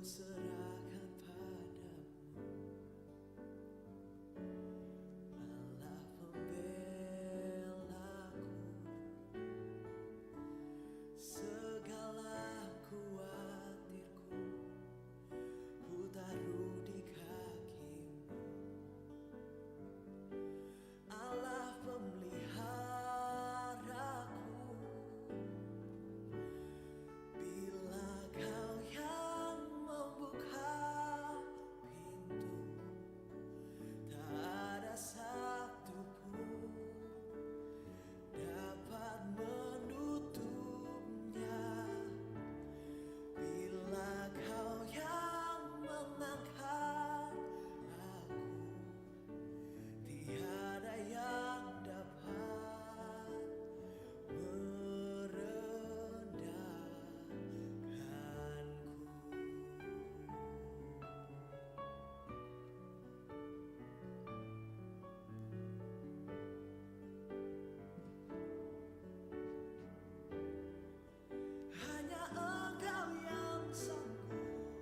serahkan padamu, Allah pembelaku, segala khawatirku ku taruh di kakimu, Allah pemeliharaku. Bila kau yang membuka pintu, tak ada satu pun dapat menutupnya. Bila kau yang mengangkat aku, tiada yang dapat merendahkanku. Hanya Engkau yang sanggup,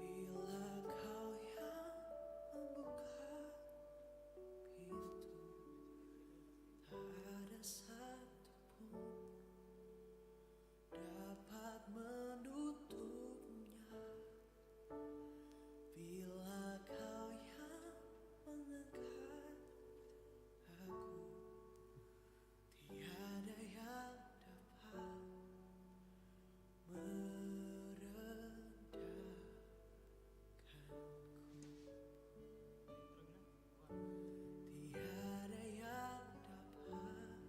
bila kau yang membuka pintu, tak ada satu pun dapat menutupnya. Bila kau yang mengangkat aku, tiada yang dapat merendahkanku. Tiada yang dapat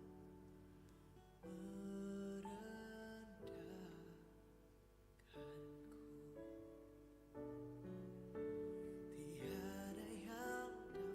merendahkanku. Tiada yang dapat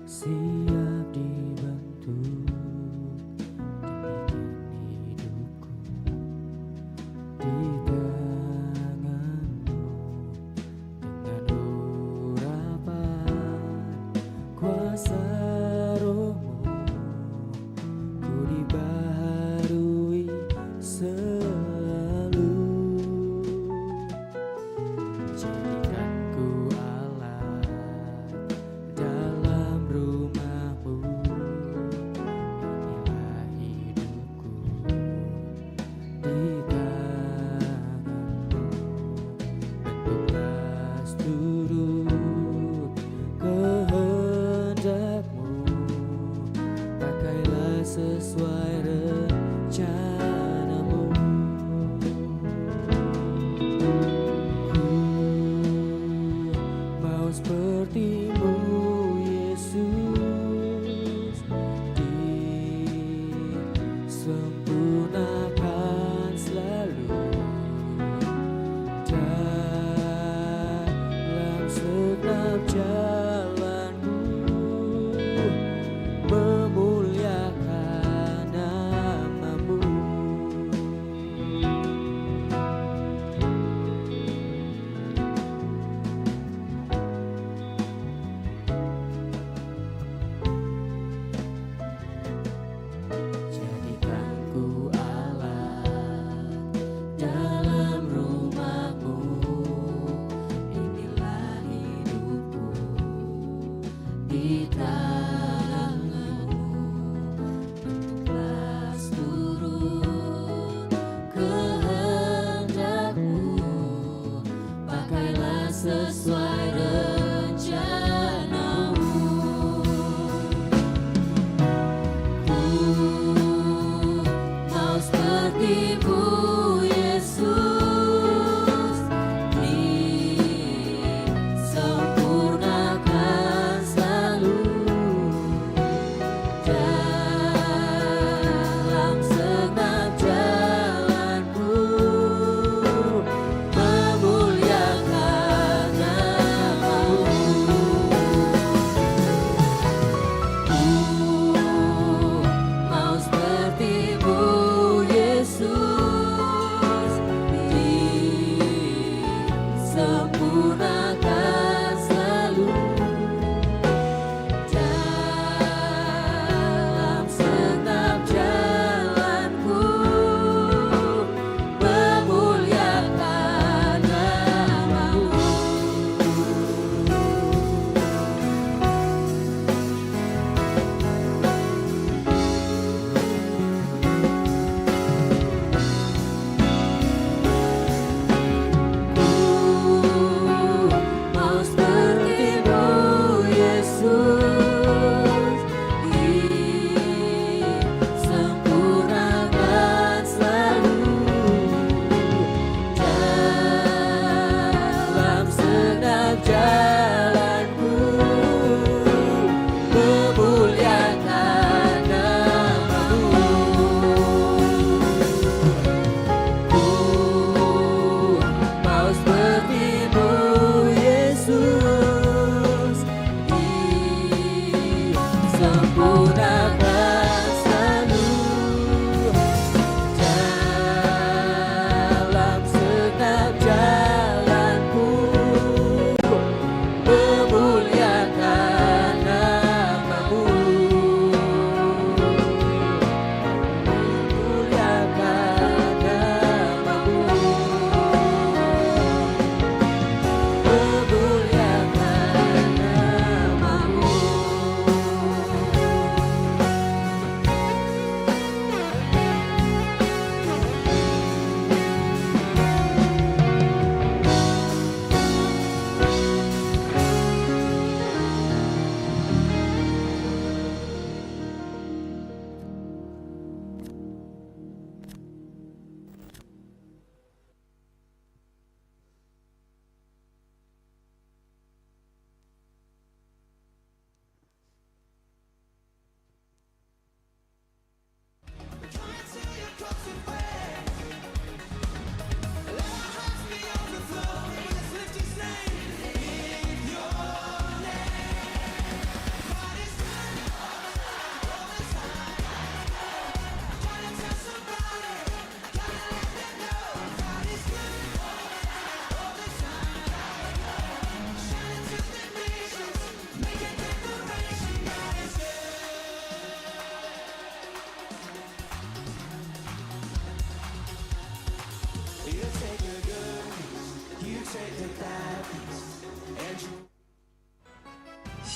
siap dibentuk, demikian hidupku di tanganmu. Dengan urapan kuasa rohmu, ku dibaharui selalu. Jadikanku alat dalam rumah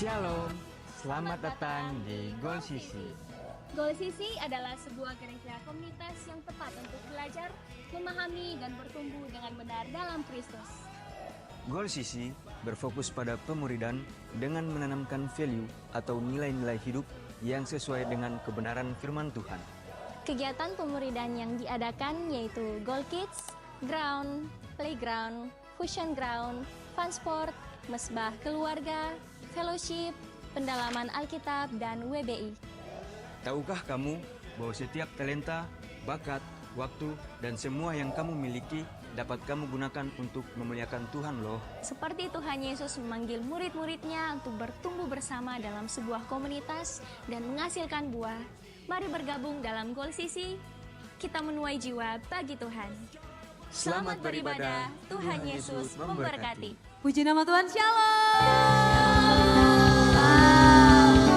Shalom, selamat datang di Gol Sisi. Gol Sisi adalah sebuah gereja komunitas yang tepat untuk belajar, memahami, dan bertumbuh dengan benar dalam Kristus. Gol Sisi berfokus pada pemuridan dengan menanamkan value atau nilai-nilai hidup yang sesuai dengan kebenaran firman Tuhan. Kegiatan pemuridan yang diadakan yaitu Gol Kids, Ground, Playground, Fusion Ground, Fun Sport, Mesbah Keluarga, Fellowship, Pendalaman Alkitab, dan WBI. Tahukah kamu bahwa setiap talenta, bakat, waktu, dan semua yang kamu miliki dapat kamu gunakan untuk memuliakan Tuhan loh. Seperti Tuhan Yesus memanggil murid-muridnya untuk bertumbuh bersama dalam sebuah komunitas dan menghasilkan buah. Mari bergabung dalam Gol Sisi, kita menuai jiwa bagi Tuhan. Selamat beribadah, Tuhan Yesus memberkati. Puji nama Tuhan, Shalom.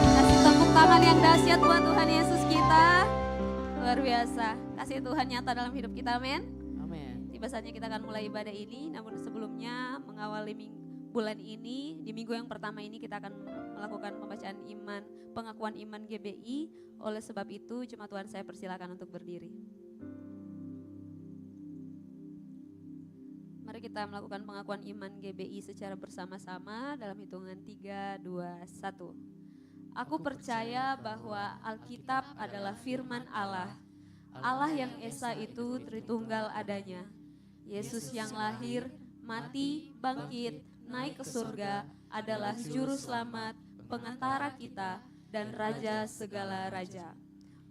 Kasih tepuk tangan yang dahsyat buat Tuhan Yesus kita. Luar biasa, kasih Tuhan nyata dalam hidup kita, amin. Amin. Tiba saatnya kita akan mulai ibadah ini, namun sebelumnya mengawali bulan ini, di minggu yang pertama ini kita akan melakukan pembacaan iman, pengakuan iman GBI. Oleh sebab itu, jemaat Tuhan saya persilakan untuk berdiri. Mari kita melakukan pengakuan iman GBI secara bersama-sama dalam hitungan 3, 2, 1. Aku percaya bahwa Alkitab adalah firman Allah. Allah yang Esa itu Tritunggal adanya. Yesus yang lahir, mati, bangkit, naik ke surga adalah juru selamat, pengantara kita, dan raja segala raja.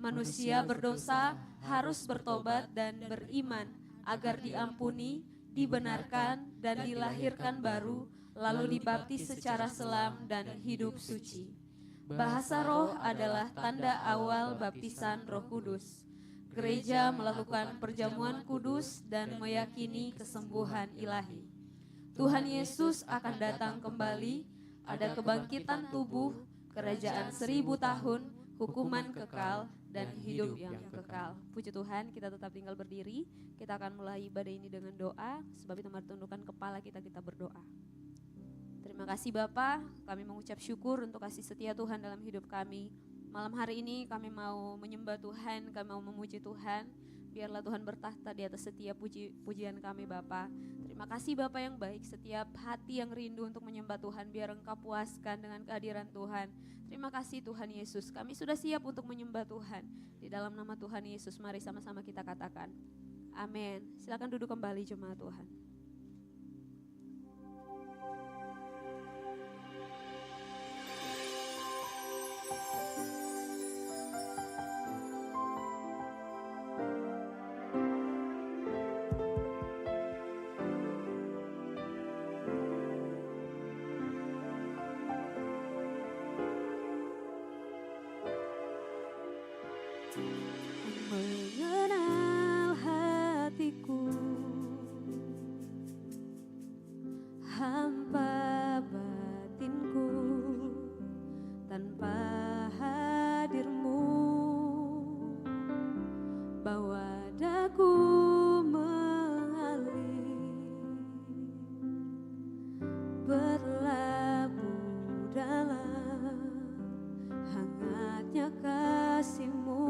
Manusia berdosa harus bertobat dan beriman agar diampuni, dibenarkan, dan dilahirkan baru, lalu dibaptis secara selam dan hidup suci. Bahasa roh adalah tanda awal baptisan Roh Kudus. Gereja melakukan perjamuan kudus dan meyakini kesembuhan ilahi. Tuhan Yesus akan datang kembali, ada kebangkitan tubuh, kerajaan 1000 tahun, hukuman kekal, dan hidup yang kekal. Puji Tuhan, kita tetap tinggal berdiri. Kita akan mulai ibadah ini dengan doa, sebab itu mari tundukkan kepala kita berdoa. Terima kasih Bapa, kami mengucap syukur untuk kasih setia Tuhan dalam hidup kami. Malam hari ini kami mau menyembah Tuhan, kami mau memuji Tuhan. Biarlah Tuhan bertahta di atas setiap pujian kami Bapa. Terima kasih Bapa yang baik, setiap hati yang rindu untuk menyembah Tuhan, biar Engkau puaskan dengan kehadiran Tuhan. Terima kasih Tuhan Yesus, kami sudah siap untuk menyembah Tuhan. Di dalam nama Tuhan Yesus, mari sama-sama kita katakan, amin. Silakan duduk kembali jemaat Tuhan. Mengenal hatiku, hampa batinku, tanpa hadirmu, bawa daku mengalir, berlabuh dalam hangatnya kasih-Mu.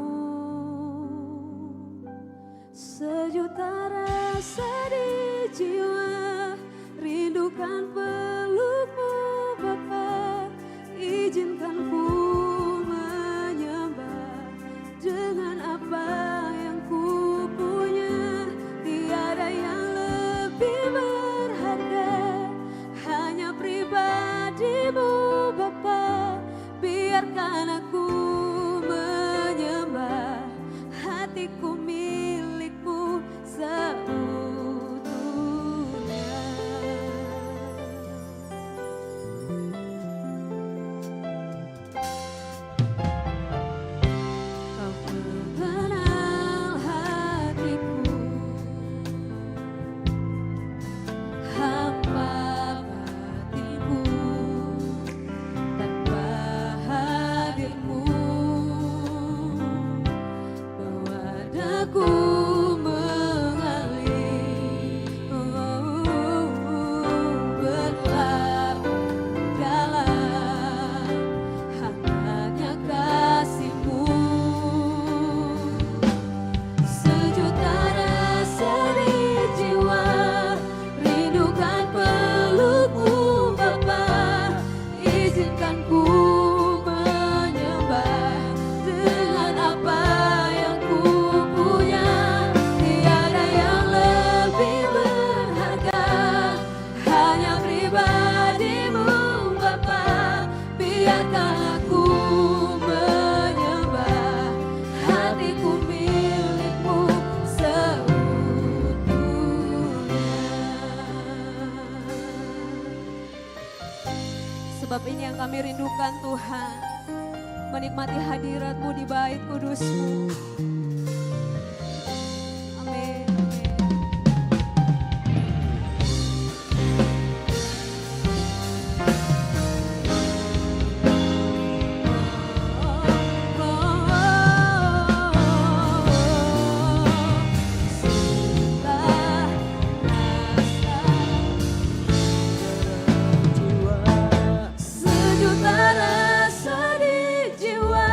Sejuta rasa di jiwa, rindukan peluk-Mu Bapa. Izinkan ku menyembah dengan apa yang ku punya. Tiada yang lebih berharga, hanya pribadi-Mu Bapa. Biarkan aku menyembah, hatiku milikmu seutuhnya. biarkan aku menyembah, hatiku milikmu seutuhnya. Sebab ini yang kami rindukan Tuhan, menikmati hadirat-Mu di bait kudus-Mu. Amin. jiwa Sejuta rasa di jiwa,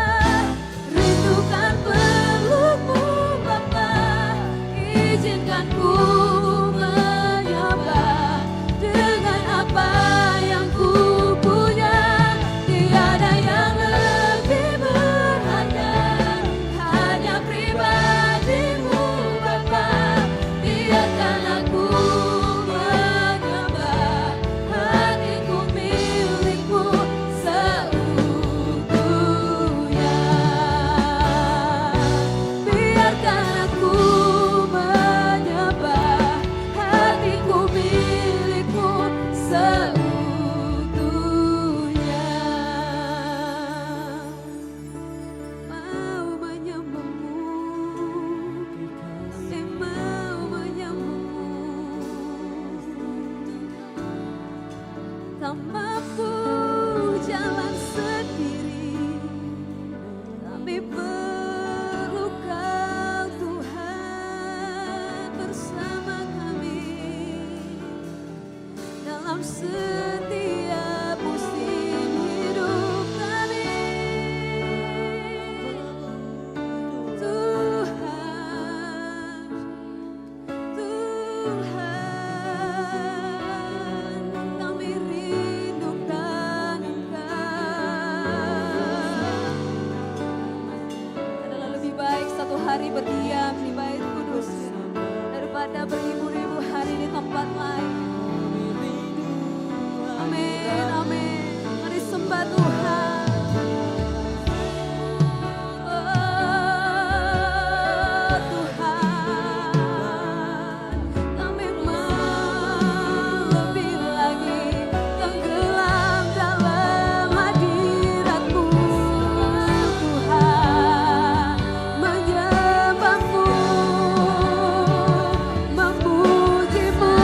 rindukan pelukmu Bapa, izinkan ku menyembah dengan apa yang ku punya. Tiada yang lebih berharga, hanya pribadimu Bapa. Biarkan aku menyembah, hatiku milikmu seutuhnya. Biarkan aku menyembah, hatiku milikmu seutuhnya. Mau menyembahmu, kami mau menyembahmu. Tak mampu jalan sendiri, kami perlu Kau Tuhan bersama kami dalam setiap musim hidup kami. Tuhan, Tuhan, kami rindukan Engkau. Adalah lebih baik satu hari berdiam di bait kudus daripada beribu-ribu hari di tempat lain. Amin, amin. Mari sembah Tuhan. Oh Tuhan, kami mau lebih lagi tenggelam dalam hadirat-Mu Tuhan, menyembah-Mu, memuji-Mu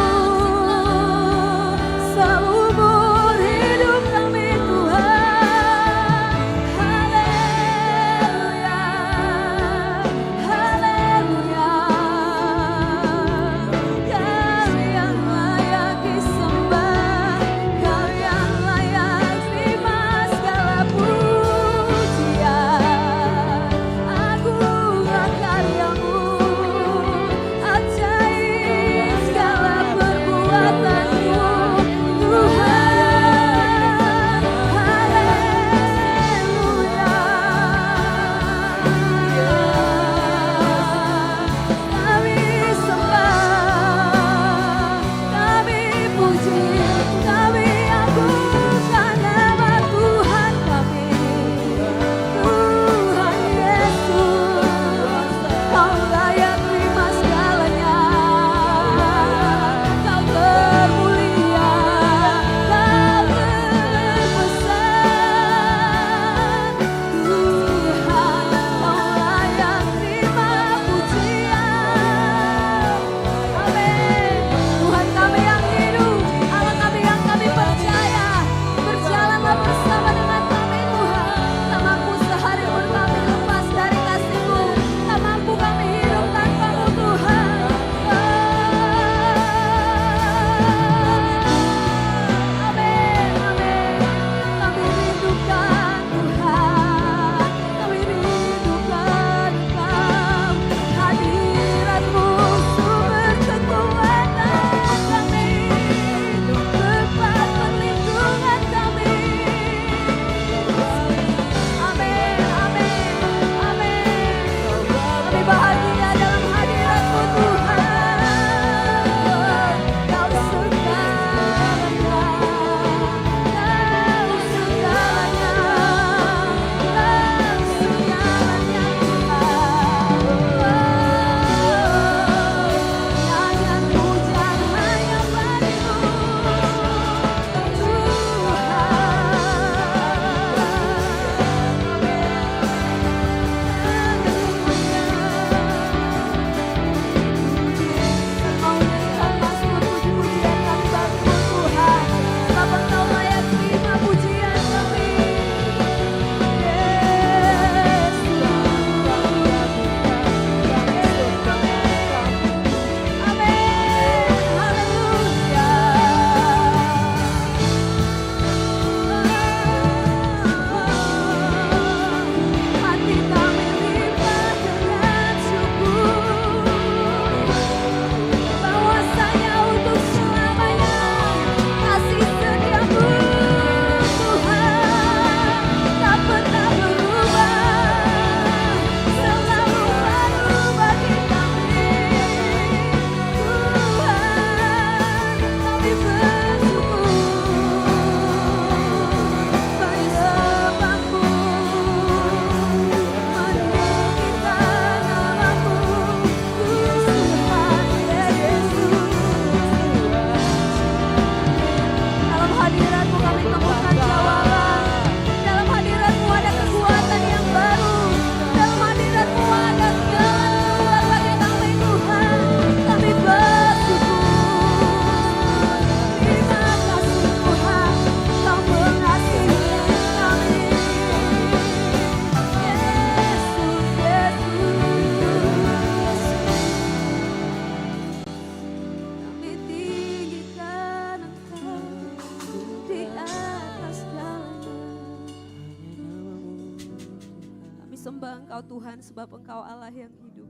sembah Engkau Tuhan sebab Engkau Allah yang hidup.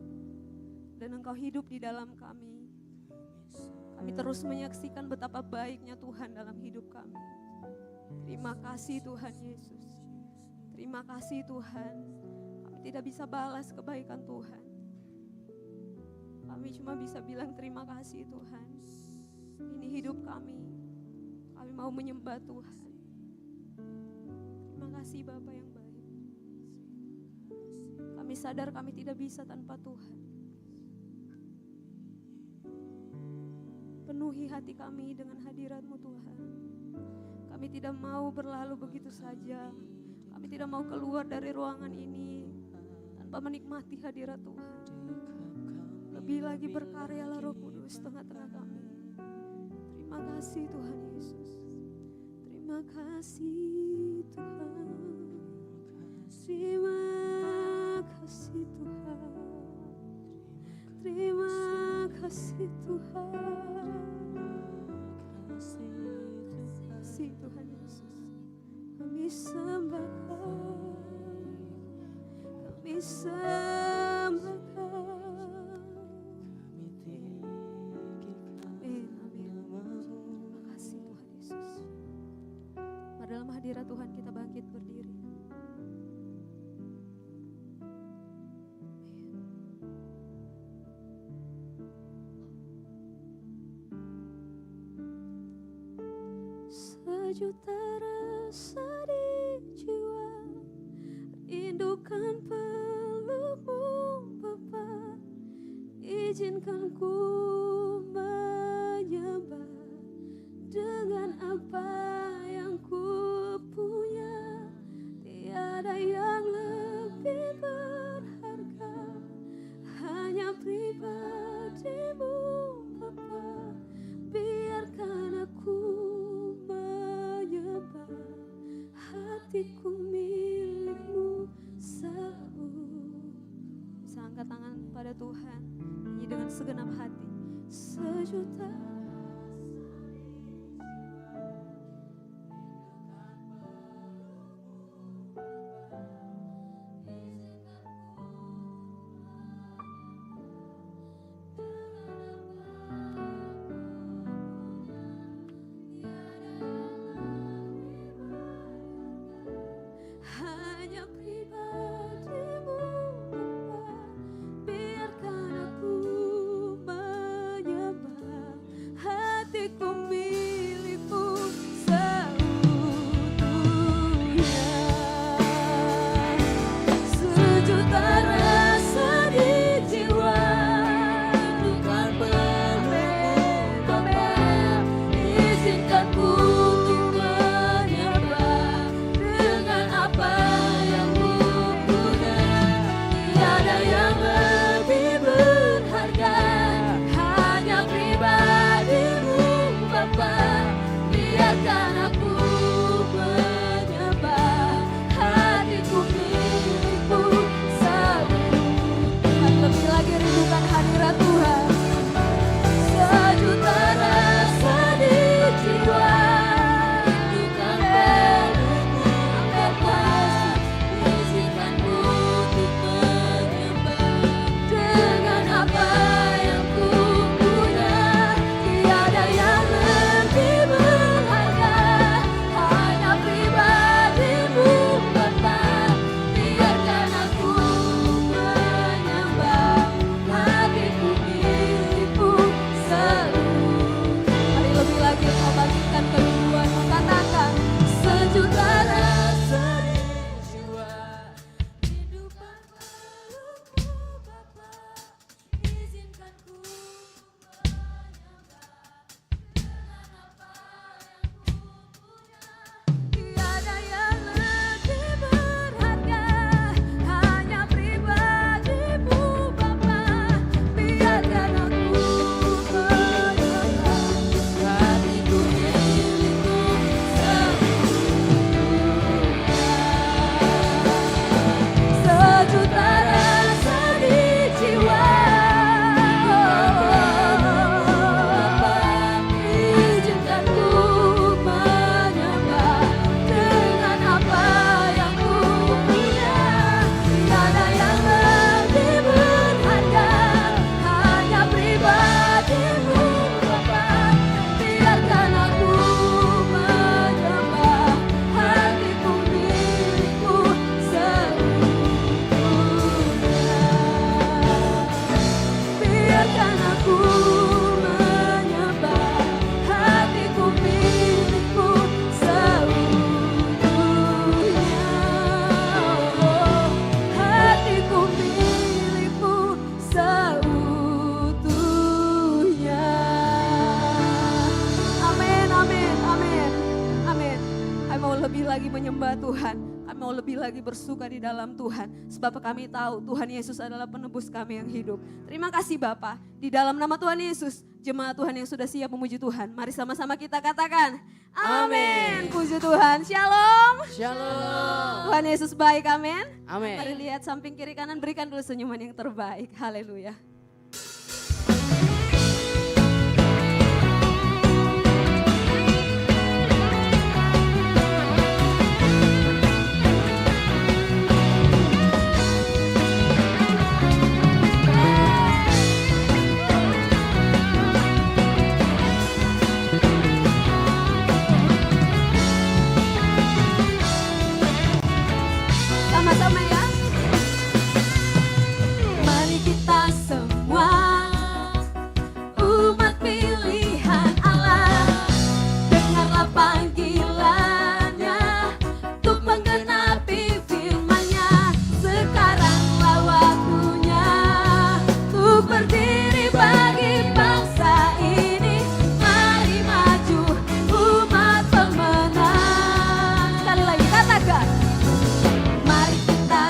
Dan Engkau hidup di dalam kami. Kami terus menyaksikan betapa baiknya Tuhan dalam hidup kami. Terima kasih Tuhan Yesus. Terima kasih Tuhan. Kami tidak bisa balas kebaikan Tuhan. Kami cuma bisa bilang terima kasih Tuhan. Ini hidup kami. Kami mau menyembah Tuhan. Terima kasih Bapa yang baik. Kami sadar kami tidak bisa tanpa Tuhan. Penuhi hati kami dengan hadirat-Mu Tuhan. Kami tidak mau berlalu begitu saja. Kami tidak mau keluar dari ruangan ini tanpa menikmati hadirat Tuhan. Lebih lagi berkaryalah Roh Kudus tengah-tengah kami. Terima kasih Tuhan Yesus. Terima kasih Tuhan. Terima kasih Tuhan. Terima kasih Tuhan. Kasih Tuhan Yesus. Kami sembah Kau. Kami sembah Kau. Amin, amin. Terima kasih Tuhan Yesus. Mari dalam hadirat Tuhan kita bangkit berdiri. Sejuta rasa di jiwa, rindukan pelukmu Bapa. Izinkan ku menyembah dengan apa yang ku punya. Tiada yang lebih berharga, hanya pribadimu Bapa. Biarkan aku menyembah, hatiku milikmu seutuhnya. Bisa angkat tangan pada Tuhan, nyanyi dengan segenap hati. Sejuta hanya pribadimu Bapa. Biarkan aku menyembah, mau lebih lagi bersuka di dalam Tuhan. Sebab kami tahu Tuhan Yesus adalah penebus kami yang hidup. Terima kasih Bapa. Di dalam nama Tuhan Yesus, jemaat Tuhan yang sudah siap memuji Tuhan. Mari sama-sama kita katakan, amin. Puji Tuhan, shalom. Shalom. Tuhan Yesus baik, amin. Amin. Mari lihat samping kiri kanan, berikan dulu senyuman yang terbaik. Haleluya. Sama-sama ya. Mari kita semua umat pilihan Allah, dengarlah panggilannya untuk menggenapi firman-Nya. Sekaranglah waktunya untuk berdiri bagi bangsa ini. Mari maju umat pemenang. Sekali lagi katakan, mari kita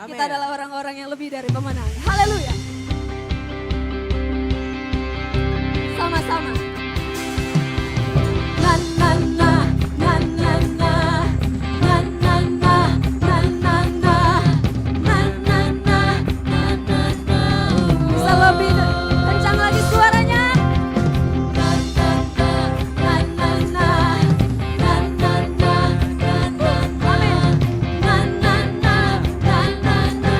Kita adalah orang-orang yang lebih dari pemenang. Haleluya. Sama-sama. Na na na na na na na na na na na na na na na na na. Bisa lebih kencang lagi suaranya. Na na na na na na na na na na na. Amin. Na na na na na na.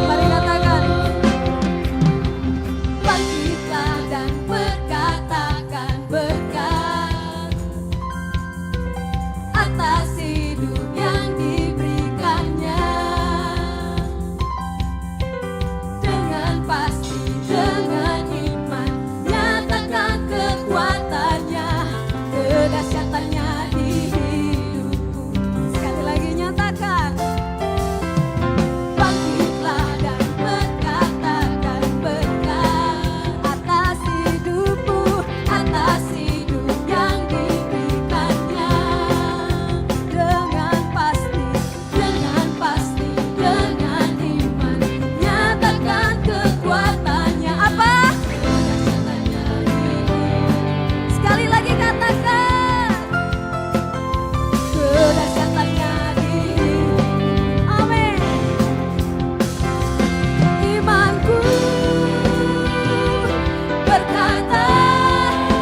Mari katakan. Bangkitlah dan berkatakan berkat atas hidup yang diberikannya. Dengan pasti, dengan iman, nyatakan kekuatannya, kedahsyatannya di hidupku. Sekali lagi nyatakan. Bangkitlah dan berkatakan berkat atas hidupku, atas hidup yang diberikannya. Dengan pasti, dengan iman, nyatakan kekuatannya. Apa? Kedahsyatannya di hidupku. Sekali lagi katakan. Kedahsyatannya di hidupku. Amin. Imanku berkata,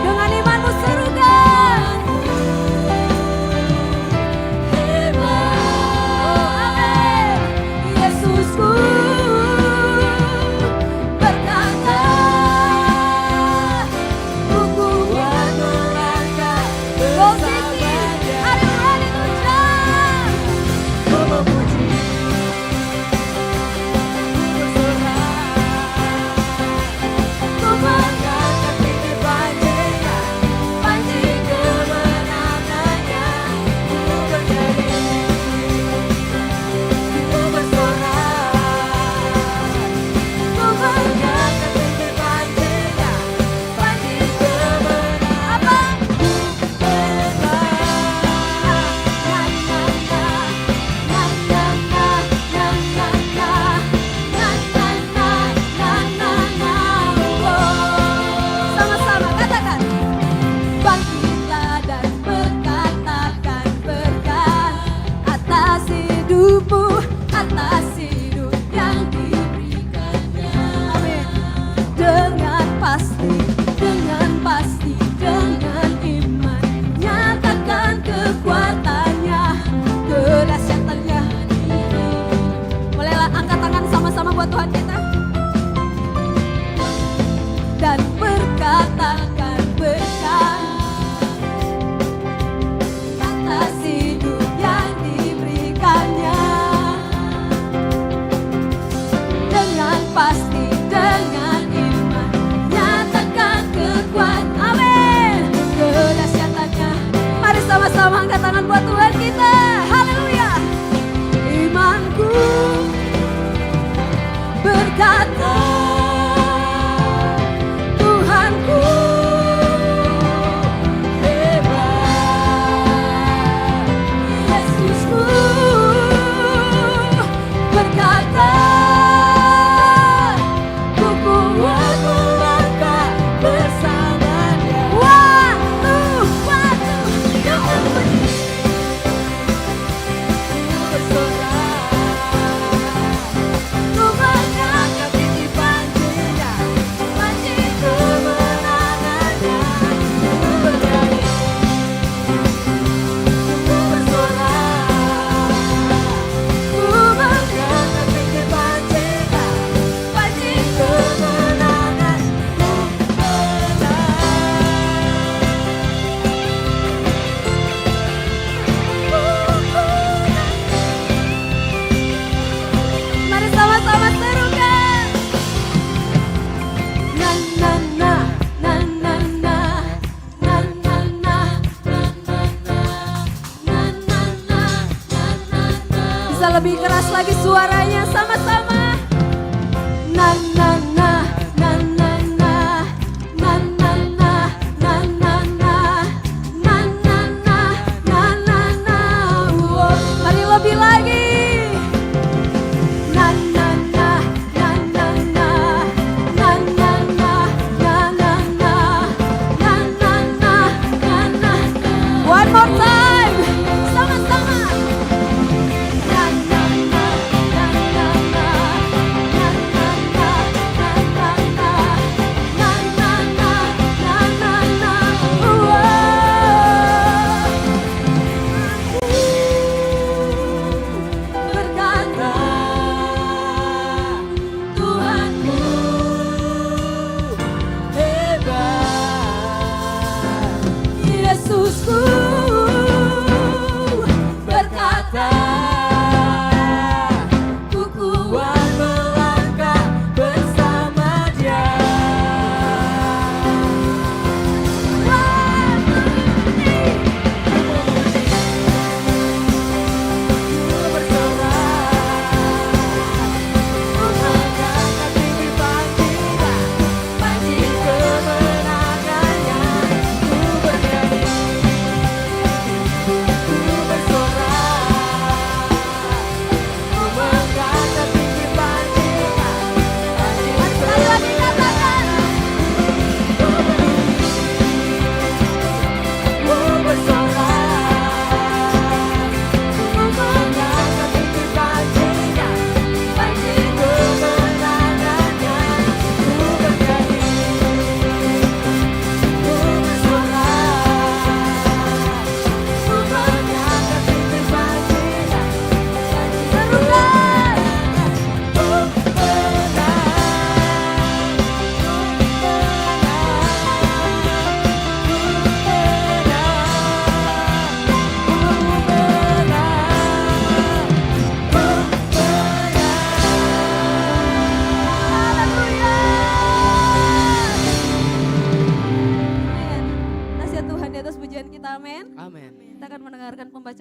dengan imanmu serukan. Amin. Yesusku berkata, ku kuat melangkah bersama Dia. Haleluya. Ku memuji, ku mengangkat tinggi panjinya, panji kemenangannya. Ku bernyanyi, ku bersorak. Ku mengangkat tinggi panjinya, panji kemenangan. Ku sama-sama katakan. Bangkitlah dan berkatakan berkat atas hidupmu, atas hidup yang diberikannya. Amin. Dengan pasti, dengan iman, nyatakan kekuatannya, kedahsyatannya. Bolehlah angkat tangan sama-sama buat Tuhan kita. Dan berkatakan berkat atas hidup yang diberikannya. Dengan pasti, dengan iman, nyatakan kekuatan. Amin. Kedahsyatannya. Mari sama-sama angkat tangan buat Tuhan kita. Haleluya. Imanku berkata, Tuhanku hebat. Yesusku berkata, ku kuat melangkah bersama Dia. Waktu yang memuji, ku bersorak. Ku mengangkat tinggi panjinya, panji kemenangannya. Ku bernyanyi, ku bersorak. Ku mengangkat tinggi panjinya, panji kemenangan. Ku Mari sama-sama serukan. Na na na na na na na na na na na na na na na. Bisa lebih keras lagi suaranya sama-sama. Na na na na na na na na na na na na na na na na na. Mari lebih lagi.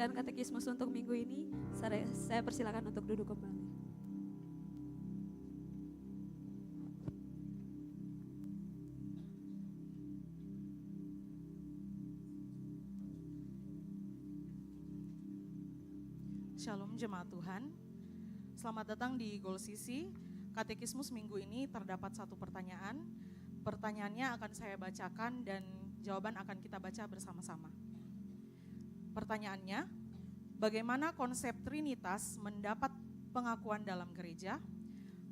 pembacaan katekismus untuk minggu ini. Saya persilakan untuk duduk kembali. Shalom jemaat Tuhan, selamat datang di Goal Sisi. Katekismus minggu ini terdapat satu pertanyaan. Pertanyaannya akan saya bacakan dan jawaban akan kita baca bersama-sama. Pertanyaannya, bagaimana konsep Trinitas mendapat pengakuan dalam gereja?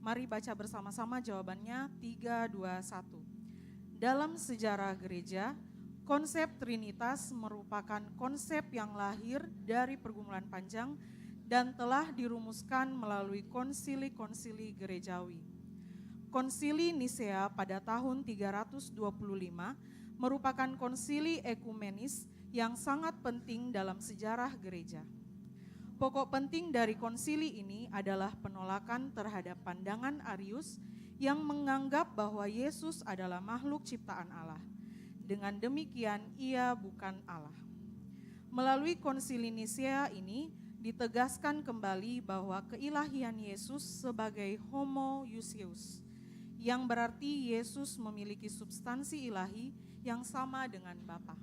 Mari baca bersama-sama jawabannya 3, 2, 1. Dalam sejarah gereja, konsep Trinitas merupakan konsep yang lahir dari pergumulan panjang dan telah dirumuskan melalui konsili-konsili gerejawi. Konsili Nisea pada tahun 325 merupakan konsili ekumenis yang sangat penting dalam sejarah gereja. Pokok penting dari konsili ini adalah penolakan terhadap pandangan Arius yang menganggap bahwa Yesus adalah makhluk ciptaan Allah. Dengan demikian ia bukan Allah. Melalui konsili Nisea ini ditegaskan kembali bahwa keilahian Yesus sebagai homoousios, yang berarti Yesus memiliki substansi ilahi yang sama dengan Bapa.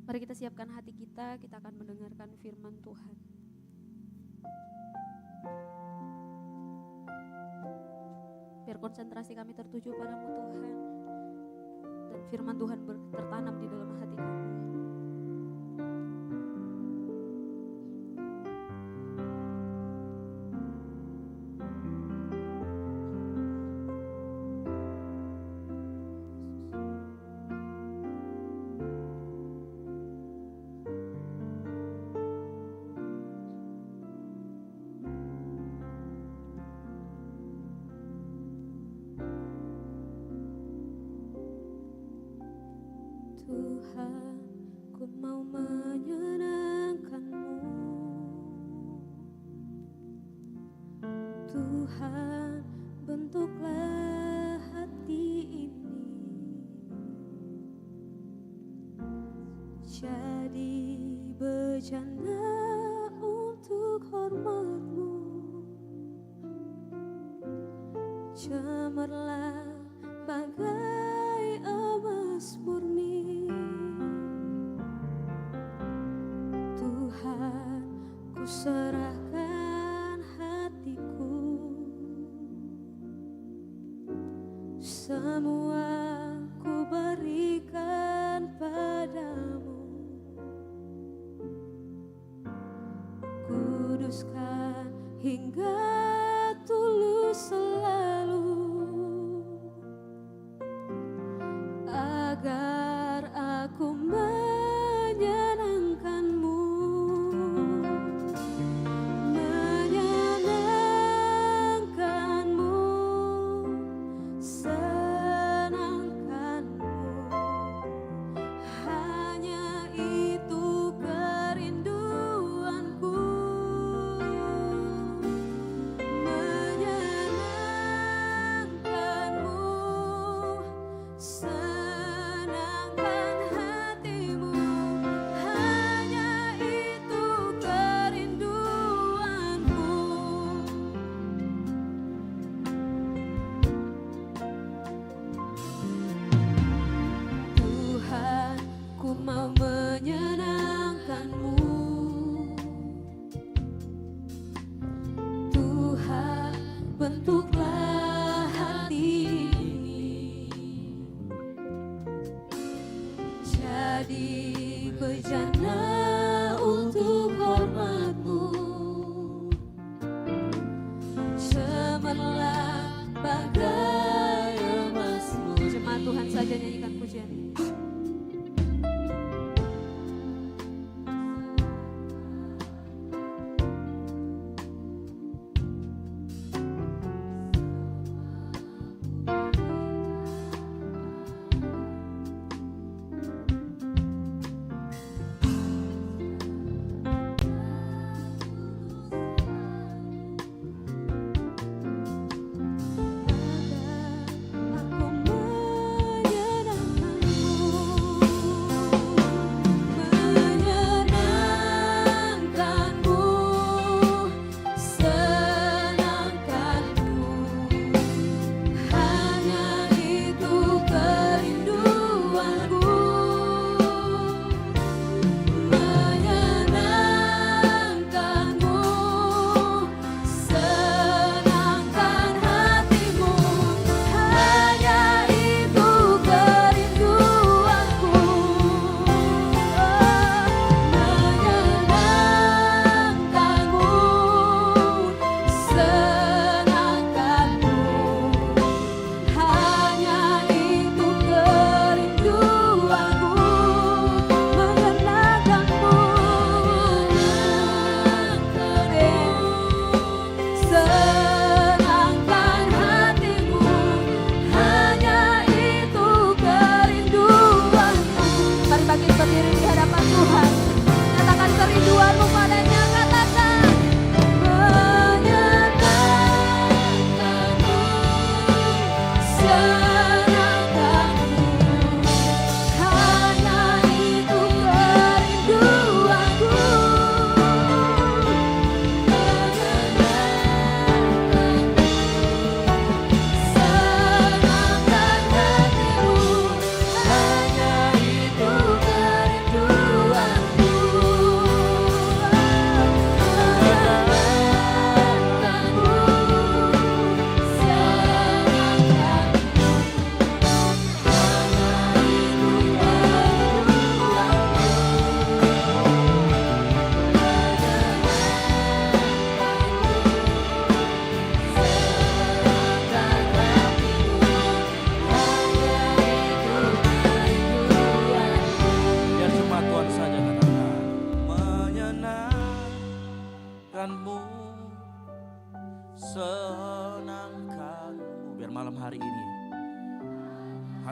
Mari kita siapkan hati kita akan mendengarkan firman Tuhan. Biar konsentrasi kami tertuju padamu Tuhan, dan firman Tuhan tertanam di dalam hati kami. Tuhan, ku mau menyenangkan-Mu. Tuhan, bentuklah hati ini jadi bejana untuk hormat-Mu. Cemerlang bagai emas murni. Tuhan, ku serahkan hatiku, semua ku berikan padamu. Kuduskan hingga tulus selalu, agar aku menyenangkan-Mu. Menyenangkan-Mu, senangkan-Mu, hanya itu kerinduanku. Menyenangkan-Mu, senangkan hatimu, hanya itu kerinduanku. Tuhan, ku mau menyenangkan-Mu. Tuhan, bentuklah hati ini jadi bejana untuk hormat-Mu. Cemerlang bagai emas-Mu. Jemaat Tuhan saja nyanyikan pujian ini.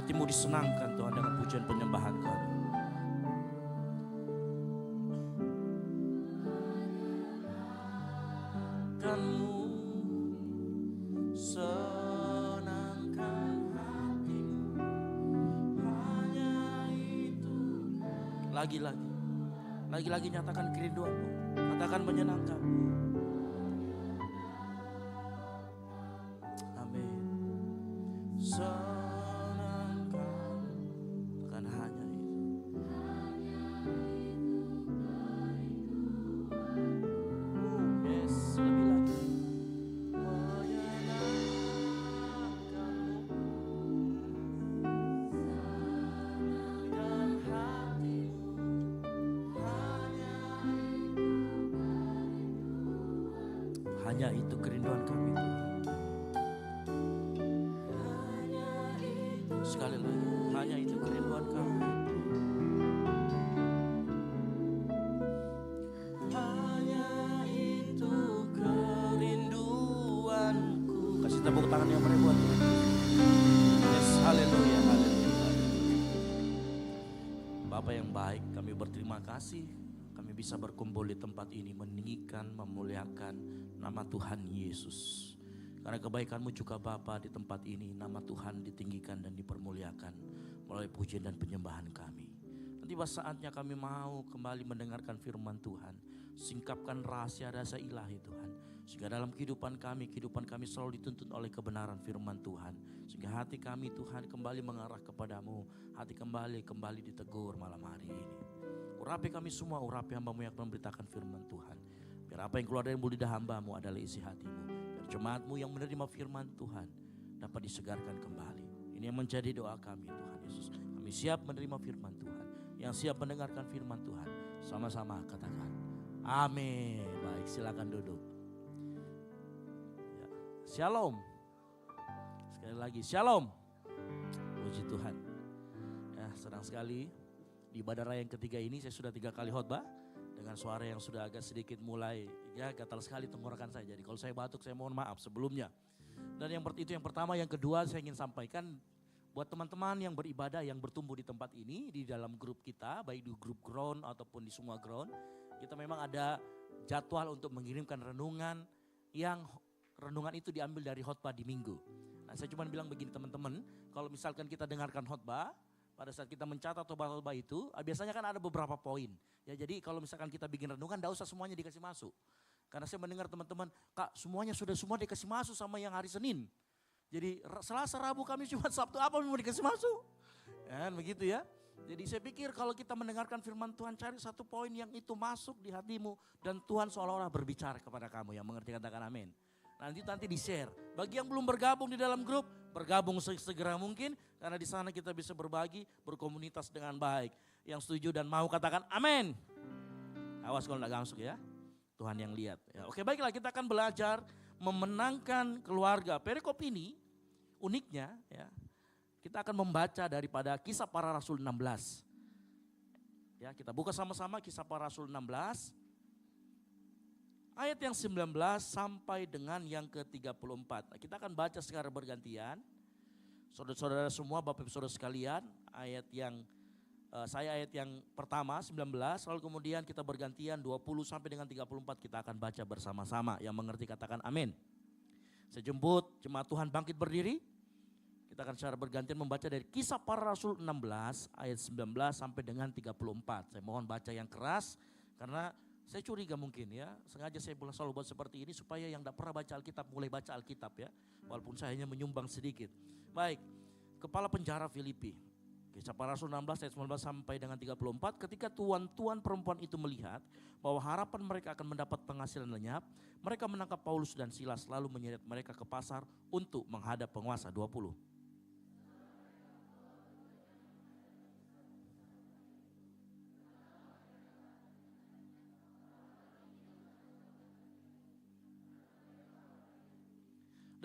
hatimu disenangkan Tuhan dengan pujian penyembahan kami. Kanmu senangkan hatimu, hanya itu. Lagi-lagi nyatakan kerinduanmu, katakan menyenangkan. Amin. Senangkan, katakan hanya itu. Yes, lebih lagi. Hanya itu kerinduan kami Tuhan. Sekali lagi, hanya itu kerinduan kami. Hanya itu kerinduanku. Kasih tepuk tangan yang meriah buat Tuhan. Yes, haleluya, haleluya. Bapa yang baik, kami berterima kasih. Kami bisa berkumpul di tempat ini meninggikan, memuliakan nama Tuhan Yesus. Karena kebaikan-Mu juga Bapa di tempat ini, nama Tuhan ditinggikan dan dipermuliakan melalui pujian dan penyembahan kami. Nanti saatnya kami mau kembali mendengarkan firman Tuhan, singkapkan rahasia-rahasia ilahi Tuhan. Sehingga dalam kehidupan kami selalu dituntun oleh kebenaran firman Tuhan. Sehingga hati kami Tuhan kembali mengarah kepadamu, hati kembali ditegur malam hari ini. Urapi kami semua, urapi hamba-Mu yang memberitakan firman Tuhan. Biar apa yang keluar dari lidah hamba-Mu adalah isi hati-Mu. Biar jemaat-Mu yang menerima firman Tuhan dapat disegarkan kembali. Ini yang menjadi doa kami Tuhan Yesus. Kami siap menerima firman Tuhan. Yang siap mendengarkan firman Tuhan. Sama-sama katakan amin. Baik, silakan duduk. Ya. Shalom. Sekali lagi shalom. Puji Tuhan. Ya, senang sekali. Di ibadah raya yang ketiga ini saya sudah 3 kali khotbah dengan suara yang sudah agak sedikit mulai ya gatal sekali tenggorokan saya. Jadi kalau saya batuk saya mohon maaf sebelumnya. Dan itu yang pertama, yang kedua saya ingin sampaikan buat teman-teman yang beribadah yang bertumbuh di tempat ini di dalam grup kita, baik di grup ground ataupun di semua ground, kita memang ada jadwal untuk mengirimkan renungan yang renungan itu diambil dari khotbah di minggu. Nah, saya cuma bilang begini teman-teman, kalau misalkan kita dengarkan khotbah pada saat kita mencatat khotbah itu, biasanya kan ada beberapa poin. Ya, jadi kalau misalkan kita bikin renungan, enggak usah semuanya dikasih masuk. Karena saya mendengar teman-teman, Kak semuanya sudah semua dikasih masuk sama yang hari Senin. Jadi Selasa, Rabu, Kamis, Jumat, Sabtu apa yang mau dikasih masuk? Ya, begitu ya. Jadi saya pikir kalau kita mendengarkan firman Tuhan, cari satu poin yang itu masuk di hatimu. Dan Tuhan seolah-olah berbicara kepada kamu, yang mengerti katakan amin. Nanti di-share. Bagi yang belum bergabung di dalam grup, bergabung segera mungkin. Karena di sana kita bisa berbagi, berkomunitas dengan baik. Yang setuju dan mau katakan amin. Awas kalau enggak masuk ya. Tuhan yang lihat. Ya, oke, baiklah, kita akan belajar memenangkan keluarga. Perikop ini uniknya ya. Kita akan membaca daripada Kisah Para Rasul 16. Ya, kita buka sama-sama Kisah Para Rasul 16. Ayat yang 19 sampai dengan yang ke-34. Kita akan baca secara bergantian. Saudara-saudara semua, Bapak Ibu Saudara sekalian, ayat yang pertama 19, lalu kemudian kita bergantian 20 sampai dengan 34 kita akan baca bersama-sama. Yang mengerti katakan amin. Saya jemput jemaat Tuhan bangkit berdiri. Kita akan secara bergantian membaca dari Kisah Para Rasul 16 ayat 19 sampai dengan 34. Saya mohon baca yang keras karena saya curiga mungkin ya, sengaja saya selalu buat seperti ini supaya yang tidak pernah baca Alkitab mulai baca Alkitab ya. Walaupun saya hanya menyumbang sedikit. Baik, kepala penjara Filipi. Kisah Para Rasul 16 ayat 19 sampai dengan 34. Ketika tuan-tuan perempuan itu melihat bahwa harapan mereka akan mendapat penghasilan lenyap, mereka menangkap Paulus dan Silas lalu menyeret mereka ke pasar untuk menghadap penguasa. 20.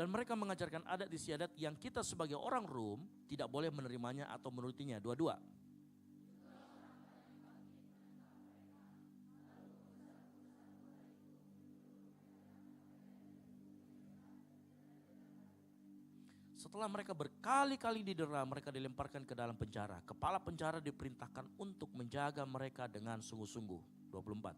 Dan mereka mengajarkan adat istiadat yang kita sebagai orang Rom tidak boleh menerimanya atau menurutinya. 22. Setelah mereka berkali-kali didera, mereka dilemparkan ke dalam penjara. Kepala penjara diperintahkan untuk menjaga mereka dengan sungguh-sungguh. 24.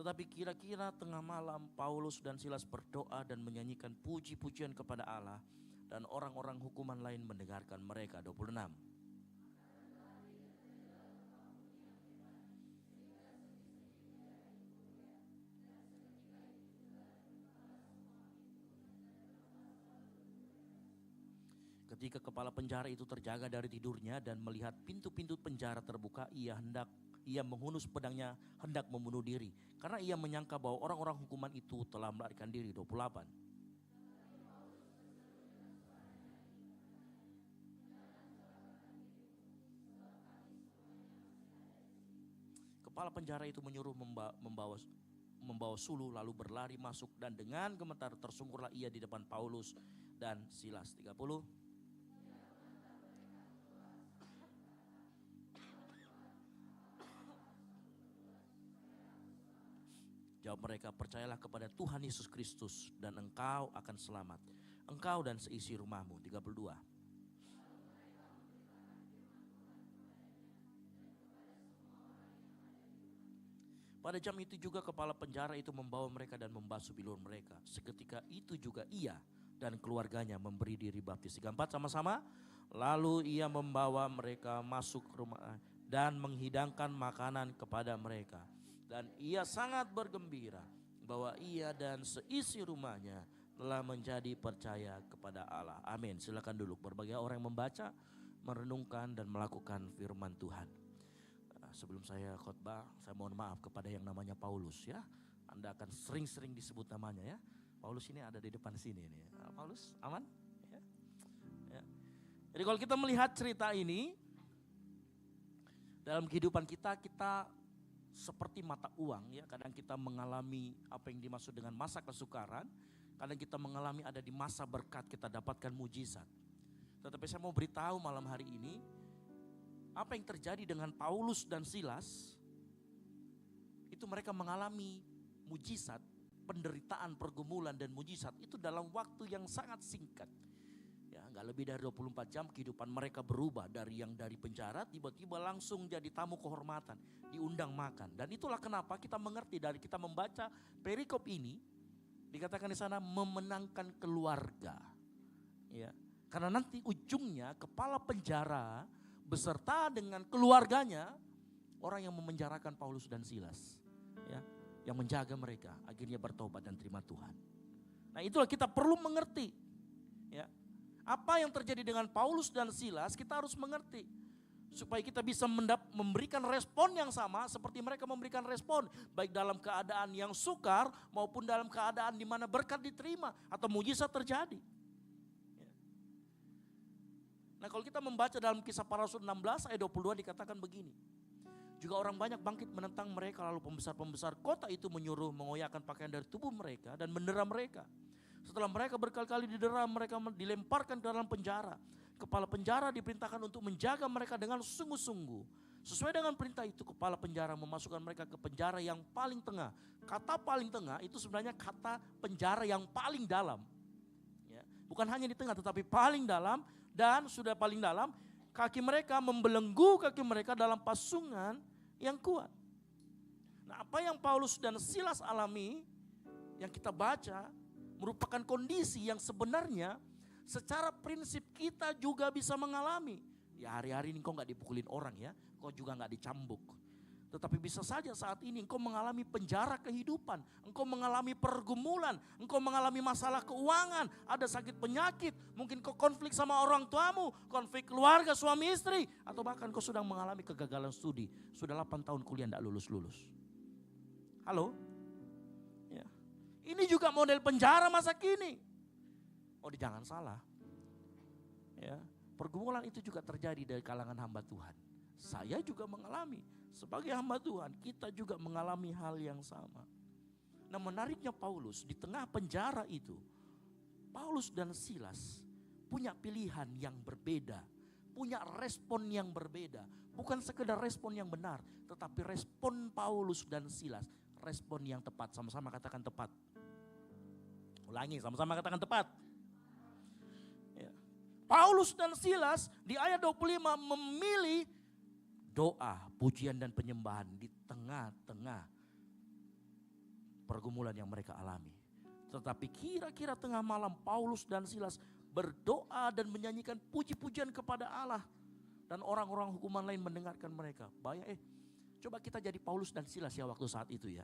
Tetapi kira-kira tengah malam Paulus dan Silas berdoa dan menyanyikan puji-pujian kepada Allah, dan orang-orang hukuman lain mendengarkan mereka. 26. Ketika kepala penjara itu terjaga dari tidurnya dan melihat pintu-pintu penjara terbuka, ia menghunus pedangnya hendak membunuh diri, karena ia menyangka bahwa orang-orang hukuman itu telah melarikan diri. 28. Kepala penjara itu menyuruh membawa suluh, lalu berlari masuk, dan dengan gemetar tersungkurlah ia di depan Paulus dan Silas. 30. Jawab mereka, percayalah kepada Tuhan Yesus Kristus dan engkau akan selamat, engkau dan seisi rumahmu. 32. Pada jam itu juga kepala penjara itu membawa mereka dan membasuh bilur mereka. Seketika itu juga ia dan keluarganya memberi diri baptis. 34 sama-sama. Lalu ia membawa mereka masuk rumah dan menghidangkan makanan kepada mereka. Dan ia sangat bergembira bahwa ia dan seisi rumahnya telah menjadi percaya kepada Allah. Amin. Silakan duduk. Berbagai orang yang membaca, merenungkan dan melakukan firman Tuhan. Sebelum saya khotbah, saya mohon maaf kepada yang namanya Paulus ya. Anda akan sering-sering disebut namanya ya. Paulus ini ada di depan sini nih. Paulus aman? Ya. Ya. Jadi kalau kita melihat cerita ini, dalam kehidupan kita seperti mata uang ya. Kadang kita mengalami apa yang dimaksud dengan masa kesukaran, kadang kita mengalami ada di masa berkat kita dapatkan mujizat. Tetapi saya mau beritahu malam hari ini, apa yang terjadi dengan Paulus dan Silas, itu mereka mengalami mujizat, penderitaan, pergumulan dan mujizat itu dalam waktu yang sangat singkat. Ya, gak lebih dari 24 jam kehidupan mereka berubah dari yang dari penjara tiba-tiba langsung jadi tamu kehormatan, diundang makan. Dan itulah kenapa kita mengerti dari kita membaca perikop ini, dikatakan di sana memenangkan keluarga. Ya, karena nanti ujungnya kepala penjara beserta dengan keluarganya, orang yang memenjarakan Paulus dan Silas, ya, yang menjaga mereka akhirnya bertobat dan terima Tuhan. Nah itulah kita perlu mengerti, ya, apa yang terjadi dengan Paulus dan Silas kita harus mengerti supaya kita bisa memberikan respon yang sama seperti mereka memberikan respon, baik dalam keadaan yang sukar maupun dalam keadaan di mana berkat diterima atau mujizat terjadi. Nah kalau kita membaca dalam Kisah Para Rasul 16 ayat 22 dikatakan begini. Juga orang banyak bangkit menentang mereka, lalu pembesar-pembesar kota itu menyuruh mengoyakkan pakaian dari tubuh mereka dan mendera mereka. Setelah mereka berkali-kali didera, mereka dilemparkan ke dalam penjara. Kepala penjara diperintahkan untuk menjaga mereka dengan sungguh-sungguh. Sesuai dengan perintah itu, kepala penjara memasukkan mereka ke penjara yang paling tengah. Kata paling tengah itu sebenarnya kata penjara yang paling dalam. Ya, bukan hanya di tengah tetapi paling dalam. Dan sudah paling dalam, kaki mereka membelenggu kaki mereka dalam pasungan yang kuat. Nah apa yang Paulus dan Silas alami, yang kita baca, merupakan kondisi yang sebenarnya secara prinsip kita juga bisa mengalami. Ya hari-hari ini kau gak dipukulin orang ya, kau juga gak dicambuk. Tetapi bisa saja saat ini engkau mengalami penjara kehidupan, engkau mengalami pergumulan, engkau mengalami masalah keuangan, ada sakit penyakit, mungkin kau konflik sama orang tuamu, konflik keluarga suami istri, atau bahkan kau sedang mengalami kegagalan studi, sudah 8 tahun kuliah tidak lulus-lulus. Halo? Ya. Ini juga model penjara masa kini. Oh jangan salah. Ya, pergumulan itu juga terjadi dari kalangan hamba Tuhan. Saya juga mengalami. Sebagai hamba Tuhan, kita juga mengalami hal yang sama. Nah menariknya Paulus di tengah penjara itu, Paulus dan Silas punya pilihan yang berbeda, punya respon yang berbeda, Bukan sekedar respon yang benar, tetapi respon Paulus dan Silas, respon yang tepat. Sama-sama katakan tepat. Ulangi, sama-sama katakan tepat. Ya. Paulus dan Silas di ayat 25 memilih doa, pujian dan penyembahan di tengah-tengah pergumulan yang mereka alami. Tetapi kira-kira tengah malam Paulus dan Silas berdoa dan menyanyikan puji-pujian kepada Allah. Dan orang-orang hukuman lain mendengarkan mereka. Coba kita jadi Paulus dan Silas ya waktu saat itu ya.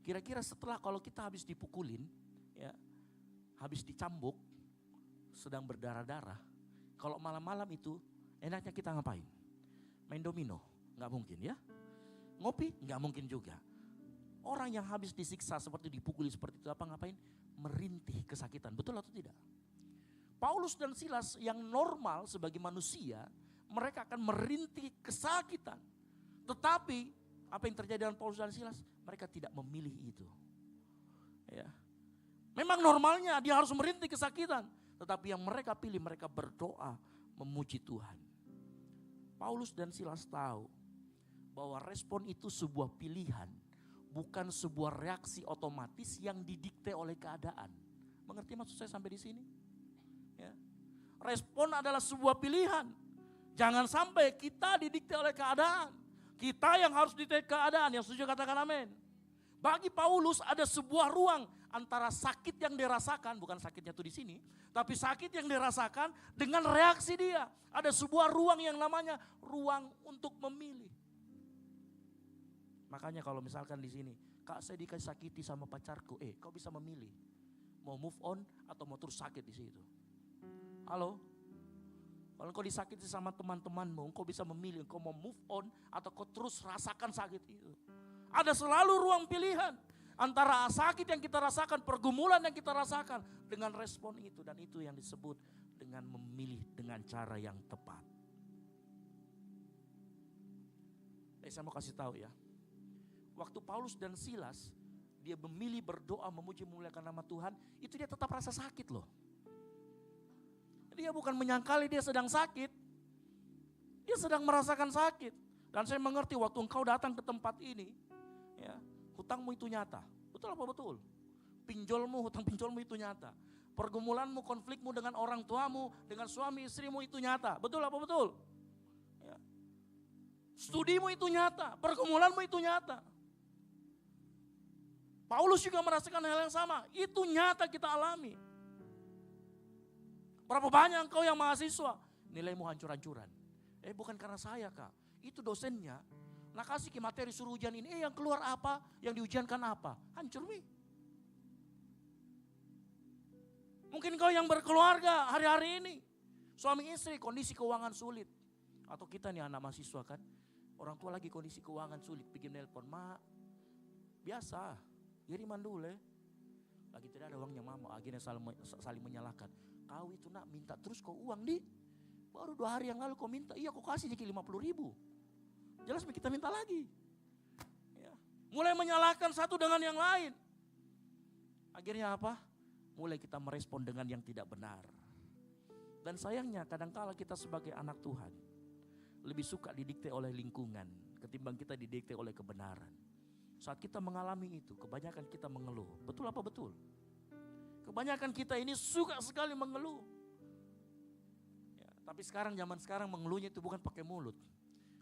Kira-kira setelah kalau kita habis dipukulin, ya, habis dicambuk, sedang berdarah-darah. Kalau malam-malam itu enaknya kita ngapain? Main domino? Nggak mungkin ya. Ngopi? Nggak mungkin juga. Orang yang habis disiksa seperti dipukuli seperti itu ngapain? Merintih kesakitan. Betul atau tidak? Paulus dan Silas yang normal sebagai manusia, mereka akan merintih kesakitan. Tetapi apa yang terjadi dengan Paulus dan Silas? Mereka tidak memilih itu. Ya. Memang normalnya dia harus merintih kesakitan. Tetapi yang mereka pilih, mereka berdoa memuji Tuhan. Paulus dan Silas tahu bahwa respon itu sebuah pilihan. Bukan sebuah reaksi otomatis yang didikte oleh keadaan. Mengerti maksud saya sampai di sini? Ya. Respon adalah sebuah pilihan. Jangan sampai kita didikte oleh keadaan. Kita yang harus didikte keadaan. Yang setuju katakan amin. Bagi Paulus ada sebuah ruang antara sakit yang dirasakan, bukan sakitnya tuh di sini, tapi sakit yang dirasakan dengan reaksi dia. Ada sebuah ruang yang namanya ruang untuk memilih. Makanya kalau misalkan di sini, Kak saya disakiti sama pacarku, kau bisa memilih. Mau move on atau mau terus sakit di situ. Halo? Kalau kau disakiti sama teman-temanmu, kau bisa memilih, kau mau move on atau kau terus rasakan sakit itu. Ada selalu ruang pilihan antara sakit yang kita rasakan, pergumulan yang kita rasakan dengan respon itu. Dan itu yang disebut dengan memilih dengan cara yang tepat. Saya mau kasih tahu ya. Waktu Paulus dan Silas, dia memilih berdoa memuji memuliakan nama Tuhan, itu dia tetap rasa sakit loh. Dia bukan menyangkali dia sedang sakit. Dia sedang merasakan sakit. Dan saya mengerti waktu engkau datang ke tempat ini, ya, hutangmu itu nyata. Betul apa betul? Hutang pinjolmu itu nyata. Pergumulanmu, konflikmu dengan orang tuamu, dengan suami istrimu itu nyata. Betul apa betul? Ya. Studimu itu nyata, pergumulanmu itu nyata. Paulus juga merasakan hal yang sama. Itu nyata kita alami. Berapa banyak engkau yang mahasiswa, nilaimu hancur-hancuran. Bukan karena saya Kak, itu dosennya. Nah kasih ke materi suruh ujian ini, yang keluar apa, yang diujiankan apa. Hancur mi. Mungkin kau yang berkeluarga hari-hari ini, suami istri kondisi keuangan sulit. Atau kita nih anak mahasiswa kan, orang tua lagi kondisi keuangan sulit, bikin nelpon, mak biasa, kiriman dulu lagi tidak ada uangnya mama, akhirnya saling menyalahkan. Kau itu nak minta terus kau uang baru 2 hari yang lalu kau minta, iya kau kasih jadi 50.000. Jelas kita minta lagi. Ya. Mulai menyalahkan satu dengan yang lain. Akhirnya apa? Mulai kita merespon dengan yang tidak benar. Dan sayangnya kadangkala kita sebagai anak Tuhan lebih suka didikte oleh lingkungan ketimbang kita didikte oleh kebenaran. Saat kita mengalami itu, kebanyakan kita mengeluh. Betul apa betul? Kebanyakan kita ini suka sekali mengeluh. Ya, tapi zaman sekarang mengeluhnya itu bukan pakai mulut.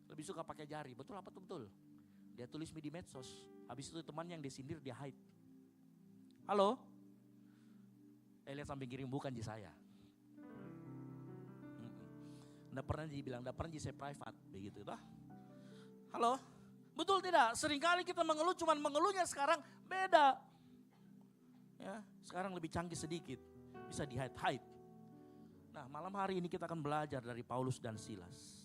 Lebih suka pakai jari. Betul apa betul? Dia tulis di medsos. Habis itu teman yang disindir dia hide. Halo? Lihat sampai kirim bukan di saya. Nggak pernah dibilang, nggak pernah di saya private. Begitu toh. Halo? Betul tidak? Seringkali kita mengeluh, cuman mengeluhnya sekarang beda. Ya, sekarang lebih canggih sedikit, bisa di hide. Nah malam hari ini kita akan belajar dari Paulus dan Silas.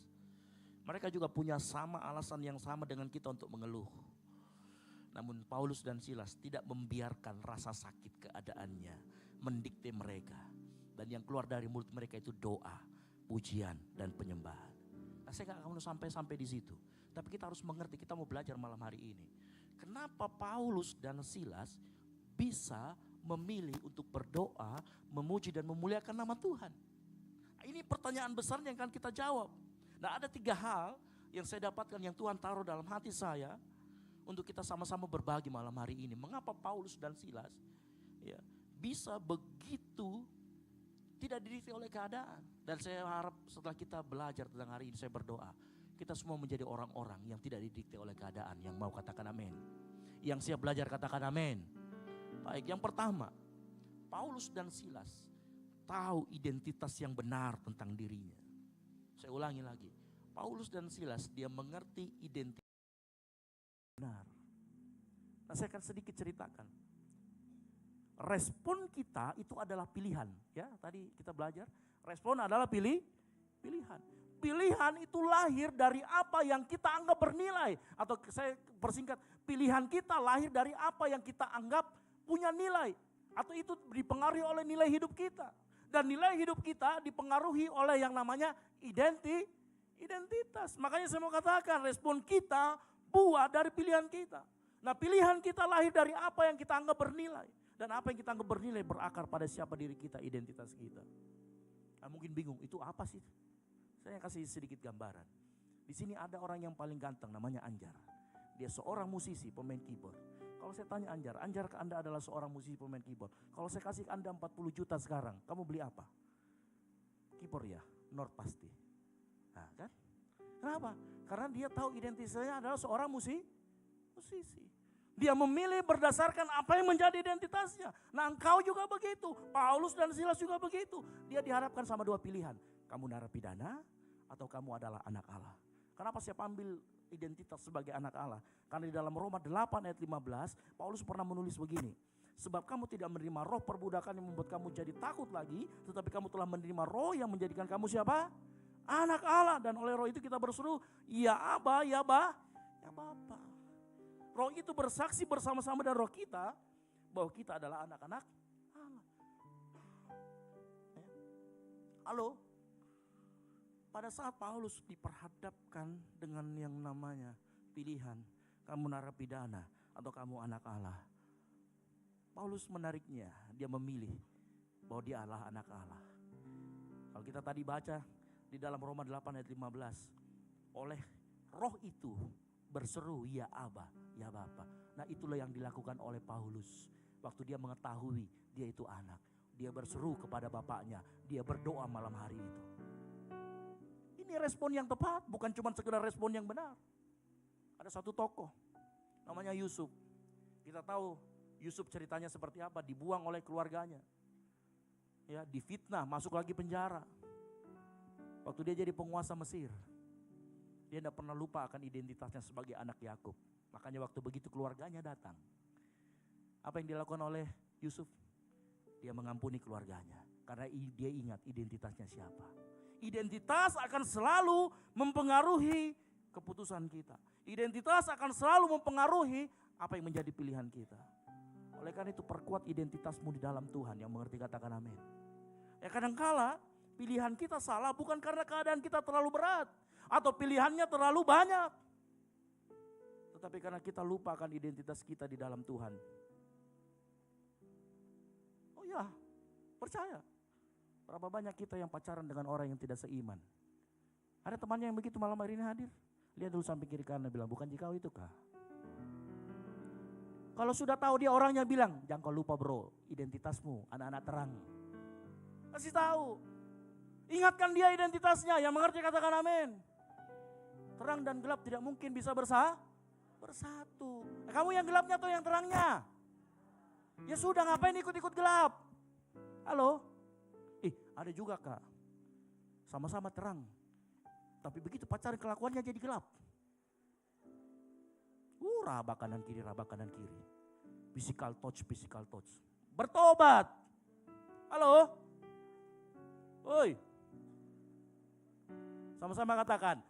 Mereka juga punya sama alasan yang sama dengan kita untuk mengeluh. Namun Paulus dan Silas tidak membiarkan rasa sakit keadaannya mendikte mereka. Dan yang keluar dari mulut mereka itu doa, pujian dan penyembahan. Nah, saya gak akan sampai di situ. Tapi kita harus mengerti, kita mau belajar malam hari ini. Kenapa Paulus dan Silas bisa memilih untuk berdoa, memuji dan memuliakan nama Tuhan? Ini pertanyaan besar yang akan kita jawab. Nah ada 3 hal yang saya dapatkan, yang Tuhan taruh dalam hati saya untuk kita sama-sama berbagi malam hari ini. Mengapa Paulus dan Silas ya bisa begitu tidak didikte oleh keadaan. Dan saya harap setelah kita belajar tentang hari ini, saya berdoa kita semua menjadi orang-orang yang tidak didikte oleh keadaan. Yang mau katakan amin. Yang siap belajar katakan amin. Baik, yang pertama, Paulus dan Silas tahu identitas yang benar tentang dirinya. Saya ulangi lagi, Paulus dan Silas dia mengerti identitas benar. Nah, saya akan sedikit ceritakan. Respon kita itu adalah pilihan, ya. Tadi kita belajar, respon adalah pilihan. Pilihan itu lahir dari apa yang kita anggap bernilai, atau saya persingkat, pilihan kita lahir dari apa yang kita anggap punya nilai, atau itu dipengaruhi oleh nilai hidup kita. Dan nilai hidup kita dipengaruhi oleh yang namanya identitas. Makanya saya mau katakan, respon kita buah dari pilihan kita. Nah, pilihan kita lahir dari apa yang kita anggap bernilai. Dan apa yang kita anggap bernilai berakar pada siapa diri kita, identitas kita. Nah, mungkin bingung, itu apa sih? Saya kasih sedikit gambaran. Di sini ada orang yang paling ganteng, namanya Anjar. Dia seorang musisi, pemain keyboard. Kalau saya tanya Anjar, Anda adalah seorang musisi pemain keyboard. Kalau saya kasih Anda 40 juta sekarang, kamu beli apa? Keyboard ya? Nord pasti. Nah, kan? Kenapa? Karena dia tahu identitasnya adalah seorang musisi. Dia memilih berdasarkan apa yang menjadi identitasnya. Nah, engkau juga begitu. Paulus dan Silas juga begitu. Dia dihadapkan sama dua pilihan. Kamu narapidana atau kamu adalah anak Allah. Kenapa saya ambil identitas sebagai anak Allah? Karena di dalam Roma 8 ayat 15, Paulus pernah menulis begini. Sebab kamu tidak menerima roh perbudakan yang membuat kamu jadi takut lagi. Tetapi kamu telah menerima roh yang menjadikan kamu siapa? Anak Allah. Dan oleh roh itu kita berseru, ya Aba, ya Ba, ya Bapa. Roh itu bersaksi bersama-sama dengan roh kita bahwa kita adalah anak-anak Allah. Halo? Pada saat Paulus diperhadapkan dengan yang namanya pilihan, kamu narapidana atau kamu anak Allah. Paulus menariknya, dia memilih bahwa dia adalah anak Allah. Kalau kita tadi baca di dalam Roma 8 ayat 15, oleh roh itu berseru, ya Aba, ya Bapa. Nah, itulah yang dilakukan oleh Paulus. Waktu dia mengetahui dia itu anak, dia berseru kepada bapaknya, dia berdoa malam hari itu. Ini respon yang tepat, bukan cuma sekedar respon yang benar. Ada satu tokoh, namanya Yusuf. Kita tahu Yusuf ceritanya seperti apa, dibuang oleh keluarganya. Ya, difitnah, masuk lagi penjara. Waktu dia jadi penguasa Mesir, dia tidak pernah lupa akan identitasnya sebagai anak Yakub. Makanya waktu begitu keluarganya datang, apa yang dilakukan oleh Yusuf? Dia mengampuni keluarganya. Karena dia ingat identitasnya siapa. Identitas akan selalu mempengaruhi keputusan kita. Identitas akan selalu mempengaruhi apa yang menjadi pilihan kita. Oleh karena itu perkuat identitasmu di dalam Tuhan, yang mengerti katakan amin. Ya, kadangkala pilihan kita salah bukan karena keadaan kita terlalu berat atau pilihannya terlalu banyak, tetapi karena kita lupakan identitas kita di dalam Tuhan. Oh ya, percaya. Berapa banyak kita yang pacaran dengan orang yang tidak seiman. Ada temannya yang begitu malam hari ini hadir. Lihat dulu samping kiri kanan, bilang, bukan jika itu kah? Kalau sudah tahu dia orangnya, bilang, jangan kau lupa bro, identitasmu anak-anak terang. Kasih tahu. Ingatkan dia identitasnya, yang mengerti katakan amin. Terang dan gelap tidak mungkin bisa bersatu. Nah, kamu yang gelapnya atau yang terangnya? Ya sudah, ngapain ikut-ikut gelap? Halo? Ada juga kak, sama-sama terang, tapi begitu pacaran kelakuannya jadi gelap. Rabak kanan kiri, physical touch. Bertobat. Halo? Oi. Sama-sama katakan,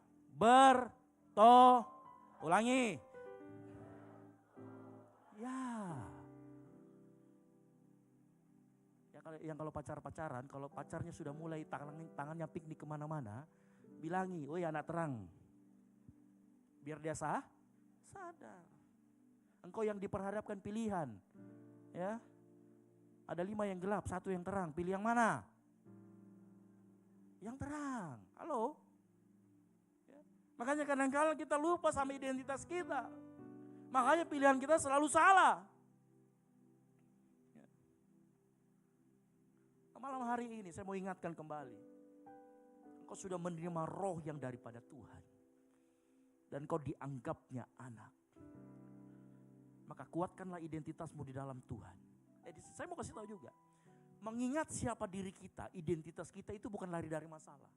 ulangi. Ya. Yang kalau pacaran, kalau pacarnya sudah mulai tangannya piknik kemana-mana, bilangi, woi anak terang. Biar dia sadar. Engkau yang diperhadapkan pilihan. Ya. Ada 5 yang gelap, 1 yang terang. Pilih yang mana? Yang terang. Halo? Ya. Makanya kadang-kadang kita lupa sama identitas kita. Makanya pilihan kita selalu salah. Malam hari ini saya mau ingatkan kembali. Engkau sudah menerima roh yang daripada Tuhan. Dan kau dianggapnya anak. Maka kuatkanlah identitasmu di dalam Tuhan. Saya mau kasih tahu juga. Mengingat siapa diri kita, identitas kita itu bukan lari dari masalah.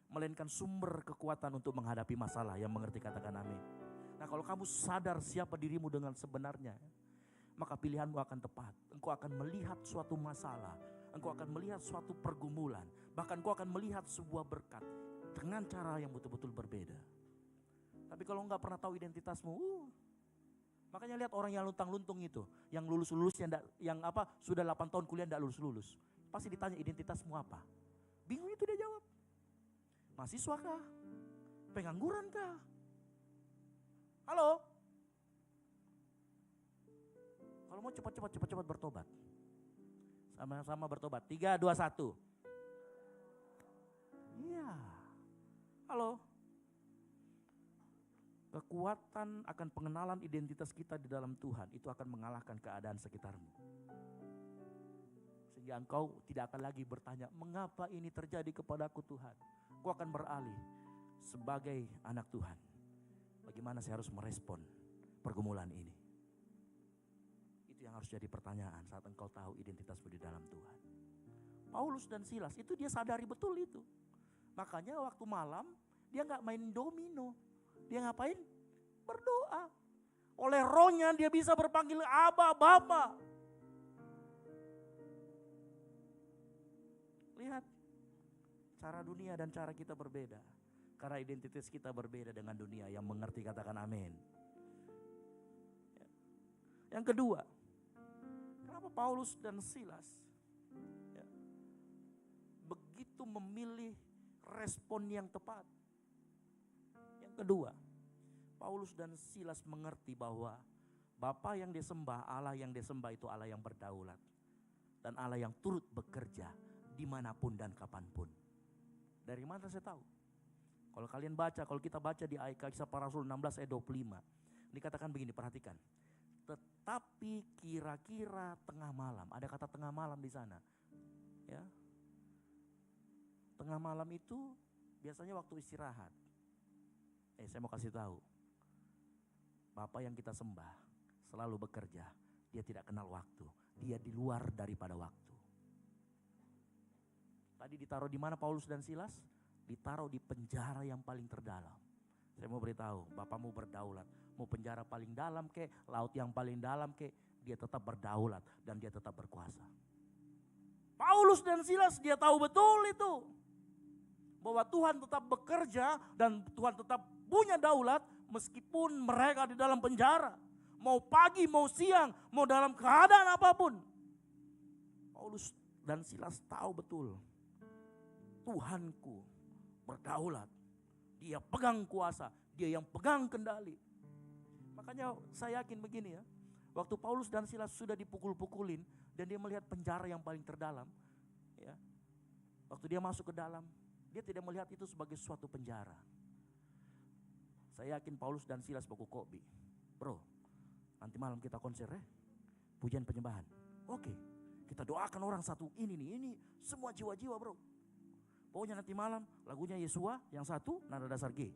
Melainkan sumber kekuatan untuk menghadapi masalah. Yang mengerti katakan amin. Nah kalau kamu sadar siapa dirimu dengan sebenarnya, maka pilihanmu akan tepat. Engkau akan melihat suatu masalah. Engkau akan melihat suatu pergumulan. Bahkan engkau akan melihat sebuah berkat. Dengan cara yang betul-betul berbeda. Tapi kalau enggak pernah tahu identitasmu, makanya lihat orang yang luntang-luntung itu, yang lulus-lulus, yang sudah 8 tahun kuliah enggak lulus-lulus. Pasti ditanya identitasmu apa? Bingung itu dia jawab. Mahasiswa kah? Pengangguran kah? Halo? Kalau mau cepat bertobat. Sama-sama bertobat. 3, 2, 1. Iya. Halo? Kekuatan akan pengenalan identitas kita di dalam Tuhan itu akan mengalahkan keadaan sekitarmu. Sehingga engkau tidak akan lagi bertanya, mengapa ini terjadi kepadaku Tuhan? Kau akan beralih sebagai anak Tuhan. Bagaimana saya harus merespon pergumulan ini? Itu yang harus jadi pertanyaan saat engkau tahu identitasmu di dalam Tuhan. Paulus dan Silas itu dia sadari betul itu. Makanya waktu malam dia gak main domino. Dia ngapain? Berdoa. Oleh rohnya dia bisa berpanggil Aba, Bapa. Lihat. Cara dunia dan cara kita berbeda. Karena identitas kita berbeda dengan dunia. Yang mengerti katakan amin. Yang kedua. Kenapa Paulus dan Silas begitu memilih respon yang tepat? Yang kedua, Paulus dan Silas mengerti bahwa Bapa yang disembah, Allah yang disembah itu Allah yang berdaulat. Dan Allah yang turut bekerja dimanapun dan kapanpun. Dari mana saya tahu? Kalau kalian baca, kalau kita baca di Kisah Para Rasul 16 ayat 25. Dikatakan begini, perhatikan. Tetapi kira-kira tengah malam, ada kata tengah malam di sana. Ya. Tengah malam itu biasanya waktu istirahat. Saya mau kasih tahu. Bapa yang kita sembah selalu bekerja. Dia tidak kenal waktu. Dia di luar daripada waktu. Tadi ditaruh di mana Paulus dan Silas? Ditaruh di penjara yang paling terdalam. Saya mau beritahu, Bapamu berdaulat. Mau penjara paling dalam kek, laut yang paling dalam kek, dia tetap berdaulat dan dia tetap berkuasa. Paulus dan Silas dia tahu betul itu. Bahwa Tuhan tetap bekerja dan Tuhan tetap punya daulat meskipun mereka di dalam penjara. Mau pagi, mau siang, mau dalam keadaan apapun. Paulus dan Silas tahu betul. Tuhanku berdaulat. Dia pegang kuasa, dia yang pegang kendali. Makanya saya yakin begini ya. Waktu Paulus dan Silas sudah dipukul-pukulin dan dia melihat penjara yang paling terdalam. Ya, waktu dia masuk ke dalam, dia tidak melihat itu sebagai suatu penjara. Saya yakin Paulus dan Silas baku kopi. Bro, nanti malam kita konser ya. Pujian penyembahan. Oke, kita doakan orang satu ini semua jiwa-jiwa bro. Pokoknya nanti malam lagunya Yesua yang satu nada dasar G.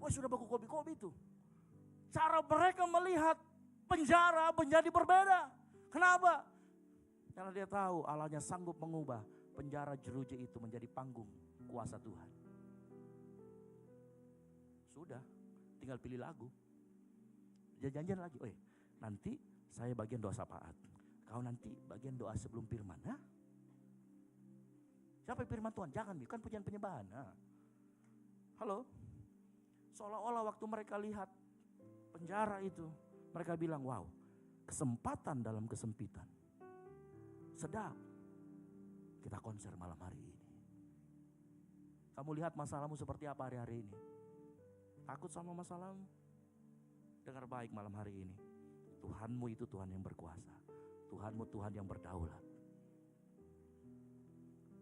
Wah sudah baku kopi-kopi itu. Cara mereka melihat penjara menjadi berbeda. Kenapa? Karena dia tahu Allahnya sanggup mengubah penjara jeruji itu menjadi panggung kuasa Tuhan. Sudah, tinggal pilih lagu. Janjian lagi, nanti saya bagian doa syafaat. Kau nanti bagian doa sebelum firman. Hah? Siapa firman Tuhan? Jangan, kan pujian penyembahan. Nah. Halo? Seolah-olah waktu mereka lihat penjara itu, mereka bilang, wow, kesempatan dalam kesempitan. Sedap. Kita konser malam hari ini. Kamu lihat masalahmu seperti apa hari-hari ini? Takut sama masalahmu? Dengar baik malam hari ini. Tuhanmu itu Tuhan yang berkuasa. Tuhanmu Tuhan yang berdaulat.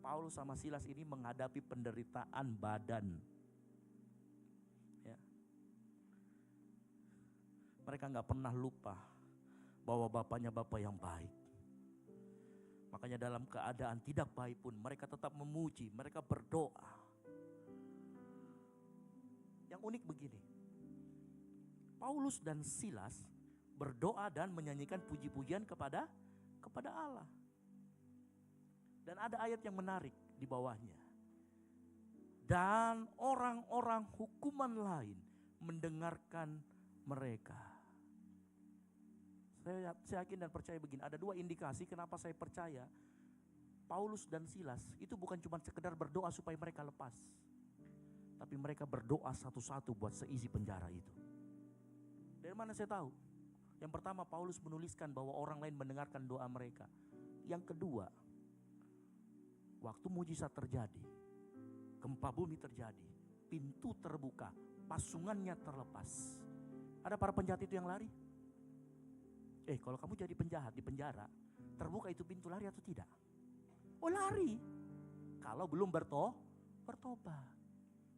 Paulus sama Silas ini menghadapi penderitaan badan. Mereka gak pernah lupa bahwa bapaknya bapak yang baik. Makanya dalam keadaan tidak baik pun mereka tetap memuji, mereka berdoa. Yang unik begini, Paulus dan Silas berdoa dan menyanyikan puji-pujian kepada Allah. Dan ada ayat yang menarik di bawahnya. Dan orang-orang hukuman lain mendengarkan mereka. Saya yakin dan percaya begini, ada dua indikasi kenapa saya percaya Paulus dan Silas itu bukan cuma sekedar berdoa supaya mereka lepas. Tapi mereka berdoa satu-satu buat seisi penjara itu. Dari mana saya tahu? Yang pertama, Paulus menuliskan bahwa orang lain mendengarkan doa mereka. Yang kedua, waktu mujizat terjadi, gempa bumi terjadi, pintu terbuka, pasungannya terlepas. Ada para penjahat itu yang lari? Kalau kamu jadi penjahat di penjara, terbuka itu pintu, lari atau tidak? Oh, lari. Kalau belum bertobat.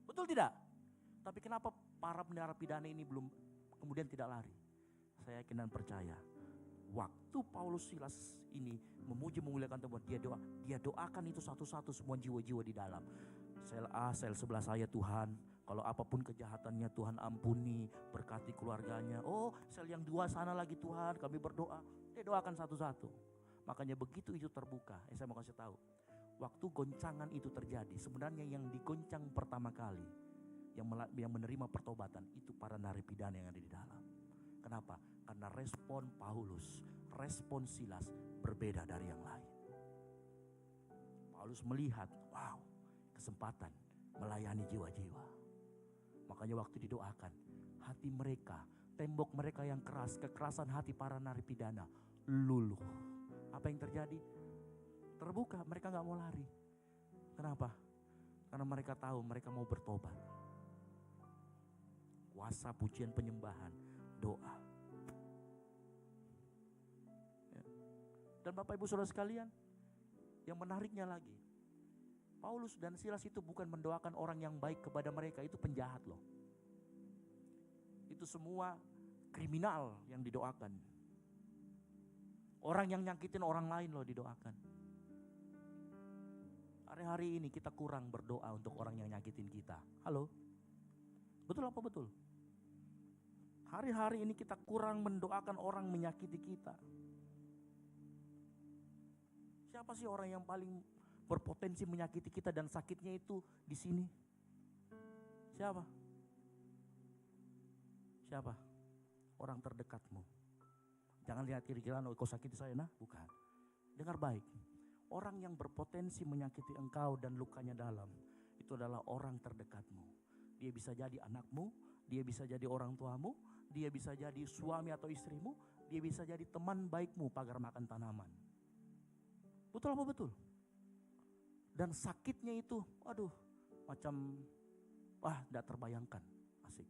Betul tidak? Tapi kenapa para narapidana ini belum kemudian tidak lari? Saya yakin dan percaya, waktu Paulus Silas ini memuji memuliakan Tuhan, dia doakan itu satu-satu semua jiwa-jiwa di dalam. Sel A, sel sebelah saya Tuhan, kalau apapun kejahatannya Tuhan ampuni, berkati keluarganya. Oh, sel yang dua sana lagi Tuhan, kami berdoa. Dia doakan satu-satu. Makanya begitu itu terbuka, saya mau kasih tahu. Waktu goncangan itu terjadi, sebenarnya yang digoncang pertama kali, yang menerima pertobatan itu para narapidana yang ada di dalam. Kenapa? Karena respon Paulus, respon Silas berbeda dari yang lain. Paulus melihat, wow, kesempatan melayani jiwa-jiwa. Makanya waktu didoakan, hati mereka, tembok mereka yang keras, kekerasan hati para narapidana luluh. Apa yang terjadi? Terbuka, mereka gak mau lari. Kenapa? Karena mereka tahu mereka mau bertobat. Kuasa, pujian, penyembahan, doa. Ya. Dan Bapak Ibu Saudara sekalian, yang menariknya lagi, Paulus dan Silas itu bukan mendoakan orang yang baik kepada mereka, itu penjahat loh. Itu semua kriminal yang didoakan. Orang yang nyakitin orang lain loh didoakan. Hari-hari ini kita kurang berdoa untuk orang yang nyakitin kita. Halo? Betul apa betul? Hari-hari ini kita kurang mendoakan orang menyakiti kita. Siapa sih orang yang paling berpotensi menyakiti kita dan sakitnya itu di sini? Siapa? Siapa? Orang terdekatmu. Jangan lihat kiri-kiri, kau sakiti saya, nah bukan. Dengar baik. Orang yang berpotensi menyakiti engkau dan lukanya dalam, itu adalah orang terdekatmu. Dia bisa jadi anakmu, dia bisa jadi orang tuamu, dia bisa jadi suami atau istrimu, dia bisa jadi teman baikmu pagar makan tanaman. Betul apa betul? Dan sakitnya itu, aduh, macam, tidak terbayangkan. Asik.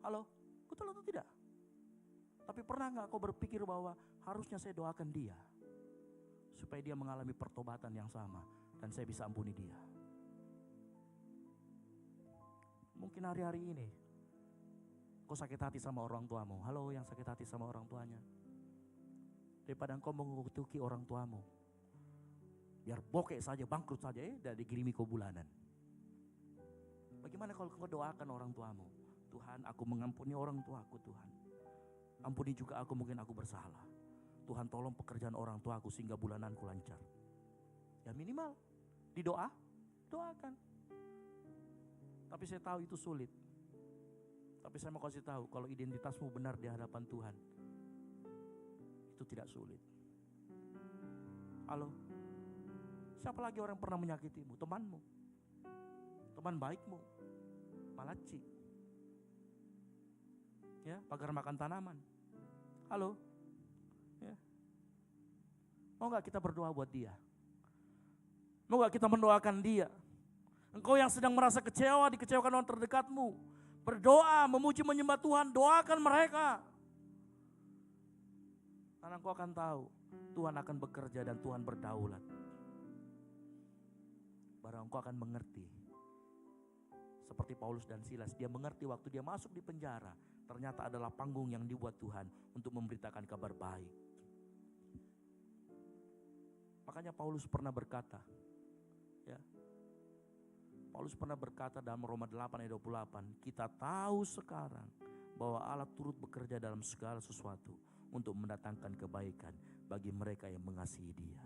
Halo, betul atau tidak? Tapi pernah gak kau berpikir bahwa harusnya saya doakan dia, supaya dia mengalami pertobatan yang sama, dan saya bisa ampuni dia. Mungkin hari-hari ini, kau sakit hati sama orang tuamu. Halo yang sakit hati sama orang tuanya. Daripada engkau mengutuki orang tuamu, biar bokeh saja, bangkrut saja dan dikirimi kau bulanan. Bagaimana kalau kau doakan orang tuamu? Tuhan, aku mengampuni orang tuaku Tuhan. Ampuni juga aku, mungkin aku bersalah. Tuhan tolong pekerjaan orang tuaku sehingga bulananku lancar. Ya minimal doakan. Tapi saya tahu itu sulit. Tapi saya mau kasih tahu, kalau identitasmu benar di hadapan Tuhan, itu tidak sulit. Halo, siapa lagi orang yang pernah menyakitimu? Temanmu, teman baikmu, malaci, ya, pagar makan tanaman. Halo, ya. Mau gak kita berdoa buat dia? Mau gak kita mendoakan dia? Engkau yang sedang merasa kecewa, dikecewakan orang terdekatmu, berdoa, memuji, menyembah Tuhan, doakan mereka. Karena engkau akan tahu, Tuhan akan bekerja dan Tuhan berdaulat. Barang engkau akan mengerti. Seperti Paulus dan Silas, dia mengerti waktu dia masuk di penjara, ternyata adalah panggung yang dibuat Tuhan untuk memberitakan kabar baik. Makanya Paulus pernah berkata, ya, Paulus pernah berkata dalam Roma 8 ayat 28, kita tahu sekarang bahwa Allah turut bekerja dalam segala sesuatu untuk mendatangkan kebaikan bagi mereka yang mengasihi Dia.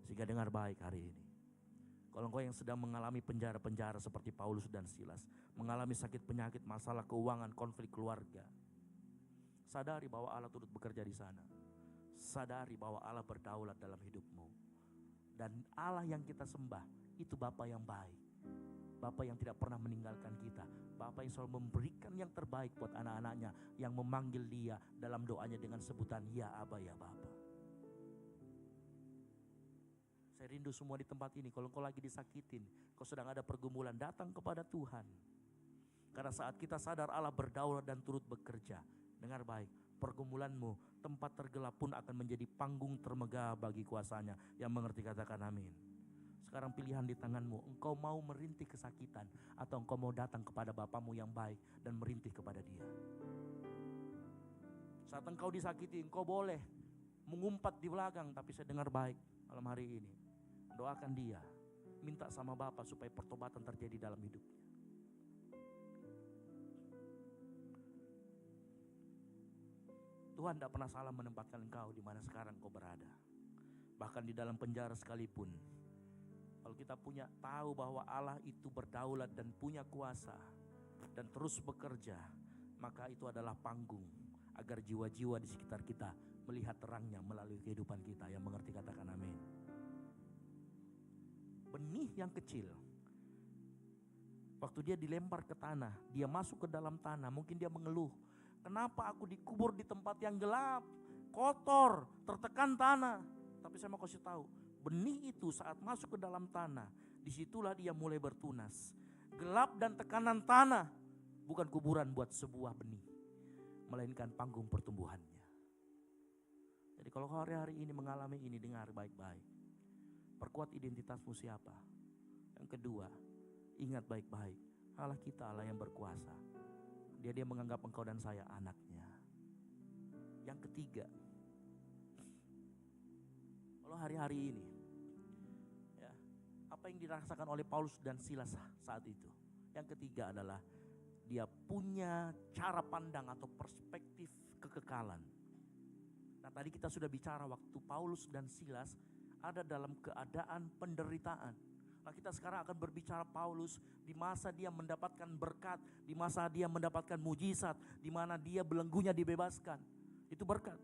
Sehingga dengar baik hari ini. Kalau engkau yang sedang mengalami penjara-penjara seperti Paulus dan Silas, mengalami sakit penyakit, masalah keuangan, konflik keluarga, sadari bahwa Allah turut bekerja di sana. Sadari bahwa Allah berdaulat dalam hidupmu. Dan Allah yang kita sembah itu Bapa yang baik. Bapa yang tidak pernah meninggalkan kita. Bapa yang selalu memberikan yang terbaik buat anak-anaknya yang memanggil Dia dalam doanya dengan sebutan Ya Aba, Ya Bapa. Saya rindu semua di tempat ini, kalau engkau lagi disakitin, kau sedang ada pergumulan, datang kepada Tuhan. Karena saat kita sadar Allah berdaulat dan turut bekerja, dengar baik, pergumulanmu, tempat tergelap pun akan menjadi panggung termegah bagi kuasanya. Yang mengerti katakan amin. Sekarang pilihan di tanganmu, engkau mau merintih kesakitan atau engkau mau datang kepada Bapamu yang baik dan merintih kepada Dia. Saat engkau disakiti, engkau boleh mengumpat di belakang, tapi saya dengar baik malam hari ini. Doakan dia, minta sama Bapa supaya pertobatan terjadi dalam hidupnya. Tuhan tidak pernah salah menempatkan engkau di mana sekarang kau berada. Bahkan di dalam penjara sekalipun, kalau kita tahu bahwa Allah itu berdaulat dan punya kuasa dan terus bekerja, maka itu adalah panggung agar jiwa-jiwa di sekitar kita melihat terangnya melalui kehidupan kita. Yang mengerti katakan amin. Benih yang kecil, waktu dia dilempar ke tanah, dia masuk ke dalam tanah, mungkin dia mengeluh, kenapa aku dikubur di tempat yang gelap, kotor, tertekan tanah. Tapi saya mau kasih tahu, benih itu saat masuk ke dalam tanah, disitulah dia mulai bertunas. Gelap dan tekanan tanah bukan kuburan buat sebuah benih, melainkan panggung pertumbuhannya. Jadi kalau hari-hari ini mengalami ini, dengar baik-baik. Perkuat identitasmu siapa. Yang kedua, ingat baik-baik, Allah kita Allah yang berkuasa. Dia menganggap engkau dan saya anaknya. Yang ketiga, kalau hari-hari ini, ya, apa yang dirasakan oleh Paulus dan Silas saat itu. Yang ketiga adalah dia punya cara pandang atau perspektif kekekalan. Nah, tadi kita sudah bicara waktu Paulus dan Silas ada dalam keadaan penderitaan. Nah, kita sekarang akan berbicara Paulus di masa dia mendapatkan berkat, di masa dia mendapatkan mujizat, di mana dia belenggunya dibebaskan. Itu berkat.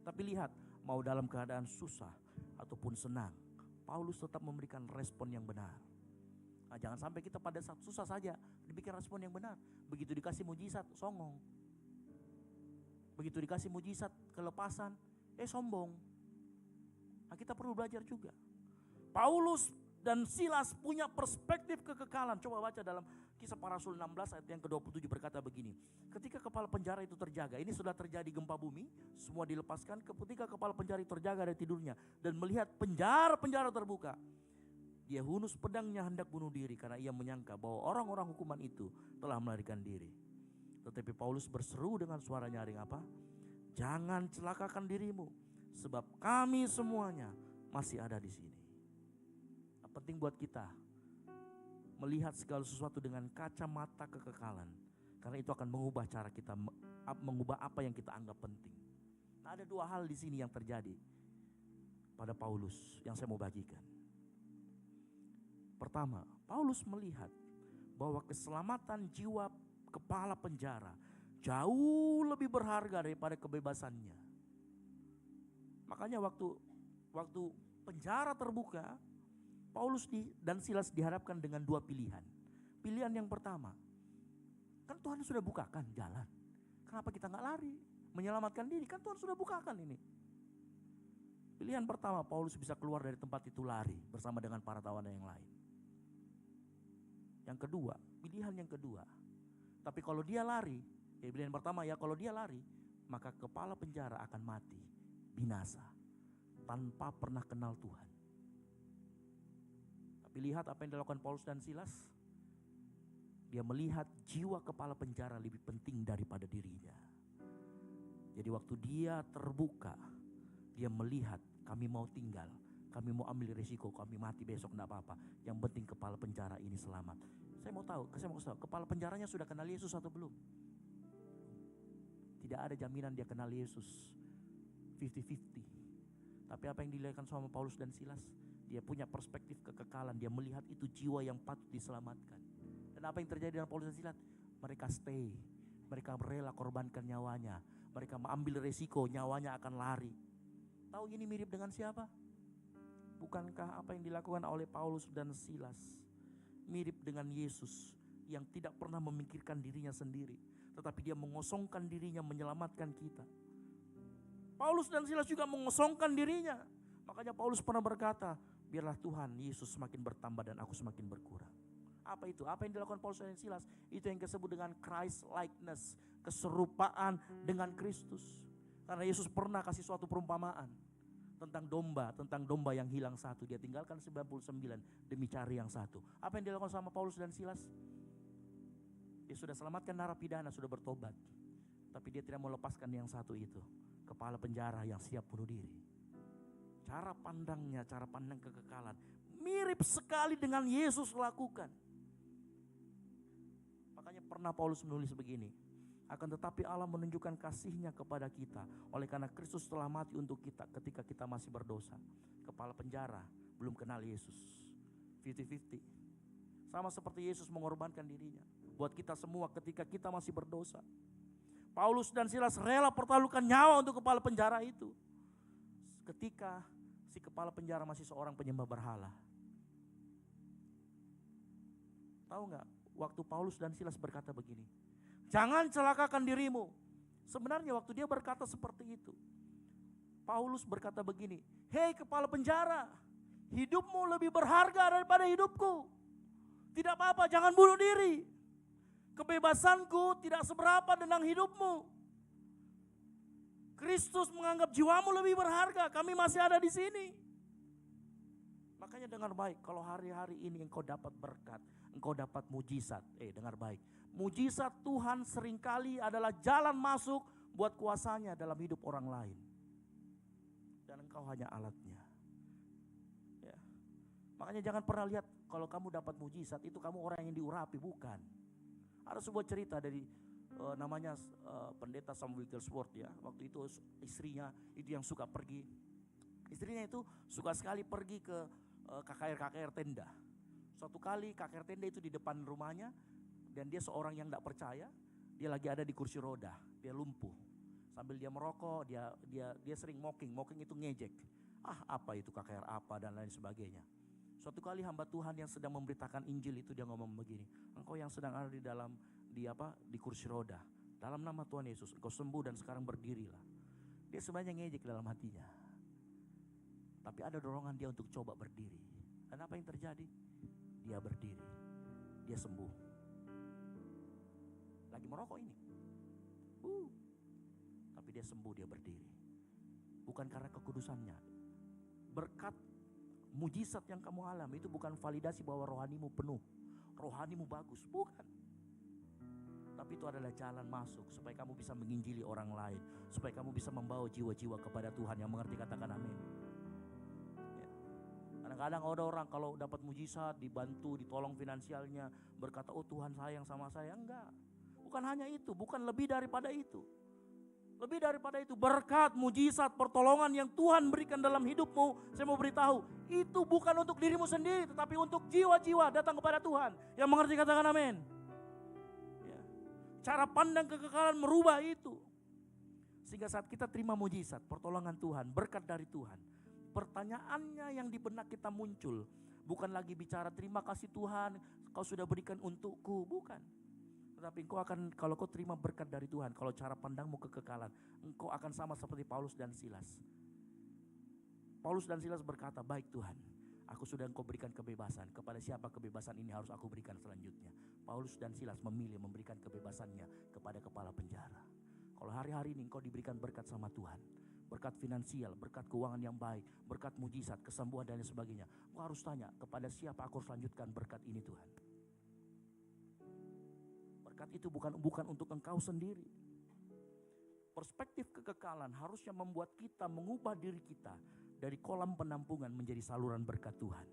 Tapi lihat, mau dalam keadaan susah ataupun senang, Paulus tetap memberikan respon yang benar. Nah, jangan sampai kita pada saat susah saja dibikin respon yang benar. Begitu dikasih mujizat, songong. Begitu dikasih mujizat, kelepasan, sombong. Nah, kita perlu belajar juga. Paulus dan Silas punya perspektif kekekalan. Coba baca dalam Kisah Para Rasul 16 ayat yang ke-27 berkata begini. Ketika kepala penjara itu terjaga, ini sudah terjadi gempa bumi, semua dilepaskan. Ketika kepala penjara itu terjaga dari tidurnya dan melihat penjara-penjara terbuka, dia hunus pedangnya hendak bunuh diri karena ia menyangka bahwa orang-orang hukuman itu telah melarikan diri. Tetapi Paulus berseru dengan suara nyaring apa? Jangan celakakan dirimu, sebab kami semuanya masih ada di sini. Nah, penting buat kita melihat segala sesuatu dengan kacamata kekekalan, karena itu akan mengubah cara kita, mengubah apa yang kita anggap penting. Nah, ada dua hal di sini yang terjadi pada Paulus yang saya mau bagikan. Pertama, Paulus melihat bahwa keselamatan jiwa kepala penjara jauh lebih berharga daripada kebebasannya. Makanya waktu penjara terbuka, Paulus dan Silas dihadapkan dengan dua pilihan. Pilihan yang pertama, kan Tuhan sudah bukakan jalan. Kenapa kita nggak lari? Menyelamatkan diri, kan Tuhan sudah bukakan ini. Pilihan pertama, Paulus bisa keluar dari tempat itu lari bersama dengan para tawanan yang lain. Yang kedua, pilihan yang kedua. Tapi kalau dia lari, pilihan pertama ya kalau dia lari, maka kepala penjara akan mati, binasa, tanpa pernah kenal Tuhan. Tapi lihat apa yang dilakukan Paulus dan Silas. Dia melihat jiwa kepala penjara lebih penting daripada dirinya. Jadi waktu dia terbuka, dia melihat kami mau tinggal, kami mau ambil risiko, kami mati besok enggak apa-apa. Yang penting kepala penjara ini selamat. Saya mau tahu, kepala penjaranya sudah kenal Yesus atau belum? Tidak ada jaminan dia kenal Yesus 50-50. Tapi apa yang dilihatkan sama Paulus dan Silas? Dia punya perspektif kekekalan, dia melihat itu jiwa yang patut diselamatkan. Dan apa yang terjadi dengan Paulus dan Silas? Mereka stay, mereka rela korbankan nyawanya. Mereka mengambil resiko, nyawanya akan lari. Tahu ini mirip dengan siapa? Bukankah apa yang dilakukan oleh Paulus dan Silas mirip dengan Yesus yang tidak pernah memikirkan dirinya sendiri, tetapi dia mengosongkan dirinya menyelamatkan kita. Paulus dan Silas juga mengosongkan dirinya. Makanya Paulus pernah berkata, biarlah Tuhan Yesus semakin bertambah dan aku semakin berkurang. Apa itu? Apa yang dilakukan Paulus dan Silas? Itu yang disebut dengan Christ likeness, keserupaan dengan Kristus. Karena Yesus pernah kasih suatu perumpamaan tentang domba yang hilang satu. Dia tinggalkan 99 demi cari yang satu. Apa yang dilakukan sama Paulus dan Silas? Dia sudah selamatkan narapidana, sudah bertobat. Tapi dia tidak mau lepaskan yang satu itu, kepala penjara yang siap bunuh diri. Cara pandangnya, cara pandang kekekalan mirip sekali dengan Yesus lakukan. Makanya pernah Paulus menulis begini, akan tetapi Allah menunjukkan kasih-Nya kepada kita oleh karena Kristus telah mati untuk kita ketika kita masih berdosa. Kepala penjara belum kenal Yesus, 50-50. Sama seperti Yesus mengorbankan dirinya buat kita semua ketika kita masih berdosa. Paulus dan Silas rela pertaruhkan nyawa untuk kepala penjara itu. Ketika si kepala penjara masih seorang penyembah berhala. Tahu nggak? Waktu Paulus dan Silas berkata begini, jangan celakakan dirimu. Sebenarnya waktu dia berkata seperti itu, Paulus berkata begini, hei kepala penjara, hidupmu lebih berharga daripada hidupku. Tidak apa-apa, jangan bunuh diri. Kebebasanku tidak seberapa dengan hidupmu. Kristus menganggap jiwamu lebih berharga, kami masih ada di sini. Makanya dengar baik, kalau hari-hari ini engkau dapat berkat, engkau dapat mujizat. Dengar baik, mujizat Tuhan seringkali adalah jalan masuk buat kuasanya dalam hidup orang lain. Dan engkau hanya alatnya. Ya. Makanya jangan pernah lihat kalau kamu dapat mujizat itu kamu orang yang diurapi, bukan. Ada sebuah cerita dari namanya pendeta Samuel Wigglesworth ya. Waktu itu istrinya itu yang suka pergi. Istrinya itu suka sekali pergi ke KKR tenda. Suatu kali KKR tenda itu di depan rumahnya dan dia seorang yang tidak percaya. Dia lagi ada di kursi roda, dia lumpuh. Sambil dia merokok, dia sering mocking itu ngejek. Apa itu KKR apa dan lain sebagainya. Suatu kali hamba Tuhan yang sedang memberitakan Injil itu dia ngomong begini, engkau yang sedang ada di kursi roda, dalam nama Tuhan Yesus engkau sembuh dan sekarang berdirilah. Dia sebenarnya ngejek dalam hatinya, tapi ada dorongan dia untuk coba berdiri. Dan apa yang terjadi? Dia berdiri, dia sembuh. Lagi merokok ini, tapi dia sembuh, dia berdiri. Bukan karena kekudusannya, berkat mujizat yang kamu alami itu bukan validasi bahwa rohanimu penuh, rohanimu bagus, bukan. Tapi itu adalah jalan masuk supaya kamu bisa menginjili orang lain, supaya kamu bisa membawa jiwa-jiwa kepada Tuhan. Yang mengerti katakan amin. Ya. Kadang-kadang ada orang kalau dapat mujizat, dibantu, ditolong finansialnya, berkata, oh Tuhan sayang sama saya. Enggak, bukan hanya itu, bukan lebih daripada itu. Lebih daripada itu, berkat, mujizat, pertolongan yang Tuhan berikan dalam hidupmu, saya mau beritahu, itu bukan untuk dirimu sendiri, tetapi untuk jiwa-jiwa datang kepada Tuhan. Yang mengerti katakan amin. Ya. Cara pandang kekekalan merubah itu. Sehingga saat kita terima mujizat, pertolongan Tuhan, berkat dari Tuhan, pertanyaannya yang di benak kita muncul, bukan lagi bicara terima kasih Tuhan, kau sudah berikan untukku, bukan. Tetapi engkau akan, kalau kau terima berkat dari Tuhan, kalau cara pandangmu kekekalan, engkau akan sama seperti Paulus dan Silas. Paulus dan Silas berkata, baik Tuhan, aku sudah engkau berikan kebebasan. Kepada siapa kebebasan ini harus aku berikan selanjutnya? Paulus dan Silas memilih memberikan kebebasannya kepada kepala penjara. Kalau hari-hari ini engkau diberikan berkat sama Tuhan, berkat finansial, berkat keuangan yang baik, berkat mujizat, kesembuhan dan sebagainya, engkau harus tanya, kepada siapa aku harus lanjutkan berkat ini Tuhan? berkat itu bukan untuk engkau sendiri. Perspektif kekekalan harusnya membuat kita mengubah diri kita dari kolam penampungan menjadi saluran berkat Tuhan.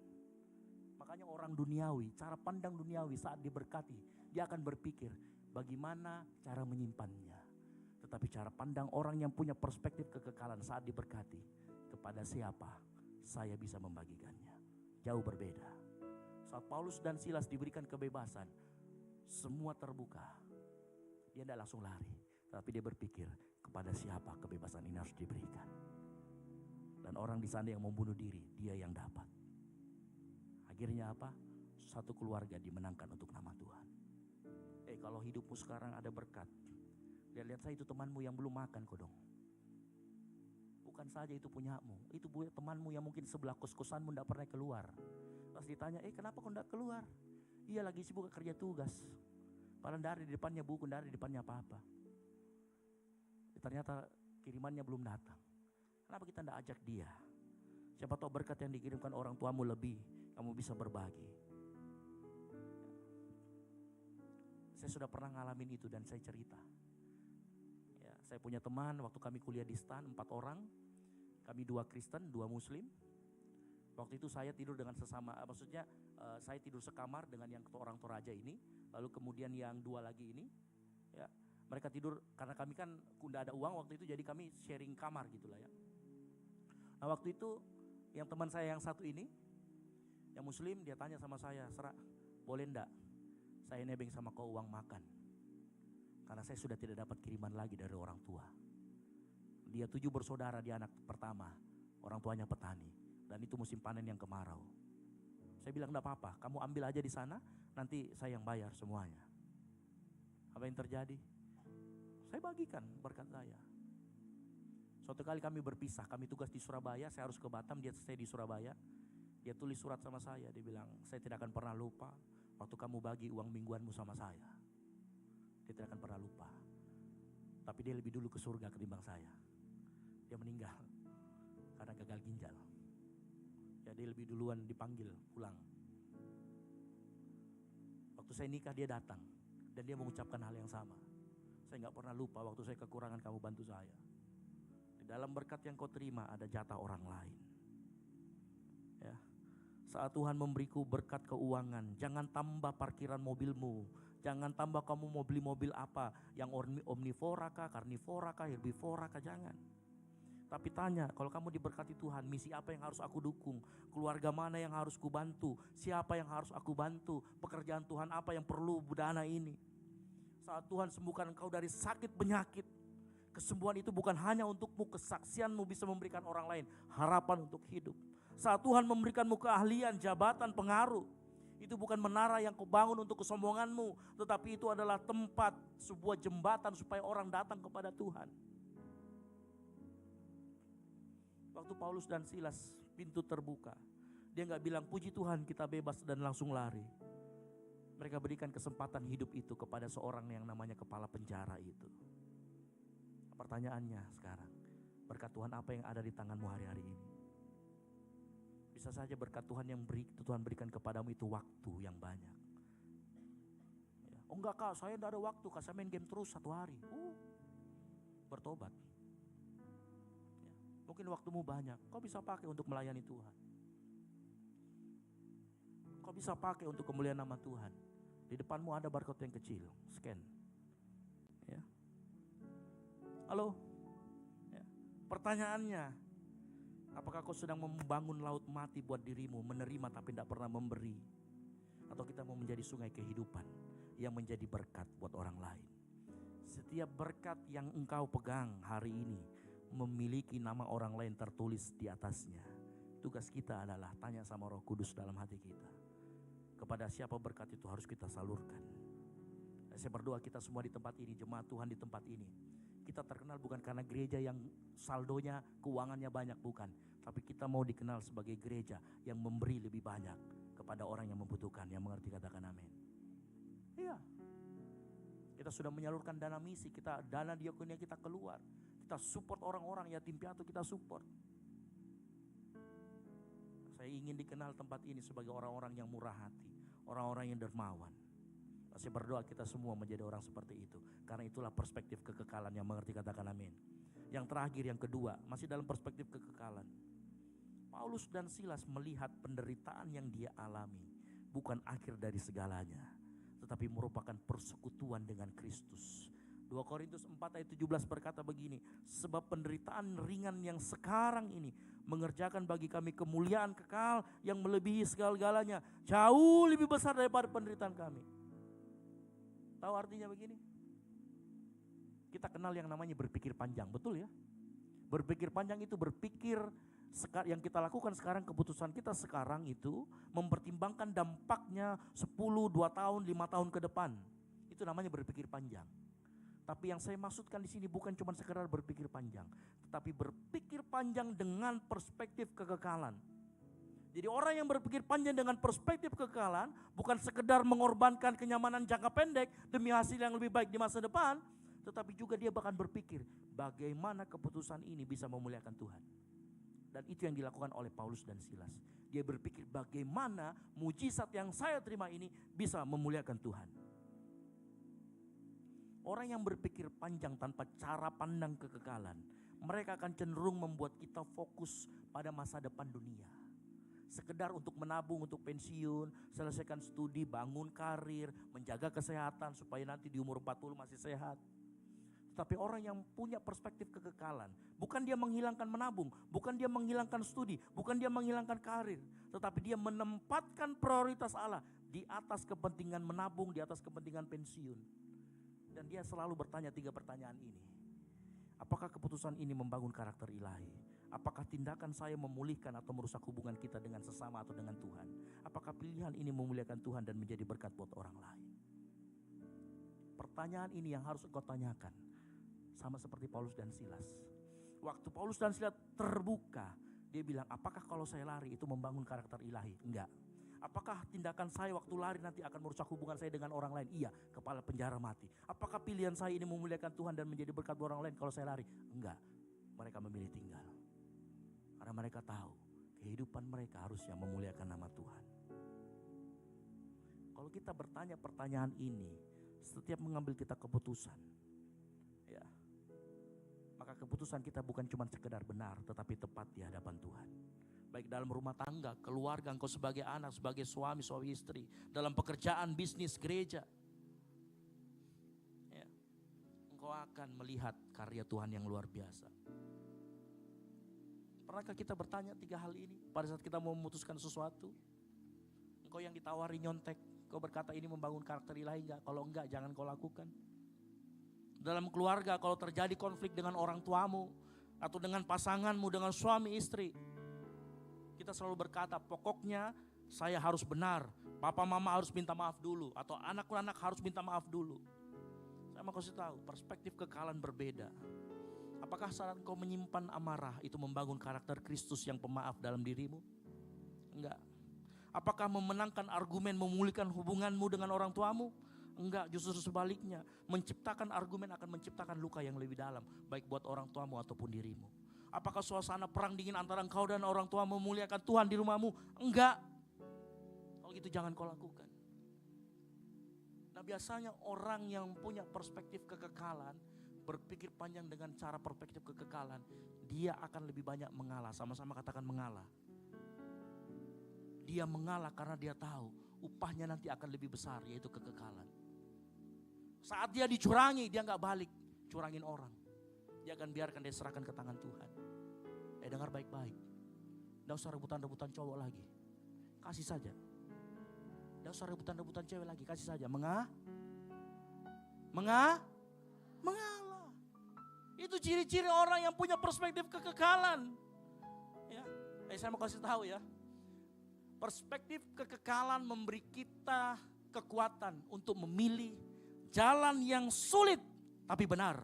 Makanya orang duniawi, cara pandang duniawi saat diberkati, dia akan berpikir bagaimana cara menyimpannya. Tetapi cara pandang orang yang punya perspektif kekekalan saat diberkati, kepada siapa saya bisa membagikannya. Jauh berbeda. Saat Paulus dan Silas diberikan kebebasan, semua terbuka. Dia tidak langsung lari, tapi dia berpikir kepada siapa kebebasan ini harus diberikan. Dan orang di sana yang membunuh diri, dia yang dapat. Akhirnya apa? Satu keluarga dimenangkan untuk nama Tuhan. Kalau hidupmu sekarang ada berkat, lihat saya itu temanmu yang belum makan kok dong. Bukan saja itu punyamu, itu temanmu yang mungkin sebelah kos-kosanmu tidak pernah keluar. Pas ditanya, kenapa kau tidak keluar? Iya lagi sibuk kerja tugas. Padahal dari di depannya buku, dari di depannya apa-apa. Ternyata kirimannya belum datang. Kenapa kita tidak ajak dia? Siapa tahu berkat yang dikirimkan orang tuamu lebih, kamu bisa berbagi. Saya sudah pernah ngalamin itu dan saya cerita. Ya, saya punya teman waktu kami kuliah di STAN 4 orang. Kami 2 Kristen, 2 Muslim. Waktu itu saya tidur dengan sesama, maksudnya saya tidur sekamar dengan yang orang Toraja ini. Lalu kemudian yang 2 lagi ini, ya mereka tidur karena kami kan tidak ada uang waktu itu, jadi kami sharing kamar gitulah ya. Nah waktu itu yang teman saya yang satu ini, yang Muslim, dia tanya sama saya, Serak, boleh enggak saya nebeng sama kau uang makan? Karena saya sudah tidak dapat kiriman lagi dari orang tua. Dia 7 bersaudara, dia anak pertama, orang tuanya petani, dan itu musim panen yang kemarau. Saya bilang enggak apa-apa, kamu ambil aja di sana, nanti saya yang bayar semuanya. Apa yang terjadi? Saya bagikan berkat saya. Suatu kali kami berpisah, kami tugas di Surabaya, saya harus ke Batam, dia stay di Surabaya. Dia tulis surat sama saya, dia bilang, saya tidak akan pernah lupa waktu kamu bagi uang mingguanmu sama saya. Dia tidak akan pernah lupa. Tapi dia lebih dulu ke surga ketimbang saya. Dia meninggal karena gagal ginjal. Ya, dia lebih duluan dipanggil pulang. Waktu saya nikah dia datang dan dia mengucapkan hal yang sama. Saya gak pernah lupa waktu saya kekurangan kamu bantu saya. Di dalam berkat yang kau terima ada jatah orang lain. Ya. Saat Tuhan memberiku berkat keuangan, jangan tambah parkiran mobilmu. Jangan tambah kamu mau beli mobil apa, yang omnivora kah, karnivora kah, herbivora kah, jangan. Tapi tanya, kalau kamu diberkati Tuhan, misi apa yang harus aku dukung? Keluarga mana yang harus ku bantu? Siapa yang harus aku bantu? Pekerjaan Tuhan apa yang perlu dana ini? Saat Tuhan sembuhkan engkau dari sakit penyakit, kesembuhan itu bukan hanya untukmu, kesaksianmu bisa memberikan orang lain harapan untuk hidup. Saat Tuhan memberikanmu keahlian, jabatan, pengaruh, itu bukan menara yang kau bangun untuk kesombonganmu, tetapi itu adalah tempat, sebuah jembatan supaya orang datang kepada Tuhan. Waktu Paulus dan Silas pintu terbuka, dia gak bilang puji Tuhan kita bebas dan langsung lari. Mereka berikan kesempatan hidup itu kepada seorang yang namanya kepala penjara itu. Pertanyaannya sekarang, berkat Tuhan apa yang ada di tanganmu hari-hari ini? Bisa saja berkat Tuhan yang Tuhan berikan kepadamu itu waktu yang banyak. Ya. Oh enggak kak, saya enggak ada waktu kak, saya main game terus 1 hari. Bertobat. Ya. Mungkin waktumu banyak, kau bisa pakai untuk melayani Tuhan. Kau bisa pakai untuk kemuliaan nama Tuhan. Di depanmu ada barcode yang kecil, scan. Ya. Halo. Ya. Pertanyaannya, apakah kau sedang membangun laut mati buat dirimu, menerima tapi tidak pernah memberi? Atau kita mau menjadi sungai kehidupan yang menjadi berkat buat orang lain? Setiap berkat yang engkau pegang hari ini memiliki nama orang lain tertulis di atasnya. Tugas kita adalah tanya sama Roh Kudus dalam hati kita. Kepada siapa berkat itu harus kita salurkan. Saya berdoa kita semua di tempat ini, jemaat Tuhan di tempat ini, kita terkenal bukan karena gereja yang saldonya, keuangannya banyak, bukan. Tapi kita mau dikenal sebagai gereja yang memberi lebih banyak kepada orang yang membutuhkan, yang mengerti, katakan amin. Iya. Kita sudah menyalurkan dana misi, kita dana diakonia kita keluar. Kita support orang-orang yatim piatu, kita support. Saya ingin dikenal tempat ini sebagai orang-orang yang murah hati, orang-orang yang dermawan. Saya berdoa kita semua menjadi orang seperti itu. Karena itulah perspektif kekekalan yang mengerti, katakan amin. Yang terakhir, yang kedua, masih dalam perspektif kekekalan. Paulus dan Silas melihat penderitaan yang dia alami bukan akhir dari segalanya, tetapi merupakan persekutuan dengan Kristus. 2 Korintus 4 ayat 17 berkata begini, sebab penderitaan ringan yang sekarang ini mengerjakan bagi kami kemuliaan kekal yang melebihi segala-galanya, jauh lebih besar daripada penderitaan kami. Tahu artinya begini? Kita kenal yang namanya berpikir panjang, betul ya? Berpikir panjang itu berpikir yang kita lakukan sekarang, keputusan kita sekarang itu mempertimbangkan dampaknya 10, 2 tahun, 5 tahun ke depan. Itu namanya berpikir panjang. Tapi yang saya maksudkan di sini bukan cuma sekedar berpikir panjang, tetapi berpikir panjang dengan perspektif kekekalan. Jadi orang yang berpikir panjang dengan perspektif kekekalan bukan sekedar mengorbankan kenyamanan jangka pendek demi hasil yang lebih baik di masa depan, tetapi juga dia bahkan berpikir bagaimana keputusan ini bisa memuliakan Tuhan. Dan itu yang dilakukan oleh Paulus dan Silas. Dia berpikir bagaimana mujizat yang saya terima ini bisa memuliakan Tuhan. Orang yang berpikir panjang tanpa cara pandang kekekalan, mereka akan cenderung membuat kita fokus pada masa depan dunia. Sekedar untuk menabung untuk pensiun, selesaikan studi, bangun karir, menjaga kesehatan supaya nanti di umur 40 masih sehat. Tetapi orang yang punya perspektif kekekalan, bukan dia menghilangkan menabung, bukan dia menghilangkan studi, bukan dia menghilangkan karir, tetapi dia menempatkan prioritas Allah di atas kepentingan menabung, di atas kepentingan pensiun. Dan dia selalu bertanya 3 pertanyaan ini. Apakah keputusan ini membangun karakter ilahi? Apakah tindakan saya memulihkan atau merusak hubungan kita dengan sesama atau dengan Tuhan? Apakah pilihan ini memuliakan Tuhan dan menjadi berkat buat orang lain? Pertanyaan ini yang harus engkau tanyakan. Sama seperti Paulus dan Silas. Waktu Paulus dan Silas terbuka, dia bilang, apakah kalau saya lari itu membangun karakter ilahi? Enggak. Apakah tindakan saya waktu lari nanti akan merusak hubungan saya dengan orang lain? Iya, kepala penjara mati. Apakah pilihan saya ini memuliakan Tuhan dan menjadi berkat buat orang lain kalau saya lari? Enggak. Mereka memilih tinggal. Karena mereka tahu kehidupan mereka harusnya memuliakan nama Tuhan. Kalau kita bertanya pertanyaan ini, setiap mengambil kita keputusan, ya, maka keputusan kita bukan cuma sekedar benar, tetapi tepat di hadapan Tuhan. Baik dalam rumah tangga, keluarga, engkau sebagai anak, sebagai suami, suami istri, dalam pekerjaan, bisnis, gereja, ya, engkau akan melihat karya Tuhan yang luar biasa. Pernahkah kita bertanya 3 hal ini pada saat kita mau memutuskan sesuatu? Engkau yang ditawari nyontek, kau berkata ini membangun karakter ilahi enggak? Kalau enggak, jangan kau lakukan. Dalam keluarga, kalau terjadi konflik dengan orang tuamu atau dengan pasanganmu, dengan suami istri, kita selalu berkata pokoknya saya harus benar, papa mama harus minta maaf dulu, atau anak-anak harus minta maaf dulu. Saya mau kasih tahu, perspektif kekekalan berbeda. Apakah saat engkau menyimpan amarah itu membangun karakter Kristus yang pemaaf dalam dirimu? Enggak. Apakah memenangkan argumen memulihkan hubunganmu dengan orang tuamu? Enggak, justru sebaliknya. Menciptakan argumen akan menciptakan luka yang lebih dalam, baik buat orang tuamu ataupun dirimu. Apakah suasana perang dingin antara engkau dan orang tua memuliakan Tuhan di rumahmu? Enggak. Kalau gitu jangan kau lakukan. Nah biasanya orang yang punya perspektif kekekalan, berpikir panjang dengan cara perspektif kekekalan, dia akan lebih banyak mengalah. Sama-sama katakan mengalah. Dia mengalah karena dia tahu upahnya nanti akan lebih besar, yaitu kekekalan. Saat dia dicurangi, dia gak balik curangin orang. Dia akan biarkan dia serahkan ke tangan Tuhan. Dengar baik-baik. Tidak usah rebutan-rebutan cowok lagi. Kasih saja. Tidak usah rebutan-rebutan cewek lagi. Kasih saja. Mengalah. Itu ciri-ciri orang yang punya perspektif kekekalan. Ya, saya mau kasih tahu ya. Perspektif kekekalan memberi kita kekuatan untuk memilih jalan yang sulit tapi benar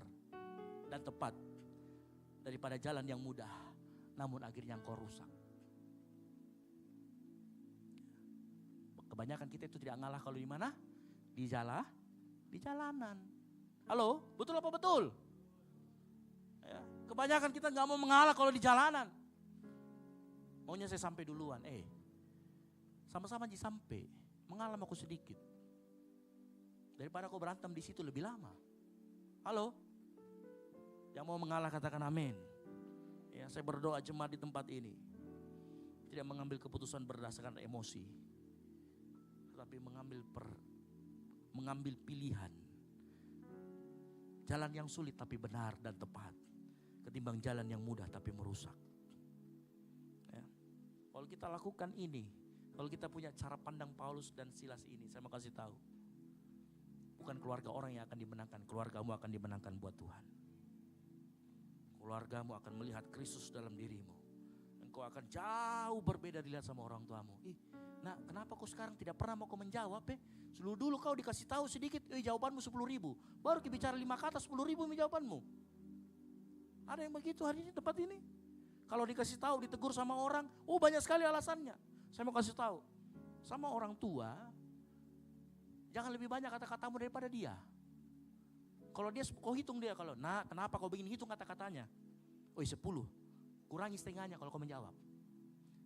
dan tepat, daripada jalan yang mudah namun akhirnya engkau rusak. Kebanyakan kita itu tidak ngalah kalau di mana? Di jalanan. Halo, betul apa betul? Ya, kebanyakan kita nggak mau mengalah kalau di jalanan. Maunya saya sampai duluan. Sama-sama sampai. Mengalah aku sedikit. Daripada kau berantem di situ lebih lama. Halo? Yang mau mengalah katakan amin. Ya, saya berdoa jemaat di tempat ini tidak mengambil keputusan berdasarkan emosi, tetapi mengambil pilihan. Jalan yang sulit tapi benar dan tepat, ketimbang jalan yang mudah tapi merusak. Ya. Kalau kita lakukan ini, kalau kita punya cara pandang Paulus dan Silas ini, saya mau kasih tahu, bukan keluarga orang yang akan dimenangkan, keluargamu akan dimenangkan buat Tuhan. Keluargamu akan melihat Kristus dalam dirimu. Engkau akan jauh berbeda dilihat sama orang tuamu. Nah, kenapa kau sekarang tidak pernah mau kau menjawab? Dulu kau dikasih tahu sedikit, jawabanmu 10.000. Baru bicara 5 kata 10.000 jawabanmu. Ada yang begitu hari ini tempat ini. Kalau dikasih tahu, ditegur sama orang, banyak sekali alasannya. Saya mau kasih tahu, sama orang tua, jangan lebih banyak kata-katamu daripada dia. Kalau dia, kau hitung dia kalau, nah kenapa kau begini, hitung kata-katanya. 10, kurangi setengahnya kalau kau menjawab.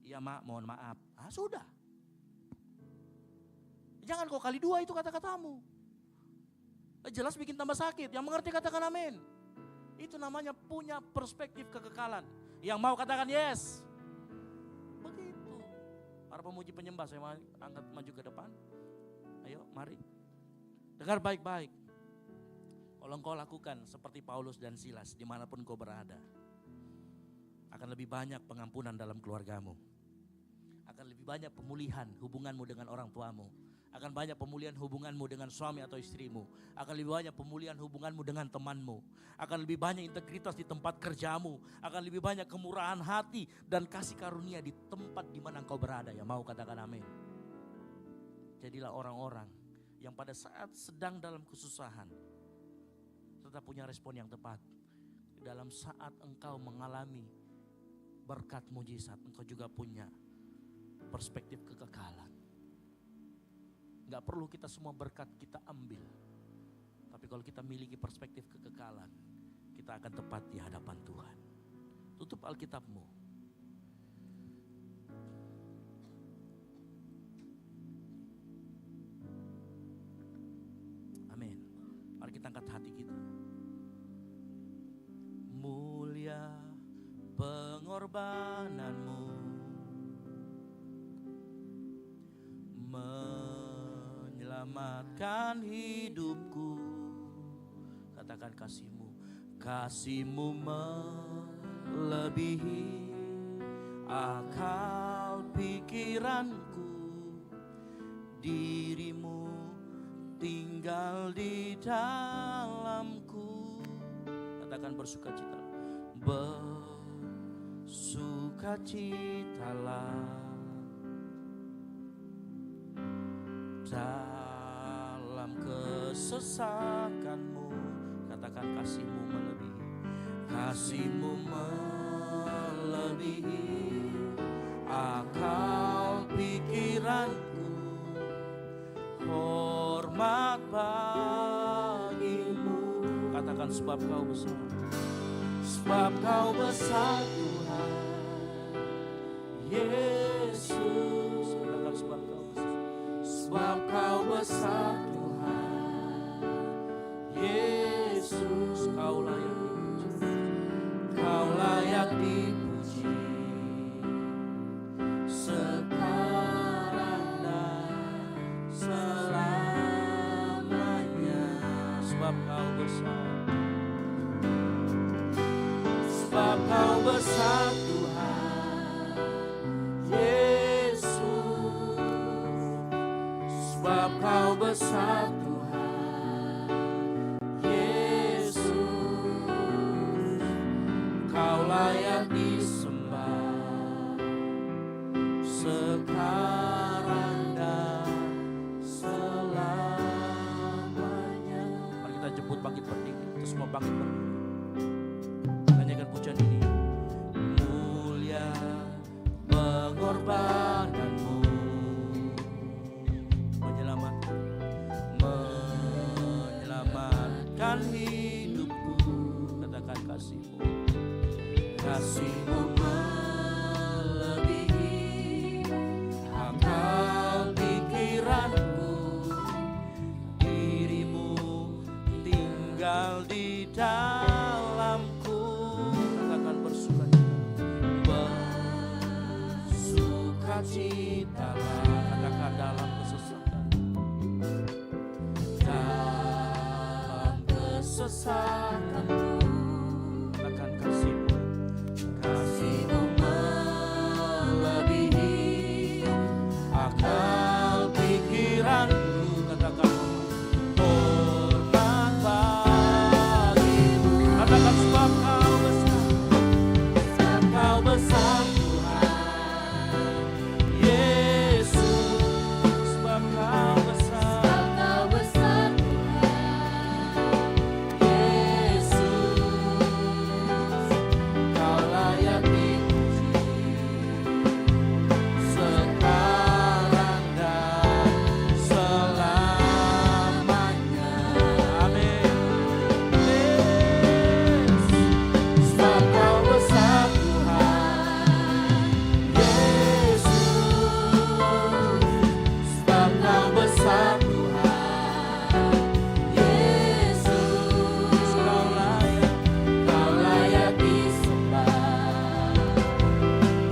Iya mak, mohon maaf. Sudah. Jangan kau kali 2 itu kata-katamu. Jelas bikin tambah sakit, yang mengerti katakan amin. Itu namanya punya perspektif kekekalan. Yang mau katakan yes. Begitu. Para pemuji penyembah, saya mau angkat maju ke depan. Ayo mari. Dengar baik-baik. Kalau engkau lakukan seperti Paulus dan Silas dimanapun kau berada, akan lebih banyak pengampunan dalam keluargamu. Akan lebih banyak pemulihan hubunganmu dengan orang tuamu. Akan banyak pemulihan hubunganmu dengan suami atau istrimu. Akan lebih banyak pemulihan hubunganmu dengan temanmu. Akan lebih banyak integritas di tempat kerjamu. Akan lebih banyak kemurahan hati dan kasih karunia di tempat di mana engkau berada. Ya mau katakan amin. Jadilah orang-orang yang pada saat sedang dalam kesusahan tetap punya respon yang tepat. Dalam saat engkau mengalami berkat mujizat, engkau juga punya perspektif kekekalan. Gak perlu kita semua berkat kita ambil, tapi kalau kita miliki perspektif kekekalan, kita akan tepat di hadapan Tuhan. Tutup Alkitabmu. Amin. Mari kita angkat hati kita. Mulia pengorbananmu, menyelamatkan hidupku. Katakan kasih-Mu. Kasih-Mu melebihi akal pikiranku. Diri-Mu tinggal di dalamku. Katakan bersukacita. Bersukacitalah dalam kesesakanmu. Katakan kasih-Mu melebihi. Kasih-Mu melebihi akal pikiranku. Hormat bagimu. Katakan sebab Kau besar. Sebab Kau besar Tuhan Yesus. Katakan sebab Kau besar. Sebab Kau besar Tuhan Yesus. Kau layak dipuji. Kau layak dipuji sekarang dan selamanya. Sebab Kau besar. Sebab Kau besar Tuhan Yesus. Sebab Kau besar Tuhan Yesus. Kau layak disembah sekarang dan selamanya. Mari kita jemput bangkit berdiri. Kita semua bangkit berdiri. Nyanyikan pujian ini. Mulia pengorbananmu, menyelamatkan sukacitalah. Katakan dalam kesesakan. Dalam kesesakanku. Katakan kasihmu. Kasihmu melebihi akal pikiranku. Katakan hormat bagimu. Katakan sebab kau besar. Sebab kau besar Tuhan Yesus. Sebab kau besar. Kau besar Tuhan Yesus, kau layak dipuji sekarang dan selamanya. Amin. Yes. Sebab kau besar Tuhan Yesus, sebab kau besar Tuhan Yesus, kau layak disembah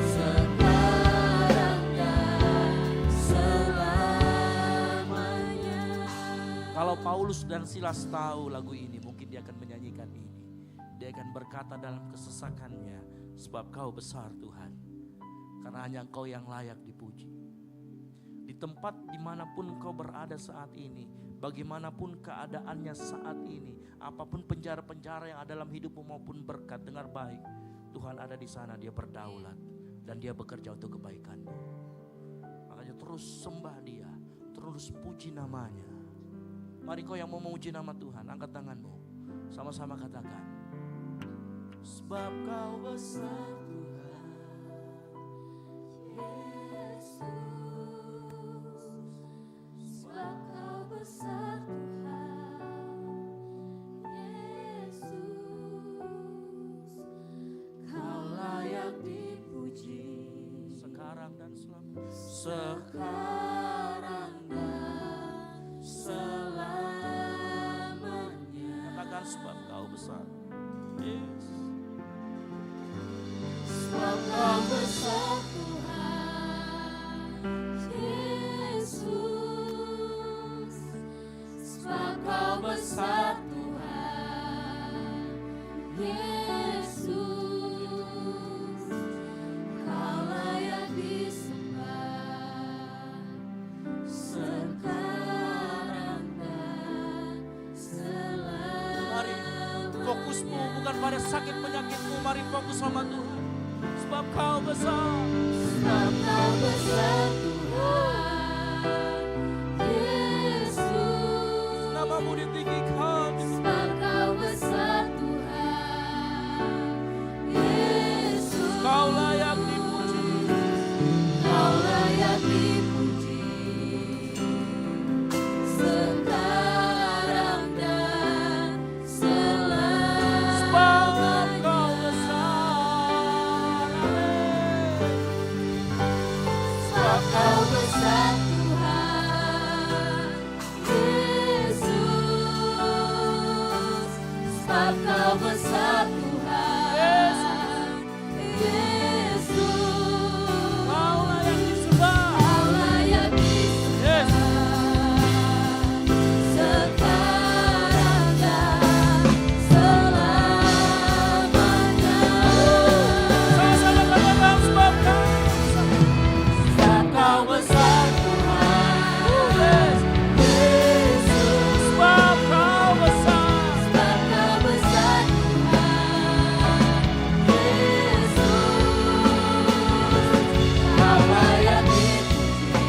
sekarang dan selamanya. Kalau Paulus dan Silas tahu lagu ini, mungkin dia akan menyanyikan ini. Dia akan berkata dalam kesesakannya, sebab kau besar Tuhan, karena hanya Engkau yang layak dipuji. Di tempat dimanapun kau berada saat ini, bagaimanapun keadaannya saat ini, apapun penjara-penjara yang ada dalam hidupmu maupun berkat, dengar baik, Tuhan ada di sana, Dia berdaulat dan Dia bekerja untuk kebaikanmu. Makanya terus sembah Dia, terus puji namanya. Mari kau yang mau memuji nama Tuhan, angkat tanganmu, sama-sama katakan, sebab kau besar Tuhan Yesus, sebab kau besar Tuhan Yesus, kau layak dipuji sekarang dan selamanya. Sekarang dan selamanya. Katakan sebab kau besar. Yes. Sebab kau besar Tuhan Yesus, sebab kau besar Tuhan Yesus, kau layak disembah sekarang dan selamanya. Mari fokusmu bukan pada sakit penyakitmu, mari fokus sama Tuhan. Sebab kau besar, sebab kau besar Tuhan Yesus, namamu ditinggikan. Sebab kau besar Tuhan Yesus, kau layak dipuji, kau layak dipuji sekarang dan selamanya. Sebab kau besar, sebab kau besar Tuhan Yesus, sebab kau besar Tuhan Yesus, kau layak disembah, kau layak disembah sekarang dan selamanya. Sama-sama katakan sebab kau besar Tuhan Yesus, sebab kau besar, sebab kau besar Tuhan Yesus, kau layak dipuji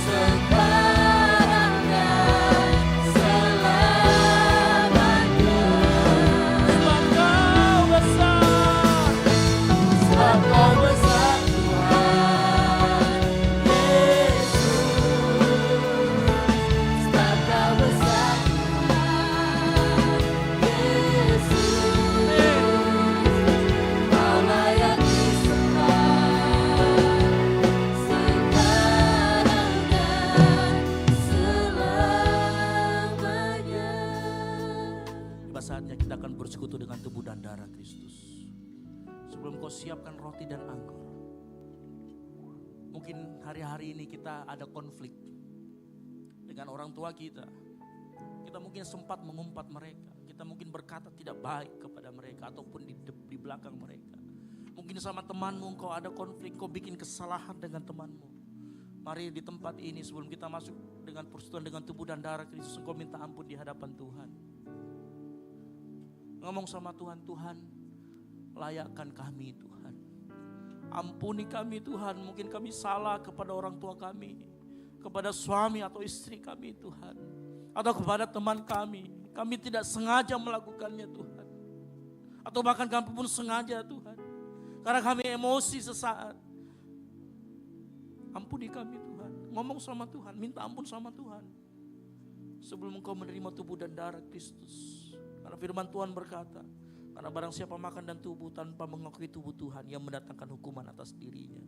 sekarang dan selamanya. Sebab kau besar, sebab kau besar Tuhan Yesus, sebab kau besar Tuhan Yesus, kau layak disembah sekarang dan selamanya. Tiba saatnya kita akan bersekutu dengan tubuh dan darah Kristus. Sebelum kau siapkan roti dan anggur, Mungkin hari-hari ini kita ada konflik dengan orang tua kita. Kita mungkin sempat mengumpat mereka. Kita mungkin berkata tidak baik kepada mereka ataupun di belakang mereka. Mungkin sama temanmu engkau ada konflik, kau bikin kesalahan dengan temanmu. Mari di tempat ini sebelum kita masuk dengan persekutuan dengan tubuh dan darah Kristus, engkau minta ampun di hadapan Tuhan. Ngomong sama Tuhan, Tuhan layakkan kami Tuhan. Ampuni kami Tuhan, mungkin kami salah kepada orang tua kami, kepada suami atau istri kami Tuhan, atau kepada teman kami. Kami tidak sengaja melakukannya Tuhan, atau bahkan kami pun sengaja Tuhan, karena kami emosi sesaat. Ampuni kami Tuhan. Ngomong sama Tuhan, minta ampun sama Tuhan sebelum engkau menerima tubuh dan darah Kristus. Karena firman Tuhan berkata, karena barang siapa makan dan tubuh tanpa mengakui tubuh Tuhan, yang mendatangkan hukuman atas dirinya.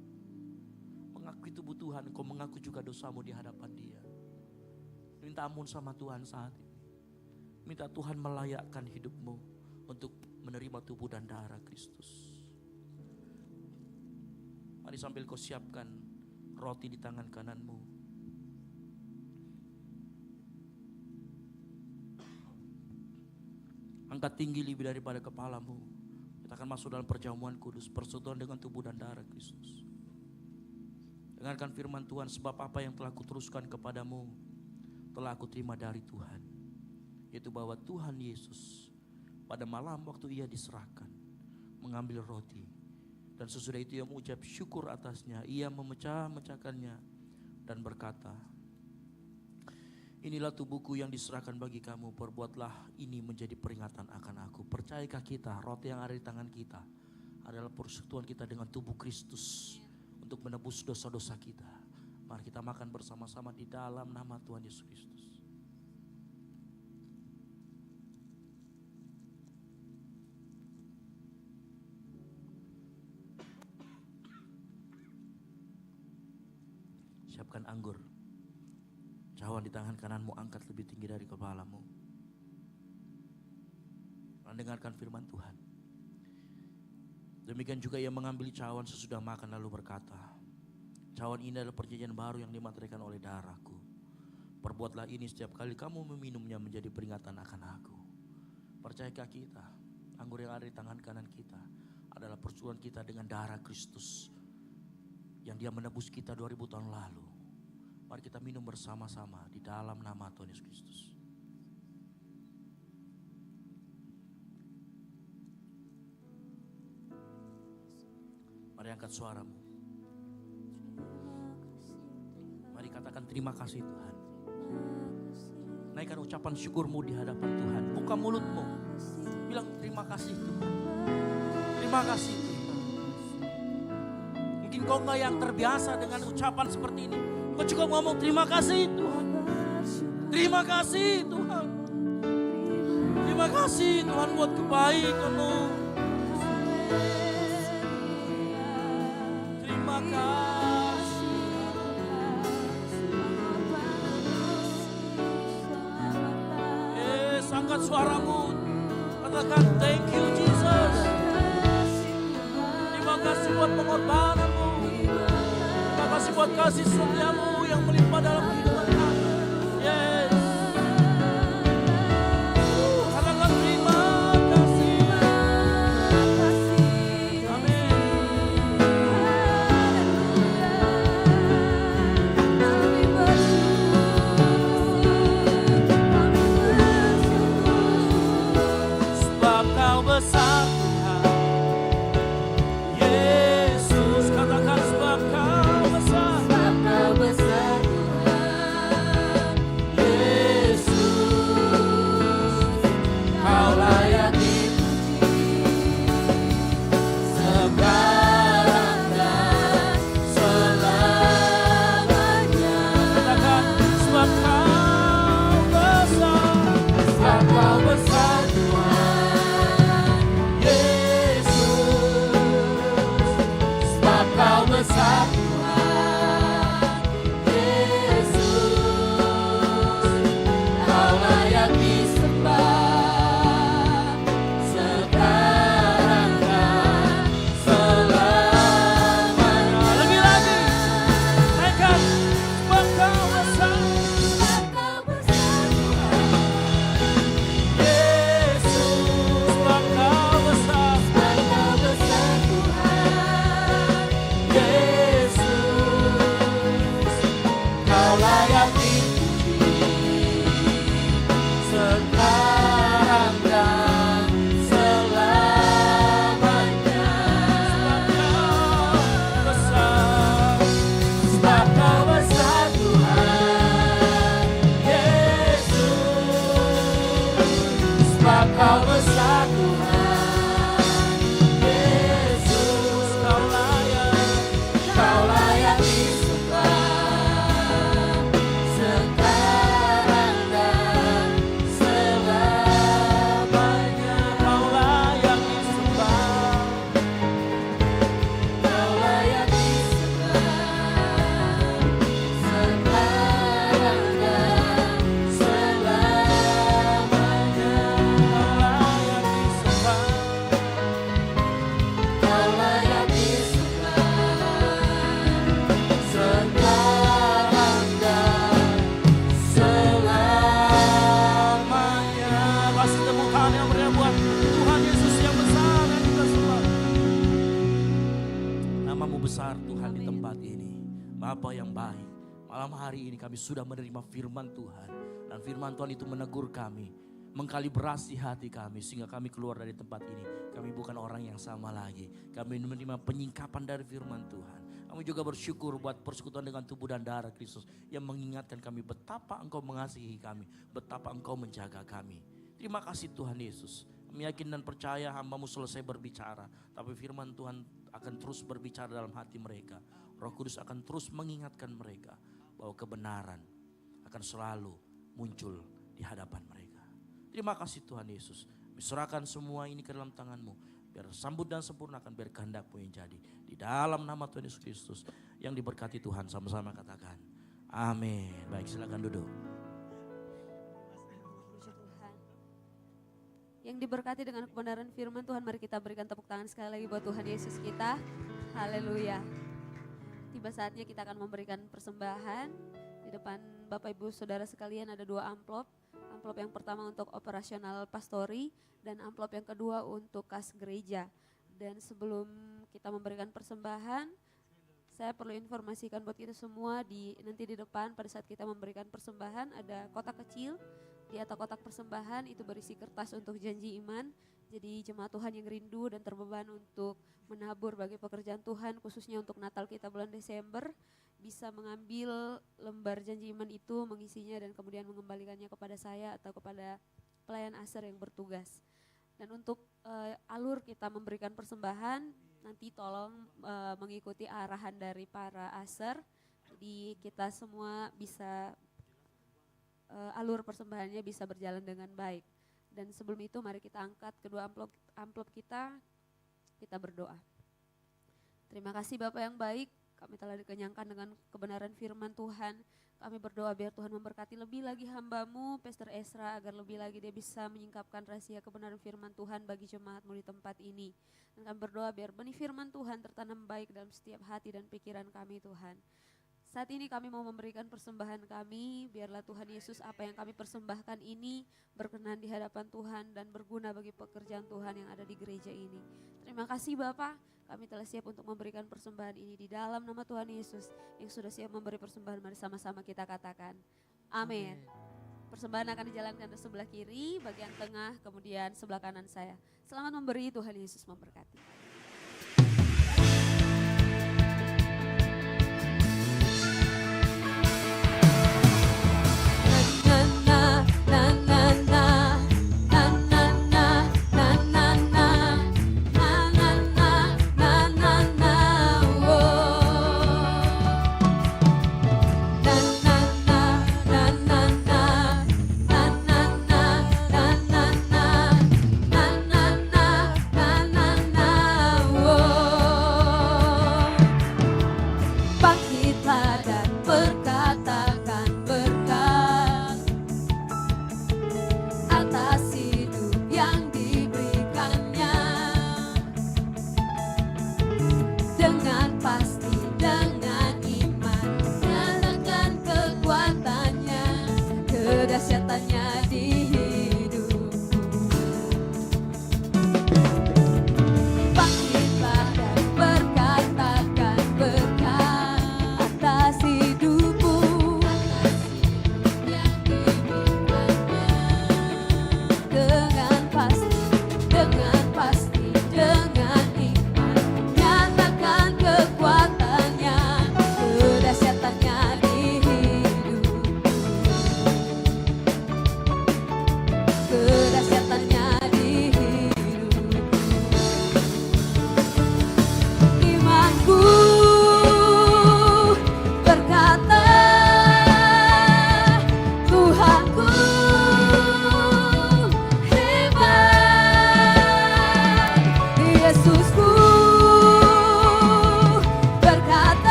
Mengakui tubuh Tuhan, engkau mengaku juga dosamu di hadapan Dia. Minta ampun sama Tuhan saat ini. Minta Tuhan melayakkan hidupmu untuk menerima tubuh dan darah Kristus. Mari sambil kau siapkan roti di tangan kananmu. Angkat tinggi lebih daripada kepalamu. Kita akan masuk dalam perjamuan kudus, persekutuan dengan tubuh dan darah Kristus. Dengarkan firman Tuhan, sebab apa yang telah kuteruskan kepadamu telah aku terima dari Tuhan, yaitu bahwa Tuhan Yesus pada malam waktu Ia diserahkan mengambil roti, dan sesudah itu Ia mengucap syukur atasnya. Ia memecah-mecahkannya dan berkata, inilah tubuhku yang diserahkan bagi kamu, perbuatlah ini menjadi peringatan akan aku. Percayakah kita roti yang ada di tangan kita adalah persekutuan kita dengan tubuh Kristus untuk menebus dosa-dosa kita. Mari kita makan bersama-sama di dalam nama Tuhan Yesus Kristus. Siapkan anggur. Cawan di tangan kananmu angkat lebih tinggi dari kepalamu. Dengarkan firman Tuhan. Demikian juga Ia mengambil cawan sesudah makan lalu berkata, cawan ini adalah perjanjian baru yang dimateraikan oleh darahku. Perbuatlah ini setiap kali kamu meminumnya menjadi peringatan akan aku. Percayakah kita, anggur yang ada di tangan kanan kita adalah persekutuan kita dengan darah Kristus yang Dia menebus kita 2000 tahun lalu. Mari kita minum bersama-sama di dalam nama Tuhan Yesus Kristus. Mari angkat suaramu. Mari katakan terima kasih Tuhan. Naikkan ucapan syukurmu di hadapan Tuhan. Buka mulutmu. Bilang terima kasih Tuhan. Terima kasih Tuhan. Mungkin kau enggak yang terbiasa dengan ucapan seperti ini. Kau cukup ngomong terima kasih Tuhan. Terima kasih Tuhan. Terima kasih Tuhan buat kebaikan-Mu. Terima kasih. Yes, angkat suaramu. Katakan thank you Jesus. Terima kasih buat pengorbanan-Mu. Terima kasih buat kasih setia-Mu yang melimpah dalam kehidupan kami. Yes. Katakan terima kasih. Amin. Sebab Kau besar Tuhan. Yesus, katakan sebab Kau besar. Sebab Kau besar Tuhan. besar Tuhan di tempat ini. Bapa yang baik, malam hari ini kami sudah menerima firman Tuhan. Dan firman Tuhan itu menegur kami, mengkalibrasi hati kami sehingga kami keluar dari tempat ini. Kami bukan orang yang sama lagi. Kami menerima penyingkapan dari firman Tuhan. Kami juga bersyukur buat persekutuan dengan tubuh dan darah Kristus yang mengingatkan kami betapa Engkau mengasihi kami, betapa Engkau menjaga kami. Terima kasih Tuhan Yesus. Kami yakin dan percaya hamba-Mu selesai berbicara, tapi firman Tuhan akan terus berbicara dalam hati mereka. Roh Kudus akan terus mengingatkan mereka bahwa kebenaran akan selalu muncul di hadapan mereka. Terima kasih Tuhan Yesus. Kami serahkan semua ini ke dalam tangan-Mu. Biar sambut dan sempurnakan, biar kehendak-Mu yang jadi. Di dalam nama Tuhan Yesus Kristus yang diberkati Tuhan, sama-sama katakan amin. Baik, silakan duduk. Puji Tuhan. Yang diberkati dengan kebenaran firman Tuhan, mari kita berikan tepuk tangan sekali lagi buat Tuhan Yesus kita. Haleluya. Tiba saatnya kita akan memberikan persembahan. Di depan Bapak Ibu Saudara sekalian ada 2 amplop. Amplop yang pertama untuk operasional pastori dan amplop yang kedua untuk kas gereja. Dan sebelum kita memberikan persembahan, saya perlu informasikan buat kita semua nanti di depan pada saat kita memberikan persembahan ada kotak kecil. Di atas kotak persembahan itu berisi kertas untuk janji iman. Jadi jemaat Tuhan yang rindu dan terbeban untuk menabur bagi pekerjaan Tuhan khususnya untuk Natal kita bulan Desember, bisa mengambil lembar janji iman itu, mengisinya dan kemudian mengembalikannya kepada saya atau kepada pelayan aser yang bertugas. Dan untuk alur kita memberikan persembahan, nanti tolong mengikuti arahan dari para aser. Jadi kita semua bisa alur persembahannya bisa berjalan dengan baik. Dan sebelum itu mari kita angkat kedua amplop kita berdoa. Terima kasih Bapak yang baik, kami telah dikenyangkan dengan kebenaran firman Tuhan. Kami berdoa biar Tuhan memberkati lebih lagi hamba-Mu, Pastor Ezra, agar lebih lagi dia bisa menyingkapkan rahasia kebenaran firman Tuhan bagi jemaat-Mu di tempat ini. Dan kami berdoa biar benih firman Tuhan tertanam baik dalam setiap hati dan pikiran kami Tuhan. Saat ini kami mau memberikan persembahan kami, biarlah Tuhan Yesus apa yang kami persembahkan ini berkenan di hadapan Tuhan dan berguna bagi pekerjaan Tuhan yang ada di gereja ini. Terima kasih Bapak, kami telah siap untuk memberikan persembahan ini di dalam nama Tuhan Yesus yang sudah siap memberi persembahan. Mari sama-sama kita katakan amin. Persembahan akan dijalankan di sebelah kiri, bagian tengah, kemudian sebelah kanan saya. Selamat memberi, Tuhan Yesus memberkati.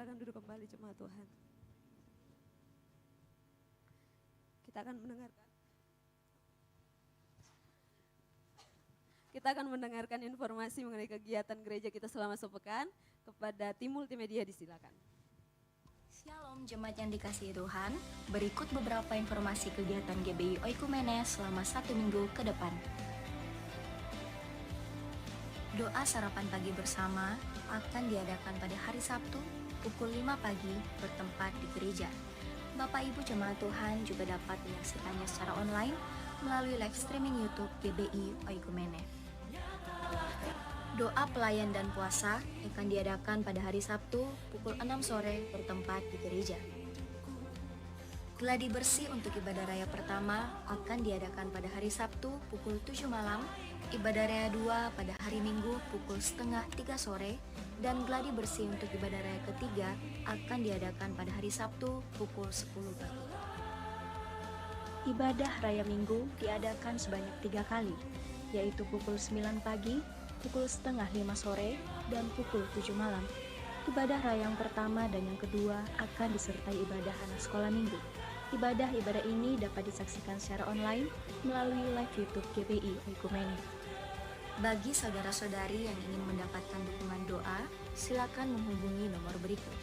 Silakan duduk kembali jemaat Tuhan. Kita akan mendengarkan informasi mengenai kegiatan gereja kita selama sepekan. Kepada tim multimedia disilakan. Shalom jemaat yang dikasihi Tuhan, berikut beberapa informasi kegiatan GBI Oikumene selama 1 minggu ke depan. Doa sarapan pagi bersama akan diadakan pada hari Sabtu pukul 5 pagi bertempat di gereja. Bapak Ibu jemaat Tuhan juga dapat menyaksikannya secara online melalui live streaming YouTube GBI Oikumene. Doa pelayan dan puasa akan diadakan pada hari Sabtu pukul 6 sore bertempat di gereja. Gladi bersih untuk ibadah raya pertama akan diadakan pada hari Sabtu pukul 7 malam, ibadah raya 2 pada hari Minggu pukul setengah 3 sore, dan gladi bersih untuk ibadah raya ketiga akan diadakan pada hari Sabtu pukul 10 pagi. Ibadah raya Minggu diadakan sebanyak 3 kali, yaitu pukul 9 pagi, pukul setengah 5 sore, dan pukul 7 malam. Ibadah raya yang pertama dan yang kedua akan disertai ibadah anak sekolah minggu. Ibadah-ibadah ini dapat disaksikan secara online melalui live YouTube GBI Oikumene. Bagi saudara-saudari yang ingin mendapatkan dukungan doa, silakan menghubungi nomor berikut.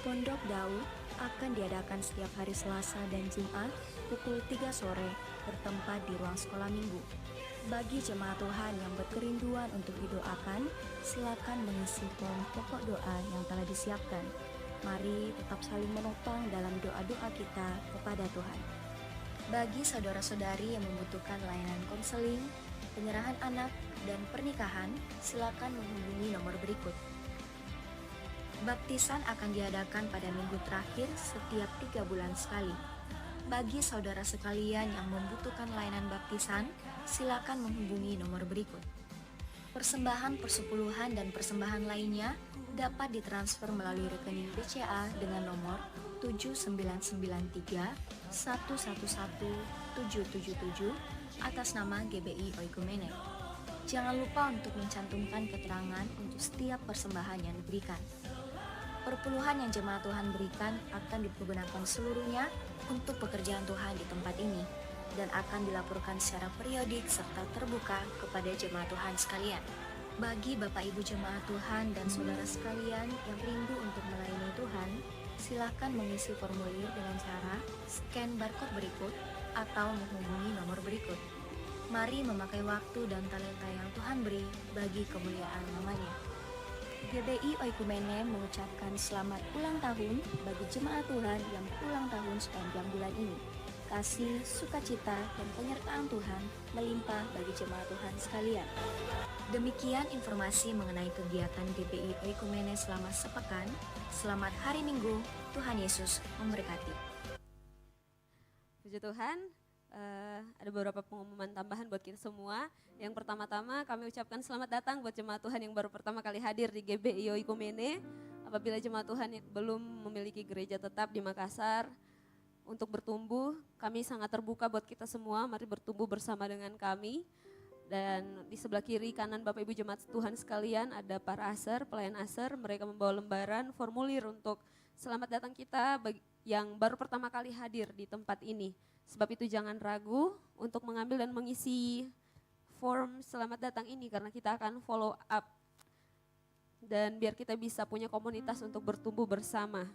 Pondok Daud akan diadakan setiap hari Selasa dan Jumat pukul 3 sore bertempat di ruang sekolah minggu. Bagi jemaat Tuhan yang berkerinduan untuk didoakan, silakan mengisi form pokok doa yang telah disiapkan. Mari tetap saling menopang dalam doa-doa kita kepada Tuhan. Bagi saudara-saudari yang membutuhkan layanan konseling, penyerahan anak, dan pernikahan, silakan menghubungi nomor berikut. Baptisan akan diadakan pada minggu terakhir setiap 3 bulan sekali. Bagi saudara sekalian yang membutuhkan layanan baptisan, silakan menghubungi nomor berikut. Persembahan persepuluhan dan persembahan lainnya dapat ditransfer melalui rekening BCA dengan nomor 7993 111 777 atas nama GBI Oikumene. Jangan lupa untuk mencantumkan keterangan untuk setiap persembahan yang diberikan. Perpuluhan yang jemaat Tuhan berikan akan dipergunakan seluruhnya untuk pekerjaan Tuhan di tempat ini dan akan dilaporkan secara periodik serta terbuka kepada jemaat Tuhan sekalian. Bagi Bapak Ibu jemaat Tuhan dan saudara sekalian yang rindu untuk melayani Tuhan, silakan mengisi formulir dengan cara scan barcode berikut atau menghubungi nomor berikut. Mari memakai waktu dan talenta yang Tuhan beri bagi kemuliaan namanya. GBI Oikumene mengucapkan selamat ulang tahun bagi jemaat Tuhan yang ulang tahun sepanjang bulan ini. Kasih, sukacita, dan penyertaan Tuhan melimpah bagi jemaat Tuhan sekalian. Demikian informasi mengenai kegiatan GBI Oikumene selama sepekan. Selamat hari Minggu, Tuhan Yesus memberkati. Puji Tuhan, ada beberapa pengumuman tambahan buat kita semua. Yang pertama-tama kami ucapkan selamat datang buat jemaat Tuhan yang baru pertama kali hadir di GBI Oikumene. Apabila jemaat Tuhan yang belum memiliki gereja tetap di Makassar, untuk bertumbuh, kami sangat terbuka buat kita semua, mari bertumbuh bersama dengan kami. Dan di sebelah kiri kanan Bapak Ibu jemaat Tuhan sekalian ada para aser, pelayan aser, mereka membawa lembaran formulir untuk selamat datang kita yang baru pertama kali hadir di tempat ini. Sebab itu jangan ragu untuk mengambil dan mengisi form selamat datang ini karena kita akan follow up. Dan biar kita bisa punya komunitas untuk bertumbuh bersama.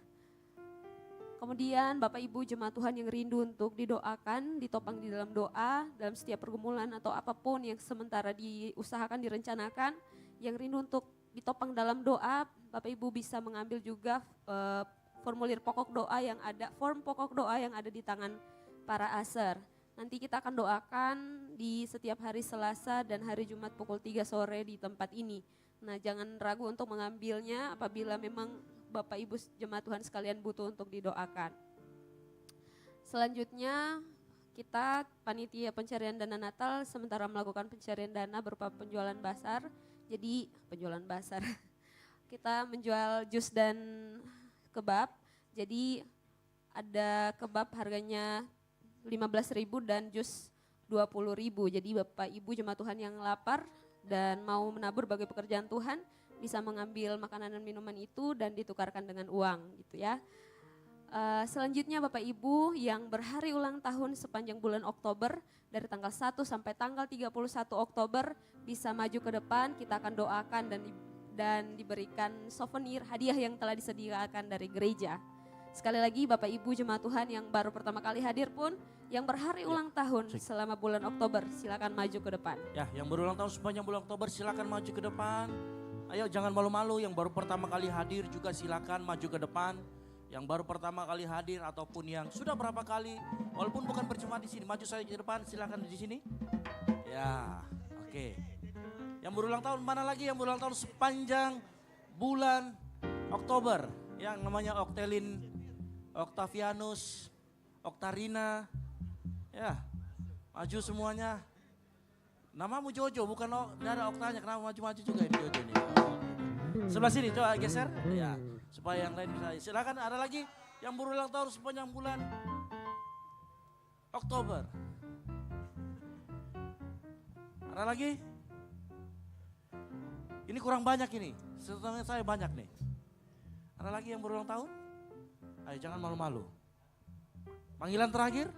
Kemudian Bapak Ibu jemaat Tuhan yang rindu untuk didoakan, ditopang di dalam doa, dalam setiap pergumulan atau apapun yang sementara diusahakan, direncanakan, yang rindu untuk ditopang dalam doa, Bapak Ibu bisa mengambil juga formulir pokok doa yang ada, form pokok doa yang ada di tangan para aser. Nanti kita akan doakan di setiap hari Selasa dan hari Jumat pukul 3 sore di tempat ini. Nah, jangan ragu untuk mengambilnya apabila memang Bapak Ibu jemaat Tuhan sekalian butuh untuk didoakan. Selanjutnya kita panitia pencarian dana Natal sementara melakukan pencarian dana berupa penjualan basar. Jadi penjualan basar. Kita menjual jus dan kebab. Jadi ada kebab harganya 15.000 dan jus 20.000. Jadi Bapak Ibu jemaat Tuhan yang lapar dan mau menabur bagi pekerjaan Tuhan, bisa mengambil makanan dan minuman itu dan ditukarkan dengan uang gitu ya. Selanjutnya Bapak Ibu yang berhari ulang tahun sepanjang bulan Oktober dari tanggal 1 sampai tanggal 31 Oktober bisa maju ke depan, kita akan doakan dan diberikan souvenir hadiah yang telah disediakan dari gereja. Sekali lagi Bapak Ibu jemaat Tuhan yang baru pertama kali hadir pun, yang berhari ulang tahun selama bulan Oktober silakan maju ke depan. Ya, yang berulang tahun sepanjang bulan Oktober silakan maju ke depan. Ayo jangan malu-malu, yang baru pertama kali hadir juga silakan maju ke depan. Yang baru pertama kali hadir ataupun yang sudah berapa kali, walaupun bukan berjemaat di sini, maju saja ke depan, silakan di sini. Ya, oke. Yang berulang tahun mana lagi yang berulang tahun sepanjang bulan Oktober? Yang namanya Oktelin, Octavianus, Oktarina. Ya, maju semuanya. Namamu Jojo, bukan ada Oktanya, kenapa maju-maju juga ini Jojo nih. Sebelah sini, coba geser. Ya, supaya yang lain bisa. Silakan, ada lagi yang berulang tahun sepanjang bulan Oktober. Ada lagi? Ini kurang banyak ini, setengah saya banyak nih. Ada lagi yang berulang tahun? Ayo jangan malu-malu. Panggilan terakhir?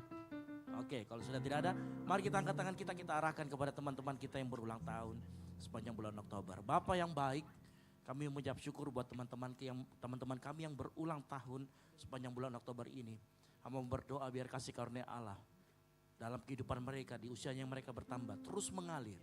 Oke, kalau sudah tidak ada, mari kita angkat tangan kita arahkan kepada teman-teman kita yang berulang tahun sepanjang bulan Oktober. Bapa yang baik, kami mengucap syukur buat teman-teman kami yang berulang tahun sepanjang bulan Oktober ini. Hamba berdoa biar kasih karunia Allah dalam kehidupan mereka, di usianya yang mereka bertambah, terus mengalir.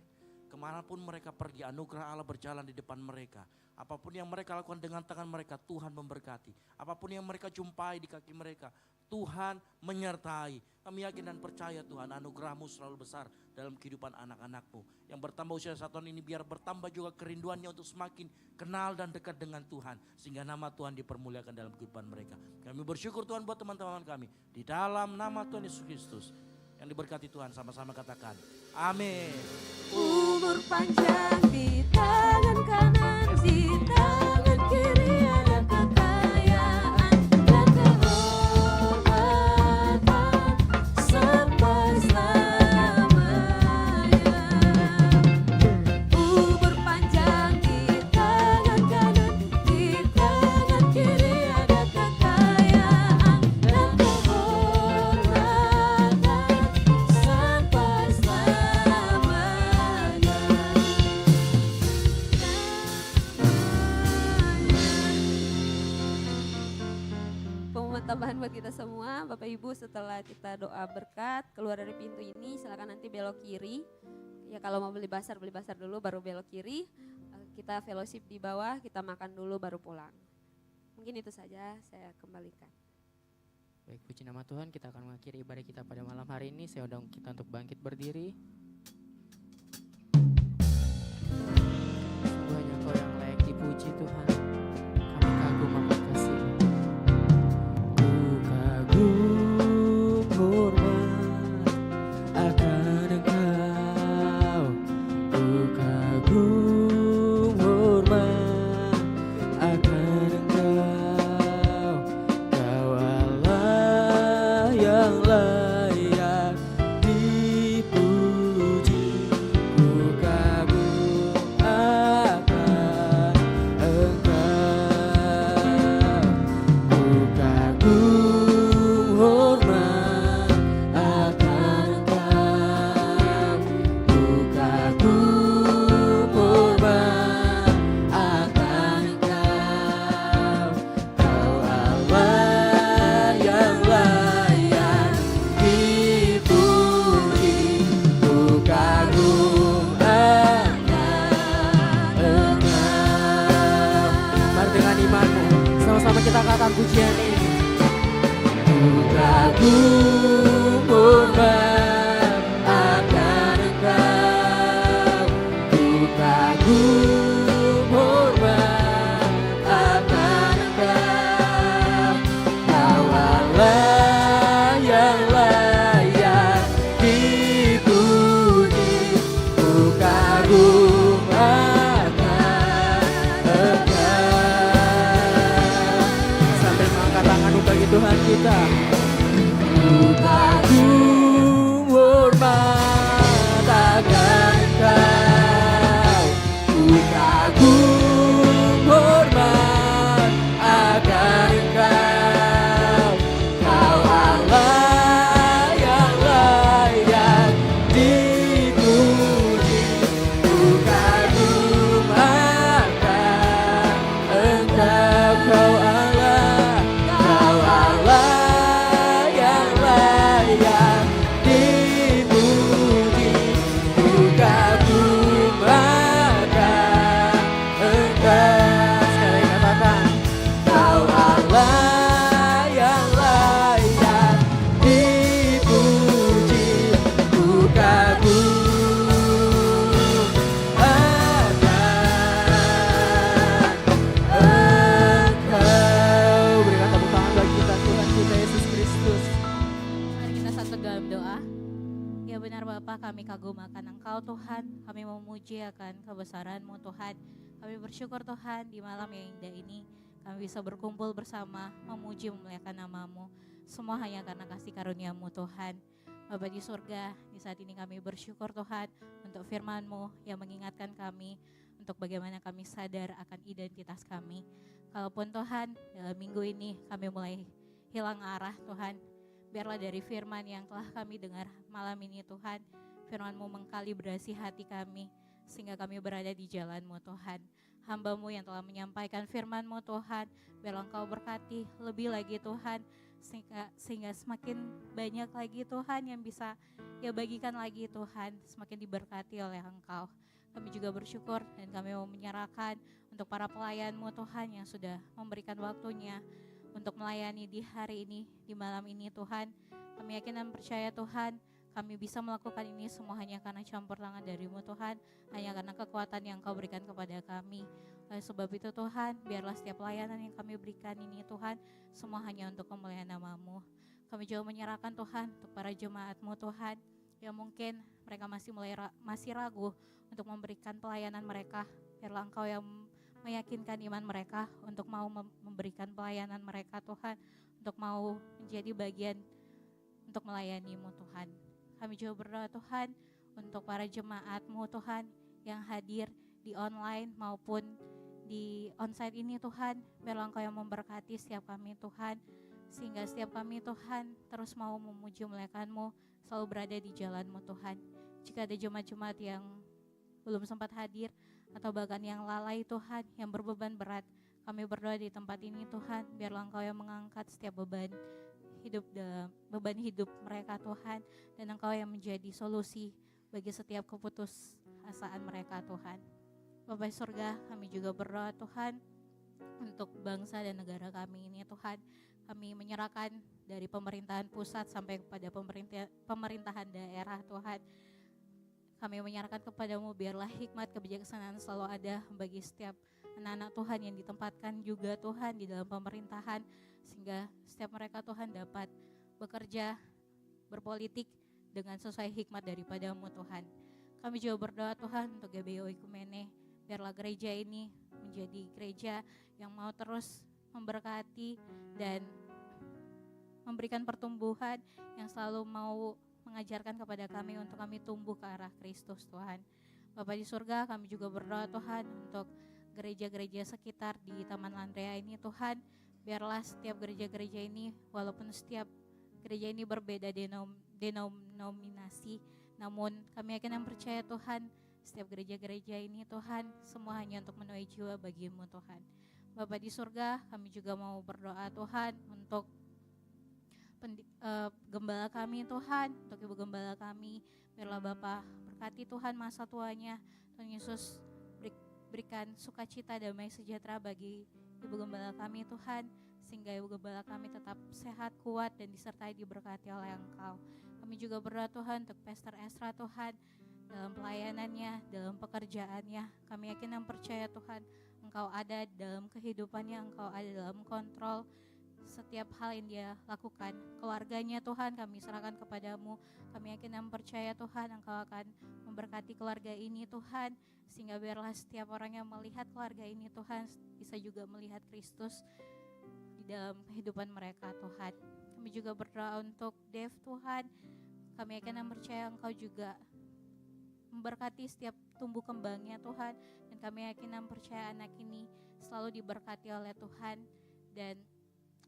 Kemanapun mereka pergi, anugerah Allah berjalan di depan mereka. Apapun yang mereka lakukan dengan tangan mereka, Tuhan memberkati. Apapun yang mereka jumpai di kaki mereka, Tuhan menyertai. Kami yakin dan percaya Tuhan, anugerah-Mu selalu besar dalam kehidupan anak-anak-Mu. Yang bertambah usia 1 tahun ini biar bertambah juga kerinduannya untuk semakin kenal dan dekat dengan Tuhan. Sehingga nama Tuhan dipermuliakan dalam kehidupan mereka. Kami bersyukur Tuhan buat teman-teman kami. Di dalam nama Tuhan Yesus Kristus. Yang diberkati Tuhan, sama-sama katakan amin. Umur panjang di tangan kanan, di tangan kiri ada kekayaan dan kehormatan sampai selamanya. Umur panjang di tangan kanan, di tangan kiri ada kekayaan dan kehormatan sampai selamanya. Pengumuman tambahan buat kita semua, Bapak Ibu setelah kita doa berkat, keluar dari pintu ini silakan nanti belok kiri. Ya kalau mau beli basar dulu baru belok kiri. Kita fellowship di bawah, kita makan dulu baru pulang. Mungkin itu saja saya kembalikan. Baik, puji nama Tuhan, kita akan mengakhiri ibadah kita pada malam hari ini. Saya undang kita untuk bangkit berdiri. Sungguh hanya Kau yang layak dipuji Tuhan. Kami kagum akan kasih-Mu. Ku kagum hormat akan Engkau. Ku kagum hormat akan Engkau. Kau Allah yang layak dipuji. Ku kagum akan Engkau. Ku kagum hormat akan Engkau. Ku kagum hormat akan Engkau. Kau Allah yang layak dipuji. Ku kagum akan Engkau. Mari dengan imanmu, sama-sama kita katakan pujian ini. Ku kagum hormat akan Engkau. Ku kagum hormat akan Engkau. Kau Allah yang layak dipuji. Ku kagum akan Engkau. Sambil mengangkat tangan bagi Tuhan kita. Ku kagum Kami kagum akan Engkau Tuhan, kami memuji akan kebesaran-Mu Tuhan. Kami bersyukur Tuhan di malam yang indah ini kami bisa berkumpul bersama memuji memuliakan nama-Mu. Semua hanya karena kasih karunia-Mu Tuhan. Bapa di surga, di saat ini kami bersyukur Tuhan untuk firman-Mu yang mengingatkan kami untuk bagaimana kami sadar akan identitas kami. Kalaupun Tuhan dalam minggu ini kami mulai hilang arah Tuhan, biarlah dari firman yang telah kami dengar malam ini Tuhan, firman-Mu mengkalibrasi hati kami sehingga kami berada di jalan-Mu Tuhan. Hamba-Mu yang telah menyampaikan firman-Mu Tuhan, biarlah Engkau berkati lebih lagi Tuhan, sehingga semakin banyak lagi Tuhan yang bisa ya bagikan lagi Tuhan, semakin diberkati oleh Engkau. Kami juga bersyukur dan kami mau menyerahkan untuk para pelayan-Mu Tuhan yang sudah memberikan waktunya untuk melayani di hari ini, di malam ini Tuhan. Kami yakin dan percaya Tuhan, kami bisa melakukan ini semua hanya karena campur tangan dari-Mu Tuhan, hanya karena kekuatan yang Kau berikan kepada kami. Oleh sebab itu Tuhan, biarlah setiap pelayanan yang kami berikan ini Tuhan, semua hanya untuk kemuliaan nama-Mu. Kami juga menyerahkan Tuhan untuk para jemaat-Mu Tuhan, yang mungkin mereka masih ragu untuk memberikan pelayanan mereka. Biarlah Engkau yang meyakinkan iman mereka untuk mau memberikan pelayanan mereka Tuhan, untuk mau menjadi bagian untuk melayani-Mu Tuhan. Kami juga berdoa Tuhan untuk para jemaat-Mu Tuhan yang hadir di online maupun di onsite ini Tuhan. Biarlah Engkau yang memberkati setiap kami Tuhan, sehingga setiap kami Tuhan terus mau memuji memuliakan-Mu, selalu berada di jalan-Mu Tuhan. Jika ada jemaat-jemaat yang belum sempat hadir atau bahkan yang lalai Tuhan, yang berbeban berat, kami berdoa di tempat ini Tuhan, biarlah Engkau yang mengangkat setiap beban hidup mereka Tuhan, dan Engkau yang menjadi solusi bagi setiap keputusasaan mereka Tuhan. Bapa di surga, kami juga berdoa Tuhan untuk bangsa dan negara kami ini Tuhan. Kami menyerahkan dari pemerintahan pusat sampai kepada pemerintahan daerah Tuhan. Kami menyerahkan kepadamu, biarlah hikmat kebijaksanaan selalu ada bagi setiap anak-anak Tuhan yang ditempatkan juga Tuhan di dalam pemerintahan, sehingga setiap mereka Tuhan dapat bekerja, berpolitik dengan sesuai hikmat daripadamu Tuhan. Kami juga berdoa Tuhan untuk GBO Ikumene, biarlah gereja ini menjadi gereja yang mau terus memberkati dan memberikan pertumbuhan, yang selalu mau mengajarkan kepada kami untuk kami tumbuh ke arah Kristus Tuhan. Bapa di surga, kami juga berdoa Tuhan untuk gereja-gereja sekitar di Taman Landrea ini Tuhan. Biarlah setiap gereja-gereja ini, walaupun setiap gereja ini berbeda denominasi, namun kami yakin dan percaya Tuhan, setiap gereja-gereja ini Tuhan, semua hanya untuk menuai jiwa bagi-Mu Tuhan. Bapa di surga, kami juga mau berdoa Tuhan untuk gembala kami Tuhan, untuk ibu gembala kami. Biarlah Bapa berkati Tuhan masa tuanya, Tuhan Yesus berikan sukacita, damai sejahtera bagi ibu gembala kami Tuhan, sehingga ibu gembala kami tetap sehat, kuat, dan disertai diberkati oleh Engkau. Kami juga berdoa Tuhan untuk Pastor Esra Tuhan, dalam pelayanannya, dalam pekerjaannya. Kami yakin dan percaya Tuhan, Engkau ada dalam kehidupannya, Engkau ada dalam kontrol setiap hal yang dia lakukan. Keluarganya Tuhan kami serahkan kepadamu. Kami yakin dan percaya Tuhan, Engkau akan memberkati keluarga ini Tuhan, sehingga biarlah setiap orang yang melihat keluarga ini Tuhan bisa juga melihat Kristus di dalam kehidupan mereka Tuhan. Kami juga berdoa untuk Dev Tuhan. Kami yakin dan percaya Engkau juga memberkati setiap tumbuh kembangnya Tuhan, dan kami yakin dan percaya anak ini selalu diberkati oleh Tuhan dan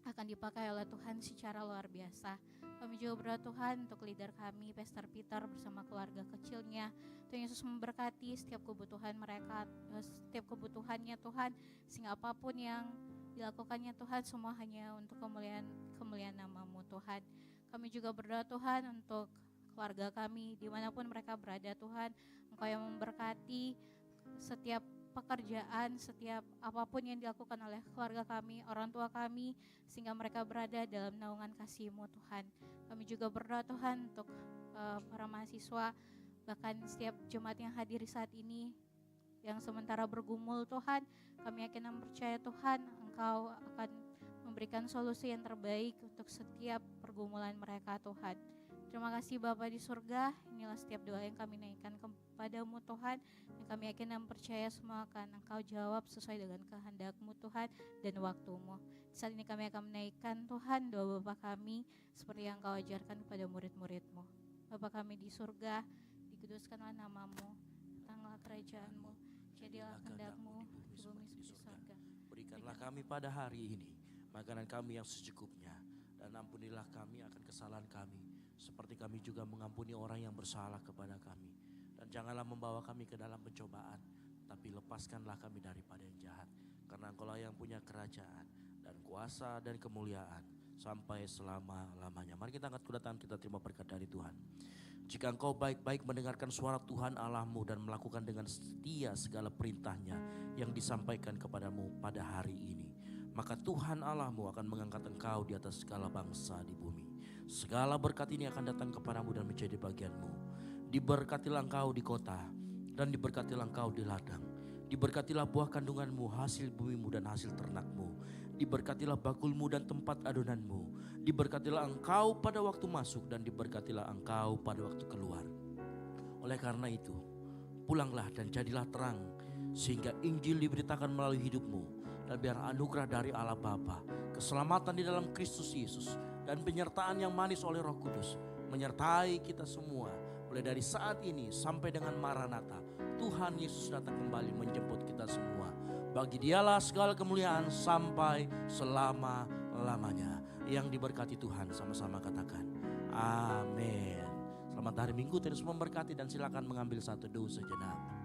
akan dipakai oleh Tuhan secara luar biasa. Kami juga berdoa Tuhan untuk leader kami, Pastor Peter bersama keluarga kecilnya. Tuhan Yesus memberkati setiap kebutuhan mereka, setiap kebutuhannya Tuhan, sehingga apapun yang dilakukannya Tuhan, semua hanya untuk kemuliaan nama-Mu Tuhan. Kami juga berdoa Tuhan untuk keluarga kami, dimanapun mereka berada Tuhan, Engkau yang memberkati setiap pekerjaan, setiap apapun yang dilakukan oleh keluarga kami, orang tua kami, sehingga mereka berada dalam naungan kasih-Mu Tuhan. Kami juga berdoa Tuhan untuk para mahasiswa, bahkan setiap jemaat yang hadir saat ini, yang sementara bergumul Tuhan, kami yakin dan percaya Tuhan, Engkau akan memberikan solusi yang terbaik untuk setiap pergumulan mereka Tuhan. Terima kasih Bapa di surga, inilah setiap doa yang kami naikkan kepadamu Tuhan. Dan kami yakin dan percaya semua akan Engkau jawab sesuai dengan kehendak-Mu Tuhan dan waktu-Mu. Saat ini kami akan menaikkan Tuhan doa Bapa kami seperti yang Engkau ajarkan kepada murid-murid-Mu. Bapa kami di surga, dikuduskanlah nama-Mu, datanglah kerajaan-Mu, jadilah kehendak-Mu di bumi seperti di surga. Berikanlah kami pada hari ini makanan kami yang secukupnya, dan ampunilah kami akan kesalahan kami, seperti kami juga mengampuni orang yang bersalah kepada kami. Dan janganlah membawa kami ke dalam pencobaan, tapi lepaskanlah kami daripada yang jahat. Karena Engkaulah yang punya kerajaan dan kuasa dan kemuliaan sampai selama-lamanya. Mari kita angkat kedua tangan, kita terima berkat dari Tuhan. Jika engkau baik-baik mendengarkan suara Tuhan Allahmu dan melakukan dengan setia segala perintahnya yang disampaikan kepadamu pada hari ini, maka Tuhan Allahmu akan mengangkat engkau di atas segala bangsa di bumi. Segala berkat ini akan datang kepadamu dan menjadi bagianmu. Diberkatilah engkau di kota dan diberkatilah engkau di ladang. Diberkatilah buah kandunganmu, hasil bumimu dan hasil ternakmu. Diberkatilah bakulmu dan tempat adonanmu. Diberkatilah engkau pada waktu masuk dan diberkatilah engkau pada waktu keluar. Oleh karena itu, pulanglah dan jadilah terang, sehingga Injil diberitakan melalui hidupmu. Dan biar anugerah dari Allah Bapa, keselamatan di dalam Kristus Yesus, dan penyertaan yang manis oleh Roh Kudus menyertai kita semua mulai dari saat ini sampai dengan Maranatha. Tuhan Yesus datang kembali menjemput kita semua. Bagi Dialah segala kemuliaan sampai selama-lamanya. Yang diberkati Tuhan, sama-sama katakan amin. Selamat hari Minggu, terus memberkati, dan silakan mengambil satu doa sejenak.